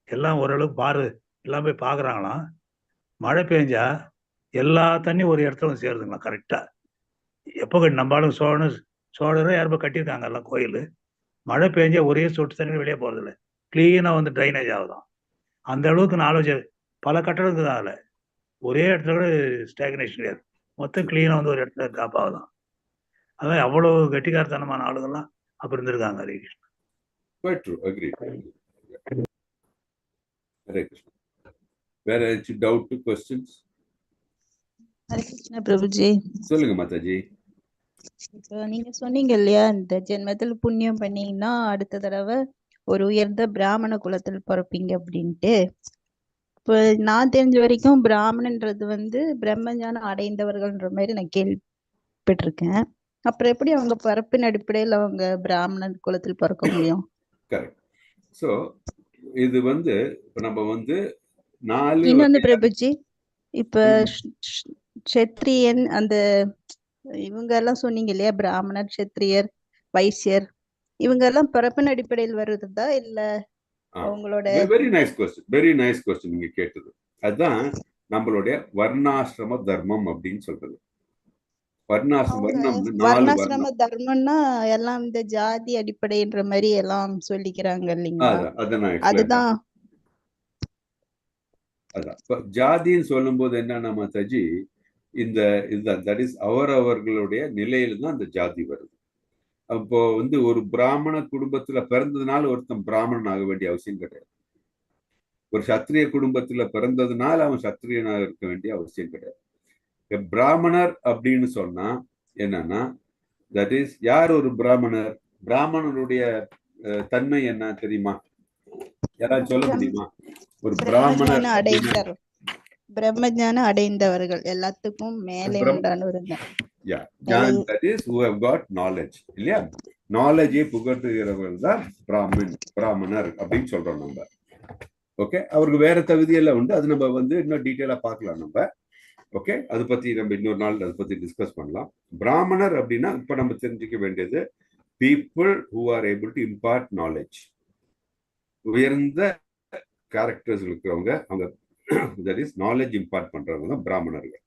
எல்லாம் ஓரளவுக்கு எல்லாம் போய் பாக்குறாங்களாம். மழை பெஞ்சா எல்லா தண்ணியும் ஒரு இடத்துல வந்து சேருதுங்களா கரெக்டா. எப்போ நம்மளும் சோழரும் யாருப்போ கட்டியிருக்காங்க எல்லாம் கோயில். மழை பெஞ்சா ஒரே சொட்டு தண்ணி வெளியே போறதில்ல, கிளீனா வந்து ட்ரைனேஜ் ஆகுதான். அந்த அளவுக்கு நாலேஜ் பல கட்டடத்துக்கு தான். அதில் ஒரே இடத்துல கூட ஸ்டாக்னேஷன் கிடையாது, மொத்தம் கிளீனா வந்து ஒரு இடத்துல ட்ராப் ஆகுதான். அதான் அவ்வளவு கெட்டிக்காரத்தனமான ஆளுங்கள்லாம் அப்ப இருந்திருக்காங்க. ஹரே கிருஷ்ணா. வேற ஏதாச்சும் டவுட், क्वेश्चंस? ஹரே கிருஷ்ணா பிரபுஜி. சொல்லுங்க மாதாஜி. நீங்க சொன்னீங்க இல்லையா, இந்த ஜென்மத்தில் புண்ணியம் பண்ணீங்கன்னா அடுத்த தடவை ஒரு உயர்ந்த பிராமண குலத்தில் பிறப்பீங்க அப்படின்ட்டு. இப்ப நான் தெரிஞ்ச வரைக்கும் பிராமணன்றது வந்து பிரம்மஞானம் அடைந்தவர்கள்ன்ற மாதிரி நான் கேள்விப்பட்டிருக்கேன். அப்புறம் எப்படி அவங்க பிறப்பின் அடிப்படையில் அவங்க பிராமணன் குலத்தில் பிறக்க முடியும்? கரெக்ட். சோ இது வந்து நம்ம வந்து இன்னொன்னு பிரபுஜி, இப்ப க்ஷத்ரியன் அந்த இவங்க எல்லாம் சொன்னீங்க இல்லையா, பிராமணர், க்ஷத்ரியர், வைசியர், இவங்க எல்லாம் பிறப்பின் அடிப்படையில் வருதா இல்ல அவங்களோட? வெரி நைஸ் क्वेश्चन நீங்க கேட்டது. அதுதான் நம்மளுடைய வர்ணாசிரம தர்மம் அப்படின்னு சொல்றது. வர்ணாசிரம தர்மம்னா எல்லாம் இந்த ஜாதி அடிப்படைன்ற மாதிரி எல்லாம் சொல்லிக்கிறாங்க இல்லைங்களா? அதுதான் ஜாதின்னு சொல்லும் போது என்னன்னா மாதாஜி, இதுதான் தட் இஸ் அவர்களுடைய நிலையில தான் அந்த ஜாதி வருது. அப்போ வந்து ஒரு பிராமண குடும்பத்துல பிறந்ததுனால ஒருத்தன் பிராமணன் ஆக வேண்டிய அவசியம் கிடையாது. ஒரு சத்திரிய குடும்பத்துல பிறந்ததுனால அவன் சத்திரியனாக இருக்க வேண்டிய அவசியம் கிடையாது. பிராமணர் அப்படின்னு சொன்னா என்னன்னா, தட் இஸ் யார் ஒரு பிராமணர்? பிராமணனுடைய தன்மை என்ன தெரியுமா? யாராவது சொல்ல முடியுமா? ஒரு பிரம்மஞான பிராமணர் அப்படின்னா அடைந்தவர், பிரம்மஞானம் அடைந்தவர்கள், எல்லாத்துக்கும் மேலே உண்டானவருங்க. Yeah, that is who have got knowledge. இல்லையா? நாலேஜை புகட்டுகிறவர்கள் தான் பிராமணர் அப்படின்னு சொல்றோம் நம்ம. ஓகே, அவருக்கு வேற தகுதியெல்லாம் உண்டு. அது நம்ம வந்து இன்னும் டீட்டெயிலா பார்க்கலாம் நம்ம. ஓகே, அதை பத்தி நம்ம இன்னொரு நாள் அதை பத்தி டிஸ்கஸ் பண்ணலாம். பிராமணர் அப்படின்னா இப்ப நம்ம தெரிஞ்சுக்க வேண்டியது people who are able to impart knowledge. உயர்ந்த கேரக்டர்ஸ் இருக்கிறவங்க, அவங்க that is knowledge impart பண்றவங்க தான் பிராமணர்கள்.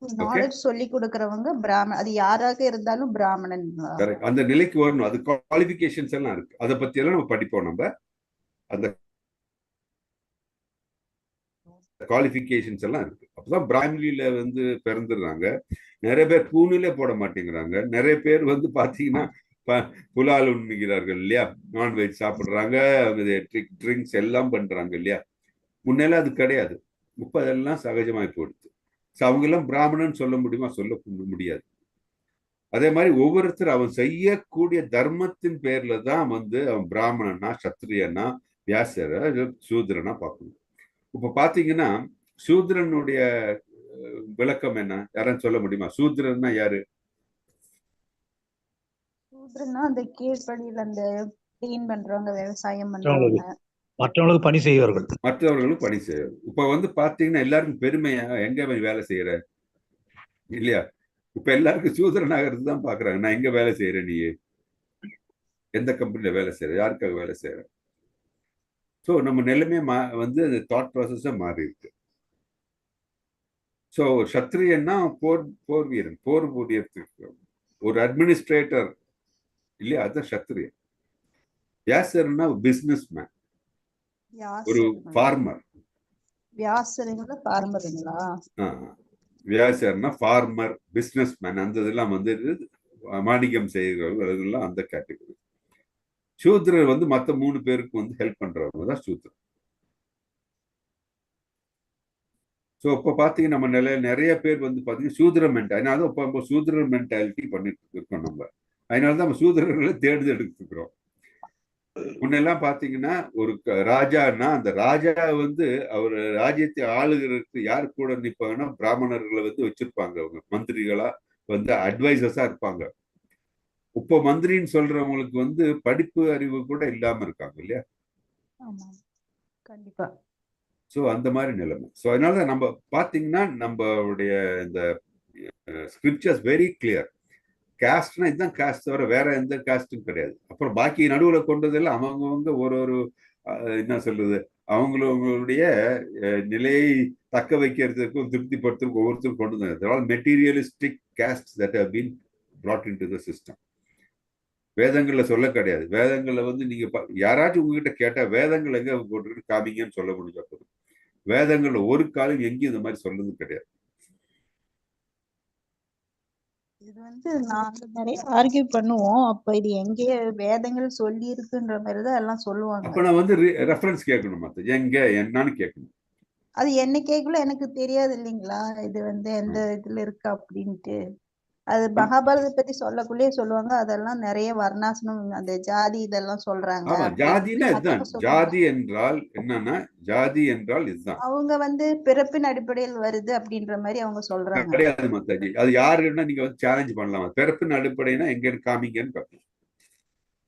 நாலேஜ் சொல்லி கொடுக்கறவங்க பிராமணன். அது யாராக இருந்தாலும் பிராமணன். கரெக்ட். அந்த நிலைக்கு வரணும். அது குவாலிஃபிகேஷன்ஸ் எல்லாம் இருக்கு. அதை பத்தி எல்லாம் நம்ம படிப்போம். நம்ம அந்த குவாலிஃபிகேஷன்ஸ் எல்லாம் இருக்கு. அப்பதான் பிராமணியில வந்து பிறந்துடுறாங்க. நிறைய பேர் பூனிலே போட மாட்டேங்கிறாங்க. நிறைய பேர் வந்து பாத்தீங்கன்னா புலால் உண்ணுகிறார்கள் இல்லையா? நான்வெஜ் சாப்பிடுறாங்க, ட்ரிங்க்ஸ் எல்லாம் பண்றாங்க இல்லையா? முன்னெல்லாம் அது கிடையாது. இப்ப அதெல்லாம் சகஜமாய் போயிடுது. அவங்க எல்லாம் பிராமணன் சொல்ல முடியுமா? சொல்ல முடியாது. அதே மாதிரி ஒவ்வொருத்தர் அவன் செய்யக்கூடிய தர்மத்தின் பேர்ல தான் வந்து அவன் பிராமணனா, சத்திரியனா, வியாசர, சூத்திரனா பார்க்கணும். இப்ப பாத்தீங்கன்னா சூத்திரனுடைய விளக்கம் என்ன? யாரும் சொல்ல முடியுமா? சூத்திரன்னா யாரு? சூத்திரன்னா அந்த கீழ்ப்படியில அந்த கிளீன் பண்றவங்க, விவசாயம் பண்றவங்க, மற்றவங்களுக்கு பணி செய்வார்கள். மற்றவர்களுக்கு பணி செய்வார்கள். இப்ப வந்து பாத்தீங்கன்னா எல்லாருக்கும் பெருமையா எங்க வேலை செய்யற இல்லையா? இப்ப எல்லாருக்கும் சூத்திரனாகிறது தான் பாக்குறாங்க. நான் எங்க வேலை செய்யறேன், நீ எந்த கம்பெனில வேலை செய்யற, யாருக்காக வேலை செய்யற? ஸோ நம்ம நிலைமை வந்து அந்த தாட் ப்ராசஸா மாறி இருக்கு. ஸோ சத்திரியன்னா போர் வீரன், போர் புரியறதுக்கு ஒரு அட்மினிஸ்ட்ரேட்டர் இல்லையா? அதுதான் சத்திரியன். வியாசர்னா பிசினஸ் மேன், ஒரு ஃபார்மர். வியாசருங்களா ஃபார்மருங்களா? வியாசர்னா ஃபார்மர், பிசினஸ் மேன். அந்த இதெல்லாம் வந்து வாணிகம் செய்கிறவர்கள், அதெல்லாம் அந்த கேட்டகரி. சூத்திரர் வந்து மற்ற 3 பேருக்கு வந்து ஹெல்ப் பண்றவங்க தான் சூத்திரர். ஸோ இப்போ பார்த்தீங்கன்னா நம்ம நிறைய பேர் வந்து பார்த்தீங்கன்னா சூத்திர மென்டாலிட்டி, அதனால இப்போ சூத்திர மென்டாலிட்டி பண்ணிட்டு இருக்கோம் நம்ம. அதனால தான் நம்ம சூத்திரர்களை தேர்ந்தெடுத்துக்கிறோம். முன்னெல்லாம் பார்த்தீங்கன்னா ஒரு ராஜான்னா அந்த ராஜா வந்து அவர் ராஜ்யத்தை ஆளுகிறதுக்கு யார் கூட நிற்பாங்கன்னா பிராமணர்களை வந்து வச்சிருப்பாங்க. அவங்க மந்திரிகளா வந்து அட்வைசர்ஸா இருப்பாங்க. இப்போ மந்திரின்னு சொல்றவங்களுக்கு வந்து படிப்பு அறிவு கூட இல்லாம இருக்காங்க இல்லையா? கண்டிப்பா. ஸோ அந்த மாதிரி நிலைமை. ஸோ அதனால நம்ம பார்த்தீங்கன்னா நம்மளுடைய இந்த ஸ்கிரிப்சர்ஸ் வெரி கிளியர். காஸ்ட்னா இதுதான் காஸ்ட், தவிர வேற எந்த காஸ்டும் கிடையாது. அப்புறம் பாக்கி நடுவில் கொண்டதெல்லாம் அவங்கவுங்க ஒரு என்ன சொல்றது, அவங்களுடைய நிலையை தக்க வைக்கிறதுக்கும் திருப்திப்படுத்துறதுக்கும் ஒவ்வொருத்தரும் கொண்டு வந்தாங்க. Materialistic cast that have been brought into the system. வேதங்கள்ல சொல்ல கிடையாது. வேதங்கள்ல வந்து நீங்க யாராச்சும் உங்ககிட்ட கேட்டா வேதங்கள் எங்க போட்டு காமிங்கன்னு சொல்ல முடிஞ்சா போதும். வேதங்கள்ல ஒரு காலம் எங்கேயும் இந்த மாதிரி சொல்றது கிடையாது. இது வந்து நாங்க நிறைய ஆர்கியூ பண்ணுவோம். அப்ப இது எங்கேயே வேதங்கள் சொல்லி இருக்குன்ற மாதிரிதான் எல்லாம் சொல்லுவாங்க. அப்ப நான் வந்து ரெஃபரன்ஸ் கேட்கணும், மத்த எங்க என்னன்னு கேட்கணும். அது என்ன கேட்கல எனக்கு தெரியாது இல்லைங்களா, இது வந்து எந்த இதுல இருக்கு அப்படின்ட்டு. அது மகாபாரதத்தை பத்தி சொல்லக்குள்ளே சொல்லுவாங்க, அதெல்லாம் நிறைய வர்ணாசனம், அந்த ஜாதி இதெல்லாம் சொல்றாங்க. ஆமா, ஜாதினா இதுதான். ஜாதி என்றால் என்னன்னா, ஜாதி என்றால் இதுதான். அவங்க வந்து பிறப்பின் அடிப்படையில் வருது அப்படின்ற மாதிரி அவங்க சொல்றாங்க. கிடையாது மாதாஜி, அது யாருன்னா நீங்க வந்து சேலஞ்ச் பண்ணலாம். பிறப்பின் அடிப்படைனா எங்க காமிங்கன்னு பார்க்கலாம்.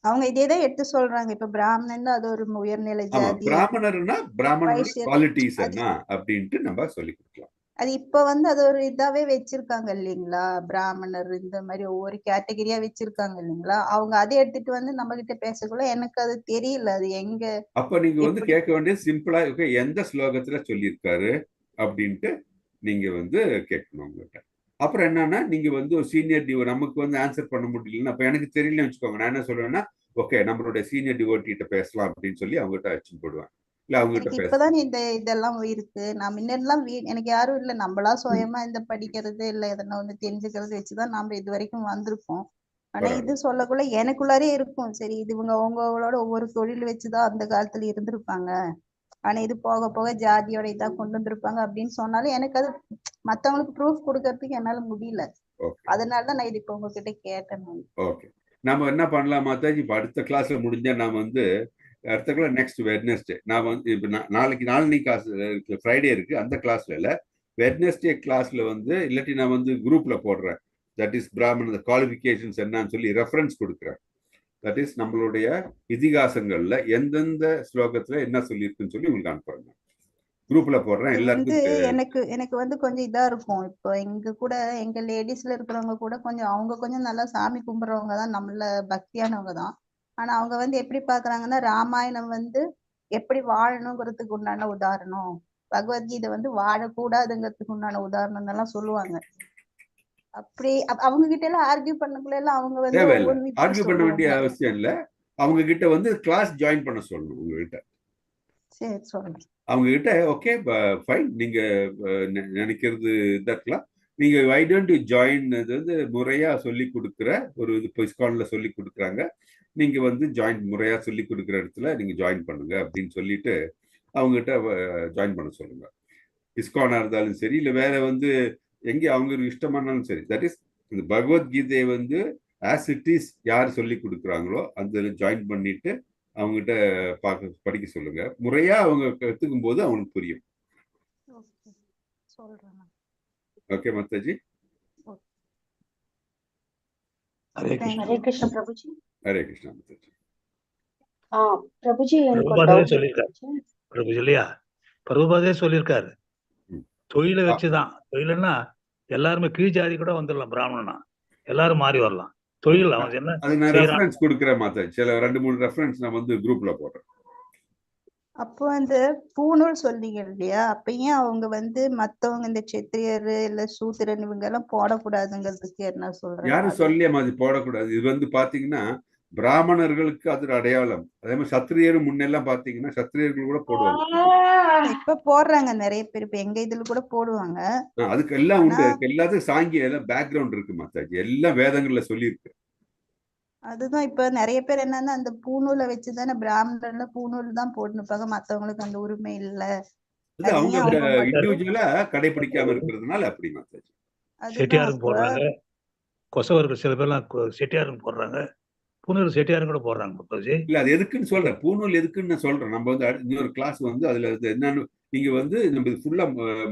அவங்க இதேதான் எடுத்து சொல்றாங்க. இப்ப பிராமணன் அது ஒரு உயர்நிலை ஜாதி, பிராமணர்னா பிராமணனோட குவாலிட்டிஸ் என்ன அப்படின்ட்டு நம்ம சொல்லி கொடுக்கலாம். அது இப்ப வந்து அது ஒரு இதாவே வச்சிருக்காங்க இல்லைங்களா, பிராமணர் இந்த மாதிரி ஒவ்வொரு கேட்டகரியா வச்சிருக்காங்க இல்லைங்களா. அவங்க அதை எடுத்துட்டு வந்து நம்ம கிட்ட பேசக்குள்ள எனக்கு அது தெரியல அது எங்க. அப்ப நீங்க வந்து கேட்க வேண்டியது சிம்பிளா, எந்த ஸ்லோகத்துல சொல்லியிருக்காரு அப்படின்ட்டு நீங்க வந்து கேட்கணும் உங்ககிட்ட. அப்புறம் என்னன்னா, நீங்க வந்து ஒரு சீனியர் டிவோ நமக்கு வந்து ஆன்சர் பண்ண முடியலன்னா, அப்ப எனக்கு தெரியலன்னு வச்சுக்கோங்க, நான் என்ன சொல்றேன்னா, ஓகே நம்மளுடைய சீனியர் டிவோட்டிகிட்ட பேசலாம் அப்படின்னு சொல்லி அவங்ககிட்ட அழைச்சிட்டு போடுவேன். இல்ல அவங்ககிட்ட இப்பதான் இந்த இதெல்லாம் இருக்கு. நான் முன்னெல்லாம் எனக்கு யாரும் இல்ல, நம்மளா சுயமா இந்த படிக்கிறது இல்ல எதனா வந்து தெரிஞ்சுக்கிறது வச்சுதான் நாம இது வரைக்கும் வந்திருக்கோம். ஆனா இது சொல்லக்குள்ள எனக்குள்ளாரே இருக்கும், சரி இது இவங்க அவங்களோட ஒவ்வொரு தொழில் வச்சுதான் அந்த காலத்துல இருந்திருப்பாங்க. ஆனா இது போக போக ஜாதியோட இதா கொண்டு வந்திருப்பாங்க அப்படின்னு சொன்னாலும் எனக்கு அது மத்தவங்களுக்கு ப்ரூஃப் கொடுக்கறதுக்கு என்னால முடியல. அதனாலதான் நான் இது இப்ப உங்ககிட்ட கேட்டேன். ஓகே, நாம என்ன பண்ணலாம் மாதாஜி, இப்போ அடுத்த கிளாஸ்ல முடிஞ்சா நான் வந்து அடுத்த கிளாஸ் நெக்ஸ்ட் வெட்னஸ்டே நான் வந்து இப்போ நாளைக்கு கிளாஸ் இருக்கு, ஃப்ரைடே இருக்கு, அந்த கிளாஸ்ல இல்லை, வெட்னஸ்டே கிளாஸ்ல வந்து இல்லாட்டி நான் வந்து குரூப்ல போடுறேன். தட் இஸ் பிராமண குவாலிஃபிகேஷன்ஸ் என்னன்னு சொல்லி ரெஃபரன்ஸ் கொடுக்குறேன். தட் இஸ் நம்மளுடைய இதிகாசங்கள்ல எந்தெந்த ஸ்லோகத்துல என்ன சொல்லியிருக்குன்னு சொல்லி உங்களுக்கு அனுப்புறேன். குரூப்ல போடுறேன் இது வந்து எல்லாருக்கும். எனக்கு வந்து கொஞ்சம் இதா இருக்கும். இப்போ எங்க கூட எங்க லேடிஸ்ல இருக்கிறவங்க கூட கொஞ்சம் அவங்க கொஞ்சம் நல்லா சாமி கும்பிடுறவங்க தான், நம்மள பக்தியானவங்க தான். ஆனா அவங்க வந்து எப்படி பாக்குறாங்கன்னா, ராமாயணம் வந்து எப்படி வாழணுங்கிறதுக்கு உண்டான உதாரணம், பகவத்கீதை வந்து வாழக்கூடாதுங்கிறதுக்கு உண்டான உதாரணம் எல்லாம் சொல்லுவாங்க. அப்படி அவங்க கிட்ட எல்லாம் ஆர்கியூ பண்ணக்குள்ள எல்லாம் அவங்க வந்து தேவையில்லை, ஒவ்வொரு விஷயம் ஆர்கியூ பண்ண வேண்டிய சொல்லுவாங்க. அவசியம் இல்லை. அவங்க கிட்ட வந்து கிளாஸ் ஜாயின் பண்ண சொல்லணும். உங்ககிட்ட சரி சொல்றேன். அவங்க கிட்ட ஓகே ஃபைன், நீங்க நினைக்கிறது இதற்கலாம் நீங்க வை டோன்ட் யூ ஜாயின், வந்து முறையா சொல்லி கொடுக்குற ஒரு இது இப்போ இஸ்கான்ல சொல்லி கொடுக்குறாங்க, நீங்க வந்து ஜாயின் முறையா சொல்லி கொடுக்குற இடத்துல நீங்க ஜாயின் பண்ணுங்க அப்படின்னு சொல்லிட்டு அவங்ககிட்ட ஜாயின் பண்ண சொல்லுங்க. இஸ்கானா இருந்தாலும் சரி, இல்லை வேற வந்து எங்கே அவங்களுக்கு இஷ்டமானாலும் சரி. தட் இஸ் இந்த பகவத்கீதையை வந்து ஆஸ் இட் இஸ் யார் சொல்லி கொடுக்குறாங்களோ அதில் ஜாயின் பண்ணிட்டு அவங்ககிட்ட படிக்க சொல்லுங்க. முறையா அவங்க கற்றுக்கும் போது அவங்களுக்கு புரியும். சொல்றேன். ஓகே மாதாஜி. ஹரே கிருஷ்ணா. ஹரே கிருஷ்ண பிரபுஜி. ஹரே கிருஷ்ணா மாதாஜி. பிரபுஜி எனக்கு ஒரு பிரபுபாதே டவுட் சொல்லியிருக்காரு. பிரபுஜி இல்லையா, பிரபுபாதே சொல்லியிருக்காரு, தொழிலை வச்சுதான். தொழில்னா எல்லாருமே கீழ் ஜாதி கூட வந்துடலாம், பிராமணனா எல்லாரும் மாறி வரலாம். தொழில் அவன் என்ன அது நான் செய்யறான். ரெஃபரன்ஸ் கொடுக்குறேன் மாதாஜி, சில 2-3 ரெஃபரன்ஸ் நான் வந்து குரூப்ல போடுறேன். அப்போ அந்த பூணூல் சொன்னீங்க இல்லையா, அப்ப ஏன் அவங்க வந்து மத்தவங்க இந்த செத்திரியர் இல்ல சூத்திரன் இவங்க எல்லாம் போடக்கூடாதுங்கிறதுக்கு என்ன சொல்றேன்? யாரும் சொல்லிய மாதிரி போடக்கூடாது. இது வந்து பாத்தீங்கன்னா பிராமணர்களுக்கு அது ஒரு அடையாளம். அதே மாதிரி சத்திரியரும் முன்னெல்லாம் பாத்தீங்கன்னா சத்திரியர்கள் கூட போடுவாங்க. இப்ப போடுறாங்க நிறைய பேர், இப்ப எங்க இதுல கூட போடுவாங்க. அதுக்கு எல்லாம் உண்டு, எல்லாத்துக்கும் சாங்கிய பேக்ரவுண்ட் இருக்கு மாதாஜி, எல்லாம் வேதங்கள்ல சொல்லி இருக்கு. அதுதான் இப்ப நிறைய பேர் என்னன்னா அந்த பூணூலை வச்சுதானே பிராமணர்ல பூணூல் தான் போட்டுனுப்பாங்க, மத்தவங்களுக்கு அந்த உரிமை இல்ல. அவங்க இண்டிவிஜுவலா கடைபிடிக்காம இருக்கிறதுனால அப்படி மாதாஜி. செட்டியாரும் போடுறாங்க, கொசவர்கள் சில பேர்லாம் செட்டியாரும் போடுறாங்க, பூனூர் செட்டியாரும் கூட போடுறாங்க. இல்ல அது எதுக்குன்னு சொல்றேன், பூணூல் எதுக்குன்னு நான் சொல்றேன். நம்ம வந்து இன்னொரு கிளாஸ் வந்து அதுல என்னன்னு நீங்க வந்து நம்ம ஃபுல்லா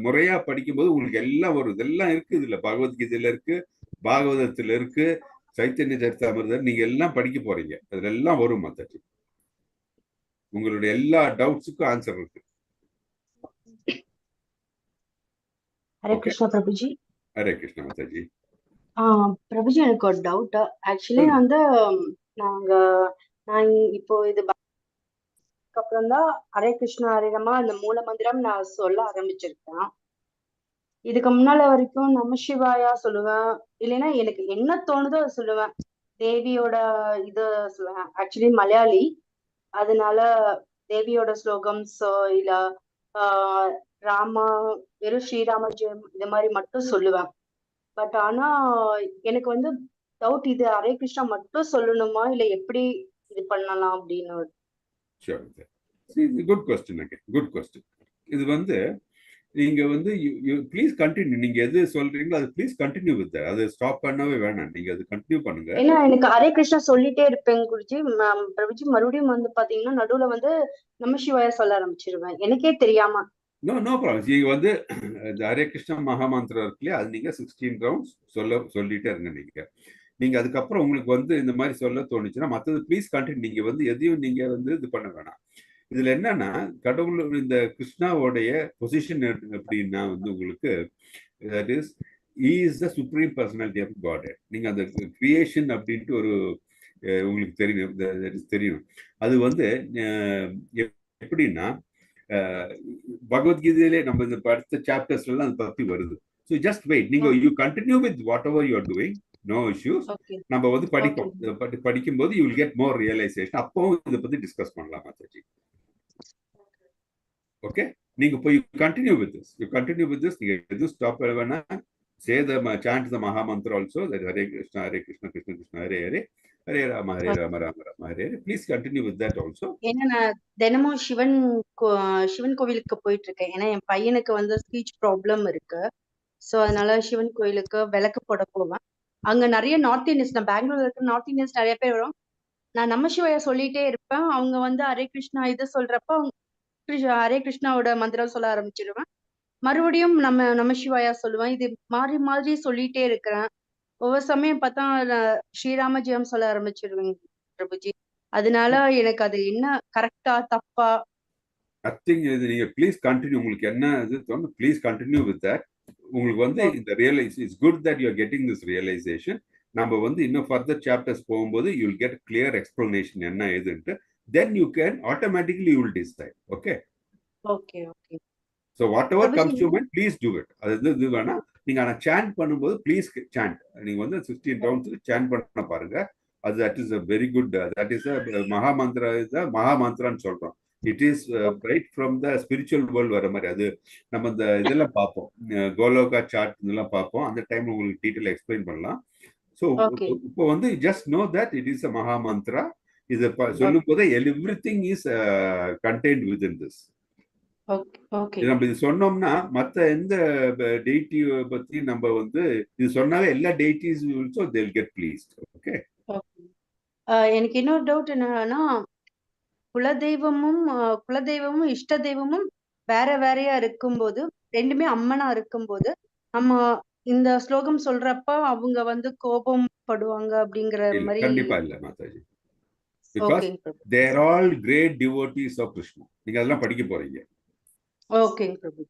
முறையா படிக்கும்போது உங்களுக்கு எல்லாம் வரும். இதெல்லாம் இருக்கு, இதுல பகவத்கீதையில இருக்கு, பாகவதத்துல இருக்கு, சைத்தன்ய சரிதாமிர்தம், நீங்க எல்லாம் படிக்க போறீங்க, அதுல எல்லாம் வரும் மாதாஜி. உங்களுடைய எல்லா டவுட்ஸுக்கும் ஆன்சர் இருக்கு. ஹரே கிருஷ்ணா பிரபுஜி. ஹரே கிருஷ்ணா மாதாஜி. பிரபுஜி எனக்கு ஒரு டவுட். ஆக்சுவலி வந்து நான் இப்போ இது அப்புறம் தான் ஹரே கிருஷ்ணா ஹரேரமா அந்த மூல மந்திரம் நான் சொல்ல ஆரம்பிச்சிருக்கேன். இதுக்கு முன்னால வரைக்கும் நம சிவாயா சொல்லுவேன், இல்லைன்னா எனக்கு என்ன தோணுதோ அதை சொல்லுவேன். தேவியோட இது சொல்லுவேன். ஆக்சுவலி மலையாளி, அதனால தேவியோட ஸ்லோகம்ஸோ இல்ல ராமா வெறும் ஸ்ரீராம ஜெயம் இது மாதிரி மட்டும் சொல்லுவேன். பட் ஆனா எனக்கு வந்து டவுட், இது ஹரே கிருஷ்ணா மட்டும் சொல்லணுமா இல்ல எப்படி இது பண்ணலாம் அப்படின்னு. Good question. Good question. இது வந்து நீங்க வந்து ப்ளீஸ் கண்டினியூ, நீங்க எது சொல்றீங்களோ அது ப்ளீஸ் கண்டினியூ வித், அது ஸ்டாப் பண்ணவே வேணாம், நீங்க அது கண்டினியூ பண்ணுங்க. ஏன்னா எனக்கு ஹரே கிருஷ்ணா சொல்லிட்டே இருப்பேன் குருஜி. பிரபுஜி மறுபடியும் வந்து பாத்தீங்கன்னா நடுவுல வந்து நம சிவாயா சொல்ல ஆரம்பிச்சிருவேன் எனக்கே தெரியாம. No problem. நீங்க வந்து ஹரே கிருஷ்ணா மகாமந்திரம் இருக்கு இல்லையா, அது நீங்க 16 ரவுண்ட்ஸ் சொல்லிட்டே இருங்க. நீங்க அதுக்கப்புறம் உங்களுக்கு வந்து இந்த மாதிரி சொல்ல தோணுச்சுன்னா மற்றது ப்ளீஸ் கண்டினியூ. நீங்க வந்து எதையும் நீங்க வந்து இது பண்ண வேணாம். இதுல என்னன்னா கடவுள் இந்த கிருஷ்ணாவோடைய பொசிஷன் எப்படின்னா வந்து உங்களுக்கு that is he is the supreme personality of Godhead. நீங்க அந்த கிரியேஷன் அப்படின்ட்டு ஒரு உங்களுக்கு தெரியும். அது வந்து எப்படின்னா பகவத்கீதையிலே நம்ம இந்த அடுத்த சாப்டர்ஸ்ல எல்லாம் அதை பத்தி வருது. ஸோ ஜஸ்ட் வெயிட், நீங்க you continue with whatever you are doing, no issues. நம்ம வந்து படிப்போம், படிக்கும்போது you will get more realisation. அப்பவும் இதை பத்தி டிஸ்கஸ் பண்ணலாம் மாதாஜி. ஓகே, நீங்க போய் கண்டினியூ வித் திஸ், நீங்க எதுவும் ஸ்டாப் பண்ண வேணாம். சே த சாண்ட் த மகா மந்திரம் also, that Hare Krishna Krishna Krishna Hare Hare, Hare Rama Rama Rama Hare Hare. Please continue with that also. ஏன்னா நான் தினமும் சிவன் கோவிலுக்கு போயிட்டு இருக்கேன். ஏன்னா என் பையனுக்கு வந்து ஸ்பீச் ப்ராப்ளம் இருக்கு. சோ அதனால சிவன் கோயிலுக்கு விளக்கு போட போவேன். அங்க நிறைய நார்த் இந்தியன்ஸ், நான் பெங்களூர்ல இருக்க நார்த் இந்தியன்ஸ் நிறைய பேர் வரும். நான் நமசிவாயா சொல்லிட்டே இருப்பேன். அவங்க வந்து ஹரே கிருஷ்ணா இது சொல்றப்ப ஹரே கிருஷ்ணாவோட மந்திரம் சொல்ல ஆரம்பிச்சிடுவேன். மறுபடியும் நமசிவாயா சொல்லுவேன். இது மாறி மாறி சொல்லிட்டே இருக்கிறேன். ஒவ்வொரு சமயம் பார்த்தா ஸ்ரீராம ஜெயம் சொல்ல ஆரம்பிச்சிடுவேன் பிரபுஜி. அதனால எனக்கு அது என்ன கரெக்டா தப்பா? நத்திங். இது நீங்க ப்ளீஸ் கண்டினியூ. உங்களுக்கு என்ன இது தோணும், ப்ளீஸ் கண்டினியூ வித் தட். உங்களுக்கு வந்து இந்த it's good that you are getting this realisation. நம்ம வந்து இன்னும் ஃபர்தர் சாப்டர்ஸ் போகும்போது you will get clear explanation என்ன ஏதுன்ட்டு. Then you can automatically you will decide. Okay okay okay so whatever comes Prabhuji. To mind please do it. அது இது வேணா நீங்க ஆனா சாண்ட் பண்ணும்போது ப்ளீஸ் சாண்ட். நீங்க வந்து 16 ரவுண்ட்ஸ் சாண்ட் பண்ண பாருங்க. அது that is a very good, that is a மகா மந்திரான்னு சொல்றோம். It is right from the spiritual world வர மாதிரி. அது நம்ம இந்த இதெல்லாம் பார்ப்போம், கோலோகா சார்ட் இதெல்லாம் பார்ப்போம். அந்த டைம்ல உங்களுக்கு டீட்டெயில் எக்ஸ்பிளைன் பண்ணலாம். ஸோ ஓகே இப்போ வந்து just know that it is a மகா மந்த்ரா. இது சொல்லும் போது everything is contained within this. Okay okay நம்ம இது சொன்னோம்னா மற்ற எந்த டெய்டி பத்தி நம்ம வந்து இது சொன்னாவே எல்லா deities also they will get pleased. Okay okay. எனக்கு இன்னொரு டவுட் என்னன்னா, குலதெய்வமும் இஷ்ட தெய்வமும் வேற வேறையா இருக்கும்போது, ரெண்டுமே அம்மனா இருக்கும்போது, நம்ம இந்த ஸ்லோகம் சொல்றப்ப அவங்க வந்து கோபம் படுவாங்க அப்படிங்கிற இல்ல, மாதிரி. கண்டிப்பா இல்ல மாதாஜி. பிகாஸ் ஓகேங்க Prabhu. They're all great devotees of Krishna. நீங்க அதெல்லாம் படிக்க போறீங்க. ஓகேங்க Prabhu.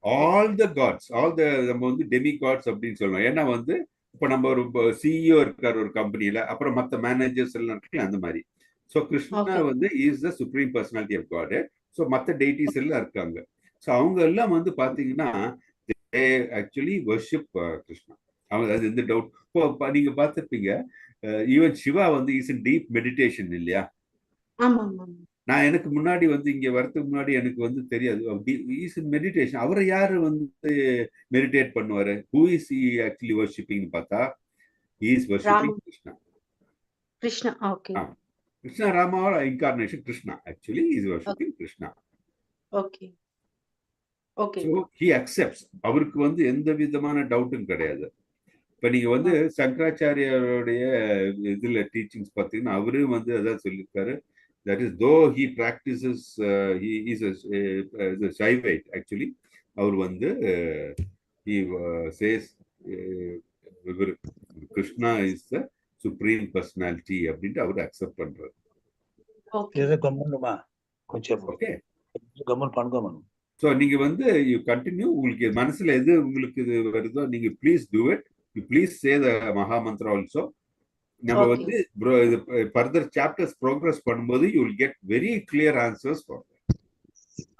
All the gods, all the நம்ம வந்து டெமி காட்ஸ் அப்படின்னு சொல்லலாம். ஏன்னா வந்து இப்ப நம்ம ஒரு சிஇஓ இருக்காரு ஒரு கம்பெனில, அப்புறம் மற்ற மேனேஜர்ஸ் எல்லாம் இருக்கு அந்த மாதிரி. ஸோ கிருஷ்ணா ஓகே வந்து is the supreme personality of god. So மற்ற டெய்டிஸ் எல்லாம் இருக்காங்க. ஸோ அவங்க எல்லாம் வந்து பாத்தீங்கன்னா ஆக்சுவலி வர்ஷிப் கிருஷ்ணா. அவங்க அது எந்த டவுட். இப்போ நீங்க பார்த்துருப்பீங்க, ஈவன் சிவா வந்து இஸ் இன் டீப் மெடிடேஷன் இல்லையா? ஆமா ஆமா. நான் எனக்கு முன்னாடி வந்து இங்க வரதுக்கு முன்னாடி எனக்கு வந்து தெரியாது இஸ் இன் மெடிடேஷன். அவரை யாரு வந்து மெடிடேட் பண்ணுவாரு? Who is he actually worshipping பார்த்தா he is worshipping Rama Krishna. Krishna. Okay Krishna Rama incarnation Krishna actually is worshipping Krishna. Okay okay. So he accepts. அவருக்கு வந்து எந்த விதமான டவுட்டும் கிடையாது. இப்ப நீங்க வந்து சங்கராச்சாரியாருடைய இதுல டீச்சிங்ஸ் பார்த்தீங்கன்னா அவரு வந்து அதான் சொல்லியிருக்காரு. That is though he practices he is a Shaivite actually. அவர் வந்து he says Krishna is the supreme personality அப்படின்ட்டு அவர் அக்செப்ட் பண்றாரு. ஓகே கம்முன்னுமா கொஞ்சம் ஓகே கம்முன் பண்ணுங்க. ஸோ நீங்க வந்து யூ கண்டினியூ. உங்களுக்கு மனசுல எது உங்களுக்கு இது வருதோ நீங்க please do it. You please say the maha mantra also. நம்ம ஓகே வந்து இது ஃபர்தர் சாப்டர்ஸ் ப்ரோக்ரஸ் பண்ணும்போது you will get very clear answers for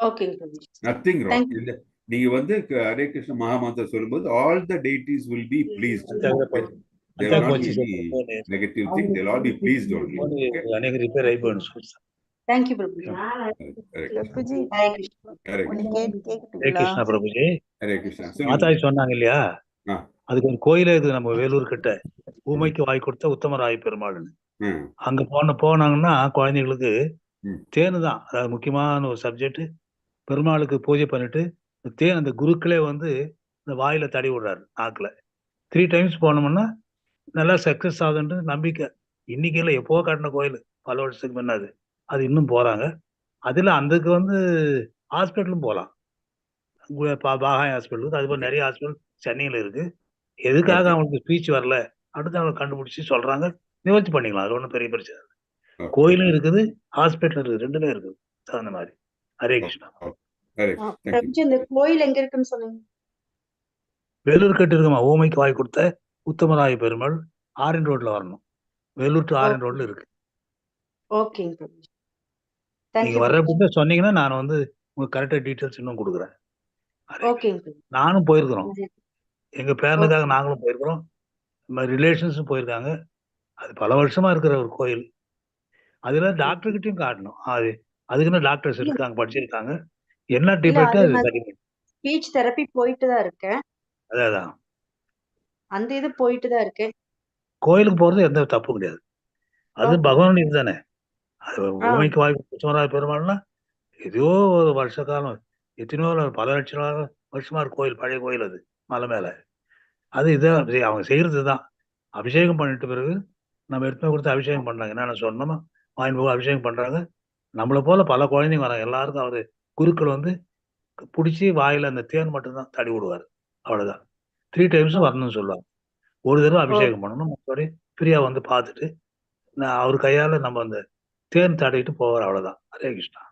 ஓகேங்க Prabhu. Nothing wrong. Thank you. இல்ல நீங்க வந்து ஹரே கிருஷ்ண மகா மந்திரம் சொல்லும்போது all the deities will be pleased. There will not be any negative thing. They will all be pleased only. Okay? ಅನೇಕ repair ಆಯ್ತು. Thank you Prabhu. Prabhuji Hare Krishna. Hare ஒண்ணு Krishna. ஹரே கேட்டுங்களா? கிருஷ்ணா பிரபுஜி. Hare Krishna. சொல்லுங்க. மாதாஜி சொன்னாங்க இல்லையா, ஆ. அதுக்கு ஒரு கோயிலே இருக்குது நம்ம வேலூர் கிட்ட, ஊமைக்கு வாய் கொடுத்த உத்தமராய பெருமாள்னு. ம், அங்க போனாங்கன்னா குழந்தைங்களுக்கு ம். தேனு தான் அதாவது முக்கியமான ஒரு சப்ஜெக்ட். பெருமாளுக்கு பூஜை பண்ணிட்டு தேன் அந்த குருக்களே வந்து இந்த வாயில தடவி விடுறாரு நாக்குல. 3 times போனோம்னா நல்லா சக்சஸ் ஆகுதுன்ற நம்பிக்கை. இன்னைக்கு இல்லை, எப்போ கட்டின கோயில், பல வருஷத்துக்கு முன்னாது. அது இன்னும் போறாங்க. அதுல அதுக்கு வந்து ஹாஸ்பிட்டலும் போகலாம். பாகாய் ஹாஸ்பிட்டல், அது போல நிறைய ஹாஸ்பிட்டல் சென்னையில இருக்கு. எதுக்காக Okay. அவங்களுக்கு ஸ்பீச் வரல அடுத்து அவங்க கண்டுபிடிச்சு சொல்றாங்க, நிவர்த்தி பண்ணிக்கலாம். அது ஒன்றும் பெரிய பிரச்சனை இல்லை. Okay. கோயிலும் இருக்குது, ஹாஸ்பிட்டல் இருக்குது, ரெண்டுமே இருக்குது. அந்த மாதிரி. Hare Krishna. Hare Krishna. Thank you. Prabhuji இந்த கோயில் எங்க இருக்குன்னு சொன்னீங்க? வேலூர் கட்டு இருக்குமா, ஊமைக்கு வாய் கொடுத்த உத்தமராய பெருமாள், ஆரன் ரோட்ல வரணும். வேலூர் டு ஆரன் ரோட்ல இருக்கு. ஓகேங்க பிரபுஜி. தேங்க் நீங்க யூ. வர்றப்ப சொன்னீங்கன்னா நான் வந்து உங்களுக்கு கரெக்டா டீட்டெயில்ஸ் இன்னும் கொடுக்குறேன். ஓகேங்க பிரபு. நானும் போயிருக்கிறோம், எங்க பேரனுக்காக Okay. நாங்களும் போயிருக்கிறோம், நம்ம ரிலேஷன்ஸும் போயிருக்காங்க. அது பல வருஷமா இருக்கிற ஒரு கோயில். அதுல டாக்டர் கிட்டையும் காட்டணும். அதுக்குன்னு டாக்டர்ஸ் இருக்காங்க, படிச்சிருக்காங்க. என்ன இல்ல டிஃபெக்ட் அது அது நான் சரி பண்ணி. ஸ்பீச் தெரப்பி போயிட்டு தான் இருக்கேன். அதான் அந்த இது போயிட்டு தான் இருக்கேன். கோயிலுக்கு போறது எந்த தப்பும் கிடையாது. அது Okay. பகவான் இதுதானே. அது ஊமைக்கு வாய் உத்தமராய பெருமாள்னா ஏதோ ஒரு வருஷ காலம், எத்தனையோ பல லட்சம் வருஷமா இருக்கு கோயில், பழைய கோயில். அது மலை மேல. அது இதான் அவங்க செய்யறது தான். அபிஷேகம் பண்ணிட்ட பிறகு நம்ம எடுத்து கொடுத்து அபிஷேகம் பண்றாங்க. என்னென்ன சொன்னோமோ வாங்கி போய் அபிஷேகம் பண்றாங்க. நம்மளை போல பல குழந்தைங்க வராங்க. எல்லாருக்கும் அவரு குருக்கள் வந்து பிடிச்சி வாயில அந்த தேன் மட்டும்தான் தடி விடுவார். அவ்வளவுதான். 3 times வரணும்னு சொல்லுவாங்க. ஒரு தடவை அபிஷேகம் பண்ணணும். மற்றபடி பிரியா வந்து பார்த்துட்டு அவர் கையால நம்ம அந்த தேன் தடவிட்டு போவார். அவ்வளவுதான். ஹரே கிருஷ்ணா.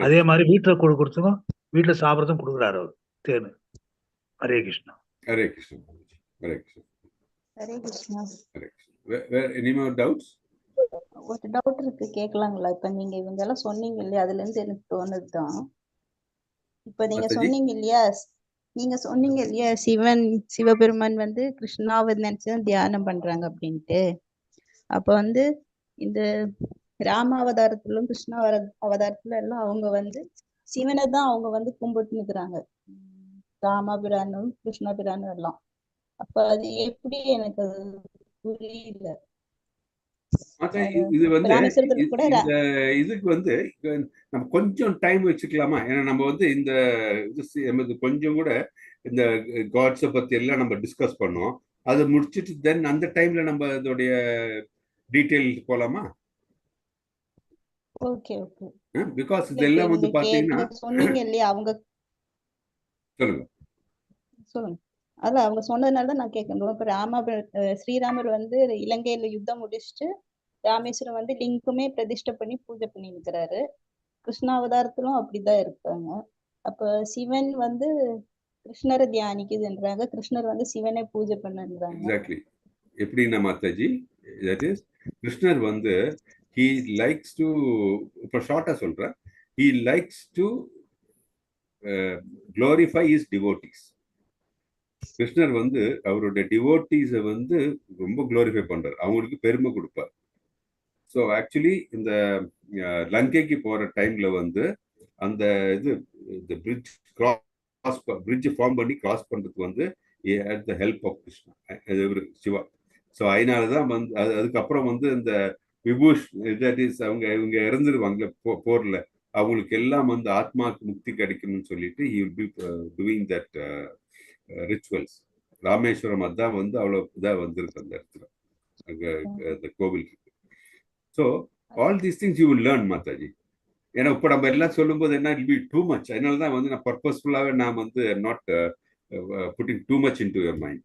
அதே மாதிரி வீட்டுல கொடுத்துக்கும் வீட்டுல சாப்பிடறதும் கொடுக்குறாரு அவர் தேன். Hare Krishna. Hare Krishna. Hare Krishna. Hare Krishna. Hare Krishna. Any more doubts? ஒரு டவுட் இருக்கு, கேட்கலாங்களா? இப்ப நீங்க இவங்க எல்லாம் சொன்னீங்க இல்லையா, அதுல இருந்து எனக்கு தோணுதுதான். இப்ப நீங்க சொன்னீங்க இல்லையா சிவபெருமான் வந்து கிருஷ்ணாவை நினைச்சுதான் தியானம் பண்றாங்க அப்படின்ட்டு. அப்ப வந்து இந்த ராம அவதாரத்திலும் கிருஷ்ண அவதாரத்துல எல்லாம் அவங்க வந்து சிவனை தான் அவங்க வந்து கும்பிட்டு நிக்கிறாங்க, ராமபிரானும் கிருஷ்ணபிரானும் எல்லாம். அப்ப அது எப்படி எனக்கு அது புரியல. இது வந்து இதுக்கு வந்து நம்ம கொஞ்சம் டைம் வச்சுக்கலாமா? ஏன்னா நம்ம வந்து இந்த கொஞ்சம் கூட இந்த காட்ஸை பத்தி எல்லாம் நம்ம டிஸ்கஸ் பண்ணோம். அதை முடிச்சுட்டு தென் அந்த டைம்ல நம்ம அதோடைய டீடைல் போலாமா? Okay okay. பிகாஸ் இதெல்லாம் வந்து பாத்தீங்கன்னா சொன்னீங்க இல்லையா, அவங்க சொல்லுங்க. அதான் அவங்க சொன்னதுனால தான் நான் கேட்கணும். இப்ப ஸ்ரீராமர் வந்து இலங்கையில யுத்தம் முடிச்சுட்டு ராமேஸ்வரம் வந்து லிங்குமே பிரதிஷ்டை பண்ணி பூஜை பண்ணி இருக்கிறாரு. கிருஷ்ணாவதாரத்திலும் அப்படிதான் இருக்காங்க. அப்ப சிவன் வந்து கிருஷ்ணரை தியானிக்குதுன்றாங்க, கிருஷ்ணர் வந்து சிவனை பூஜை பண்ணுன்றாங்க. எக்ஸாக்ட்லி. எப்படின்னா மாதாஜி, தட் இஸ் கிருஷ்ணர் வந்து he likes to, இப்ப ஷார்ட்டா சொல்றேன், he likes to glorify his devotees. கிருஷ்ணர் வந்து அவருடைய டிவோட்டீஸை வந்து ரொம்ப குளோரிஃபை பண்றாரு, அவங்களுக்கு பெருமை கொடுப்பார். ஸோ ஆக்சுவலி இந்த லங்கைக்கு போற டைம்ல வந்து அந்த இந்த பிரிட்ஜ் ஃபார்ம் பண்ணி கிராஸ் பண்றதுக்கு வந்து the help of Krishna, Shiva. So அதனாலதான் வந்து அதுக்கப்புறம் வந்து இந்த விபூஷ் அவங்க இவங்க இறந்துருவாங்க போர்ல, அவங்களுக்கு எல்லாம் வந்து ஆத்மாக்கு முக்தி கிடைக்கணும்னு சொல்லிட்டு he will be doing that rituals. Rameswaram அதான் வந்து அவ்வளவு இதா வந்திருக்கு அந்த இடத்துல, அந்த கோவில் இருக்கு. So all these things you will learn Mataji. ஏன்னா இப்போ நம்ம எல்லாம் சொல்லும்போது என்ன, இட் பி டூ மச். அதனால தான் வந்து நான் பர்பஸ்ஃபுல்லாகவே நான் வந்து not putting too much into your mind.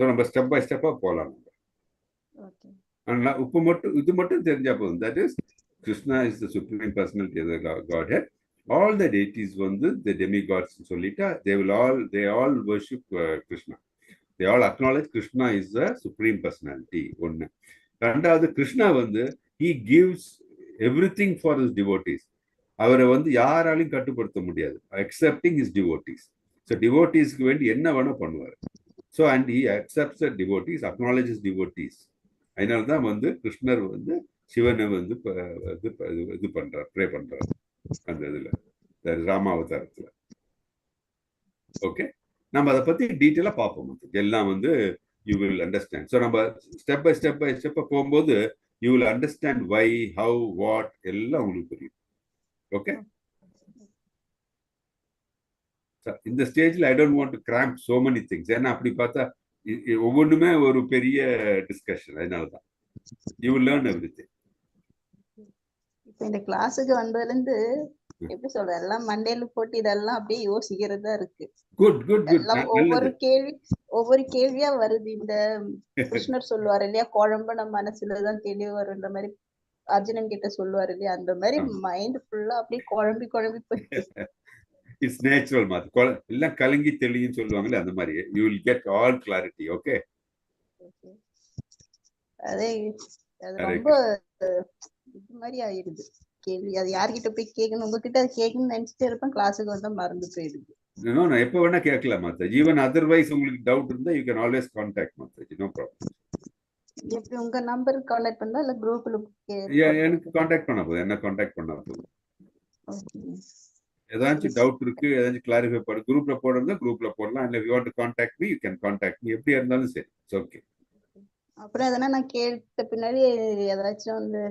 So நம்ம ஸ்டெப் பை ஸ்டெப்பாக போகலாம். ஆனால் இப்போ மட்டும் இது மட்டும் தெரிஞ்சா போதும். That is Krishna is the supreme personality of the godhead. All the deities வந்து the demigods சொல்லிட்டா they all worship Krishna. They all acknowledge Krishna is the supreme personality. ஒண்ணு. ரெண்டாவது, கிருஷ்ணா வந்து he gives everything for his devotees. அவரை வந்து யாராலையும் கட்டுப்படுத்த முடியாது excepting his devotees. So devoteesக்கு வேண்டி என்ன வேணா பண்ணுவார். So and he accepts the devotees, acknowledges devotees. அதனால தான் வந்து கிருஷ்ணர் வந்து சிவனை வந்து இது பண்றார், ப்ரே பண்றார் அந்த இதுல ராமாவதாரத்துல. ஓகே, நம்ம அதை பத்தி டீட்டெயிலா பார்ப்போம். எல்லாம் வந்து யூ வில் அண்டர்ஸ்டாண்ட். ஸோ நம்ம ஸ்டெப் பை ஸ்டெப் போகும்போது you will understand why, how, what எல்லாம் உங்களுக்கு புரியும். ஓகே, இந்த ஸ்டேஜ்ல I don't want to cramp so many things. ஏன்னா அப்படி பார்த்தா ஒவ்வொன்றுமே ஒரு பெரிய டிஸ்கஷன். அதனாலதான் யூ வில் லேர்ன் எவ்ரிதிங். இப்ப இந்த கிளாஸுக்கு வந்ததுல இருந்து எப்படி சொல்ற, எல்லாம் மண்டையில போட்டு இதெல்லாம் அப்படியே யோசிக்கிறதா இருக்கு. Good good good. ஒவ்வொரு கேள்வியா வருது. இந்த கிருஷ்ணர் சொல்லுவாரு இல்லையா, குழம்புன மனசுலதான் தெளிவு வருன்ற மாதிரி அர்ஜுனன் கிட்ட சொல்லுவாரு இல்லையா, அந்த மாதிரி மைண்ட் ஃபுல்லா அப்படியே குழம்பி போயிட்டு. இட்ஸ் நேச்சுரல் மாதிரி எல்லாம் கலங்கி தெளியும் சொல்லுவாங்களே, அந்த மாதிரி you will get all clarity. Okay, அதே ரொம்ப இது மாதிரி ஆயிடுது கேள்வி. அது யார்கிட்ட போய் கேட்கணும், உங்ககிட்ட அது கேட்கணும்னு நினைச்சிட்டே இருப்பேன், கிளாஸுக்கு வந்தா மறந்து போயிடுது. நான் எப்ப வேணா கேட்கலாம் மாதாஜி. ஈவன் அதர்வைஸ் உங்களுக்கு டவுட் இருந்தா you can always contact Mataji, no problem. எப்படி உங்க நம்பருக்கு கான்டாக்ட் பண்ணா இல்ல குரூப்ல எனக்கு கான்டாக்ட் பண்ண போதும், என்ன கான்டாக்ட் பண்ண போதும். ஏதாச்சும் டவுட் இருக்கு, ஏதாச்சும் கிளாரிஃபை பண்ண குரூப்ல போடுறதா குரூப்ல போடலாம். இல்ல you want to contact me, you can contact me. எப்படி இருந்தாலும் சரி, இட்ஸ் ஓகே. அப்புறம் எதனா நான் கேட்ட பின்னாடி ஏதாச்சும் வந்து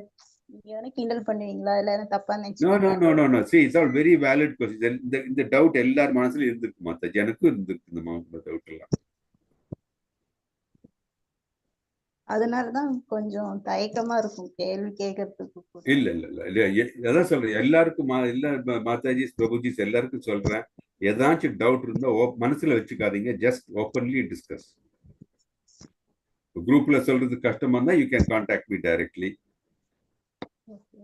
நீங்க எதனா கிண்டல் பண்ணுவீங்களா, இல்ல என்ன தப்பா நினைச்சீங்களா? No see, it's all very valid question. இந்த டவுட் எல்லார் மனசுல இருந்திருக்கு மாதாஜி, எனக்கும் இருந்திருக்கு இந்த டவுட் எல்லாம். அதனாலதான் கொஞ்சம் தயக்கமா இருக்கும் கேள்வி கேட்கறதுக்கு கூட. இல்ல அதான் சொல்றேன், எல்லாருக்கும் மாதாஜிஸ் பிரபுஜிஸ் எல்லாருக்கும் சொல்றேன், ஏதாச்சும் டவுட் இருந்தா மனசுல வச்சுக்காதீங்க, ஜஸ்ட் ஓப்பன்லி டிஸ்கஸ். குரூப்ல சொல்றது கஷ்டமா இருந்தா you can contact me directly,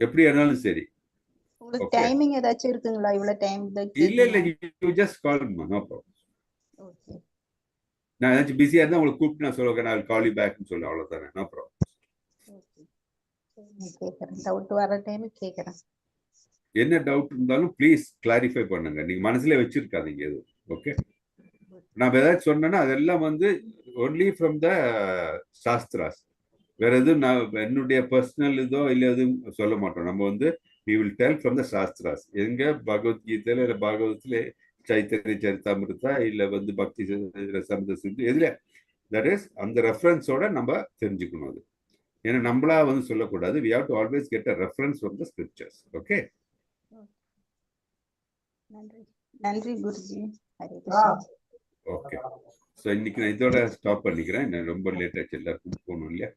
எப்படி ஆனாலும் சரி. உங்களுக்கு டைமிங் ஏதாச்சும் இருக்குங்களா? இவ்வளவு டைம் இல்ல you just call me, no problem. Okay. நான் ஏதாச்சும் பிஸியா இருந்தா உங்களுக்கு கூப்பிட்டு நான் சொல்லுவேன், நான் கால் யூ பேக்னு சொல்லுவேன், அவ்வளவுதானே, நோ ப்ராப்ளம். ஓகே. கேக்குறேன், டவுட் வர டைம் கேக்குறேன். என்ன டவுட் இருந்தாலும் ப்ளீஸ் கிளாரிஃபை பண்ணுங்க, நீங்க மனசுல வச்சிருக்காதீங்க எதுவும். ஓகே, நான் ஏதாச்சும் சொன்னேன்னா அதெல்லாம் வந்து ஒன்லி ஃப்ரம் த சாஸ்திராஸ், வேற எதுவும் நான் என்னுடைய பர்சனல் இதோ இல்லை எதுவும் சொல்ல மாட்டோம். நம்ம வந்து we will tell from the shastras. எங்க பகவத்கீதையில இல்லை பாகவதத்துல சைத்தன்ய சரிதாமிருதா இல்லை வந்து பக்தி ரசமிருத சிந்து எதுல தட் இஸ் அந்த ரெஃபரன்ஸோட நம்ம தெரிஞ்சுக்கணும். அது ஏன்னா நம்மளா வந்து சொல்லக்கூடாது, we have to always get a reference from the scriptures. Okay, நன்றி நன்றி குருஜி. ஹரே கிருஷ்ணா. ஓகே. ஸோ இன்னைக்கு நான் இதோட ஸ்டாப் பண்ணிக்கிறேன், ரொம்ப லேட் ஆச்சு, எல்லாருக்கும் போகணும் இல்லையா?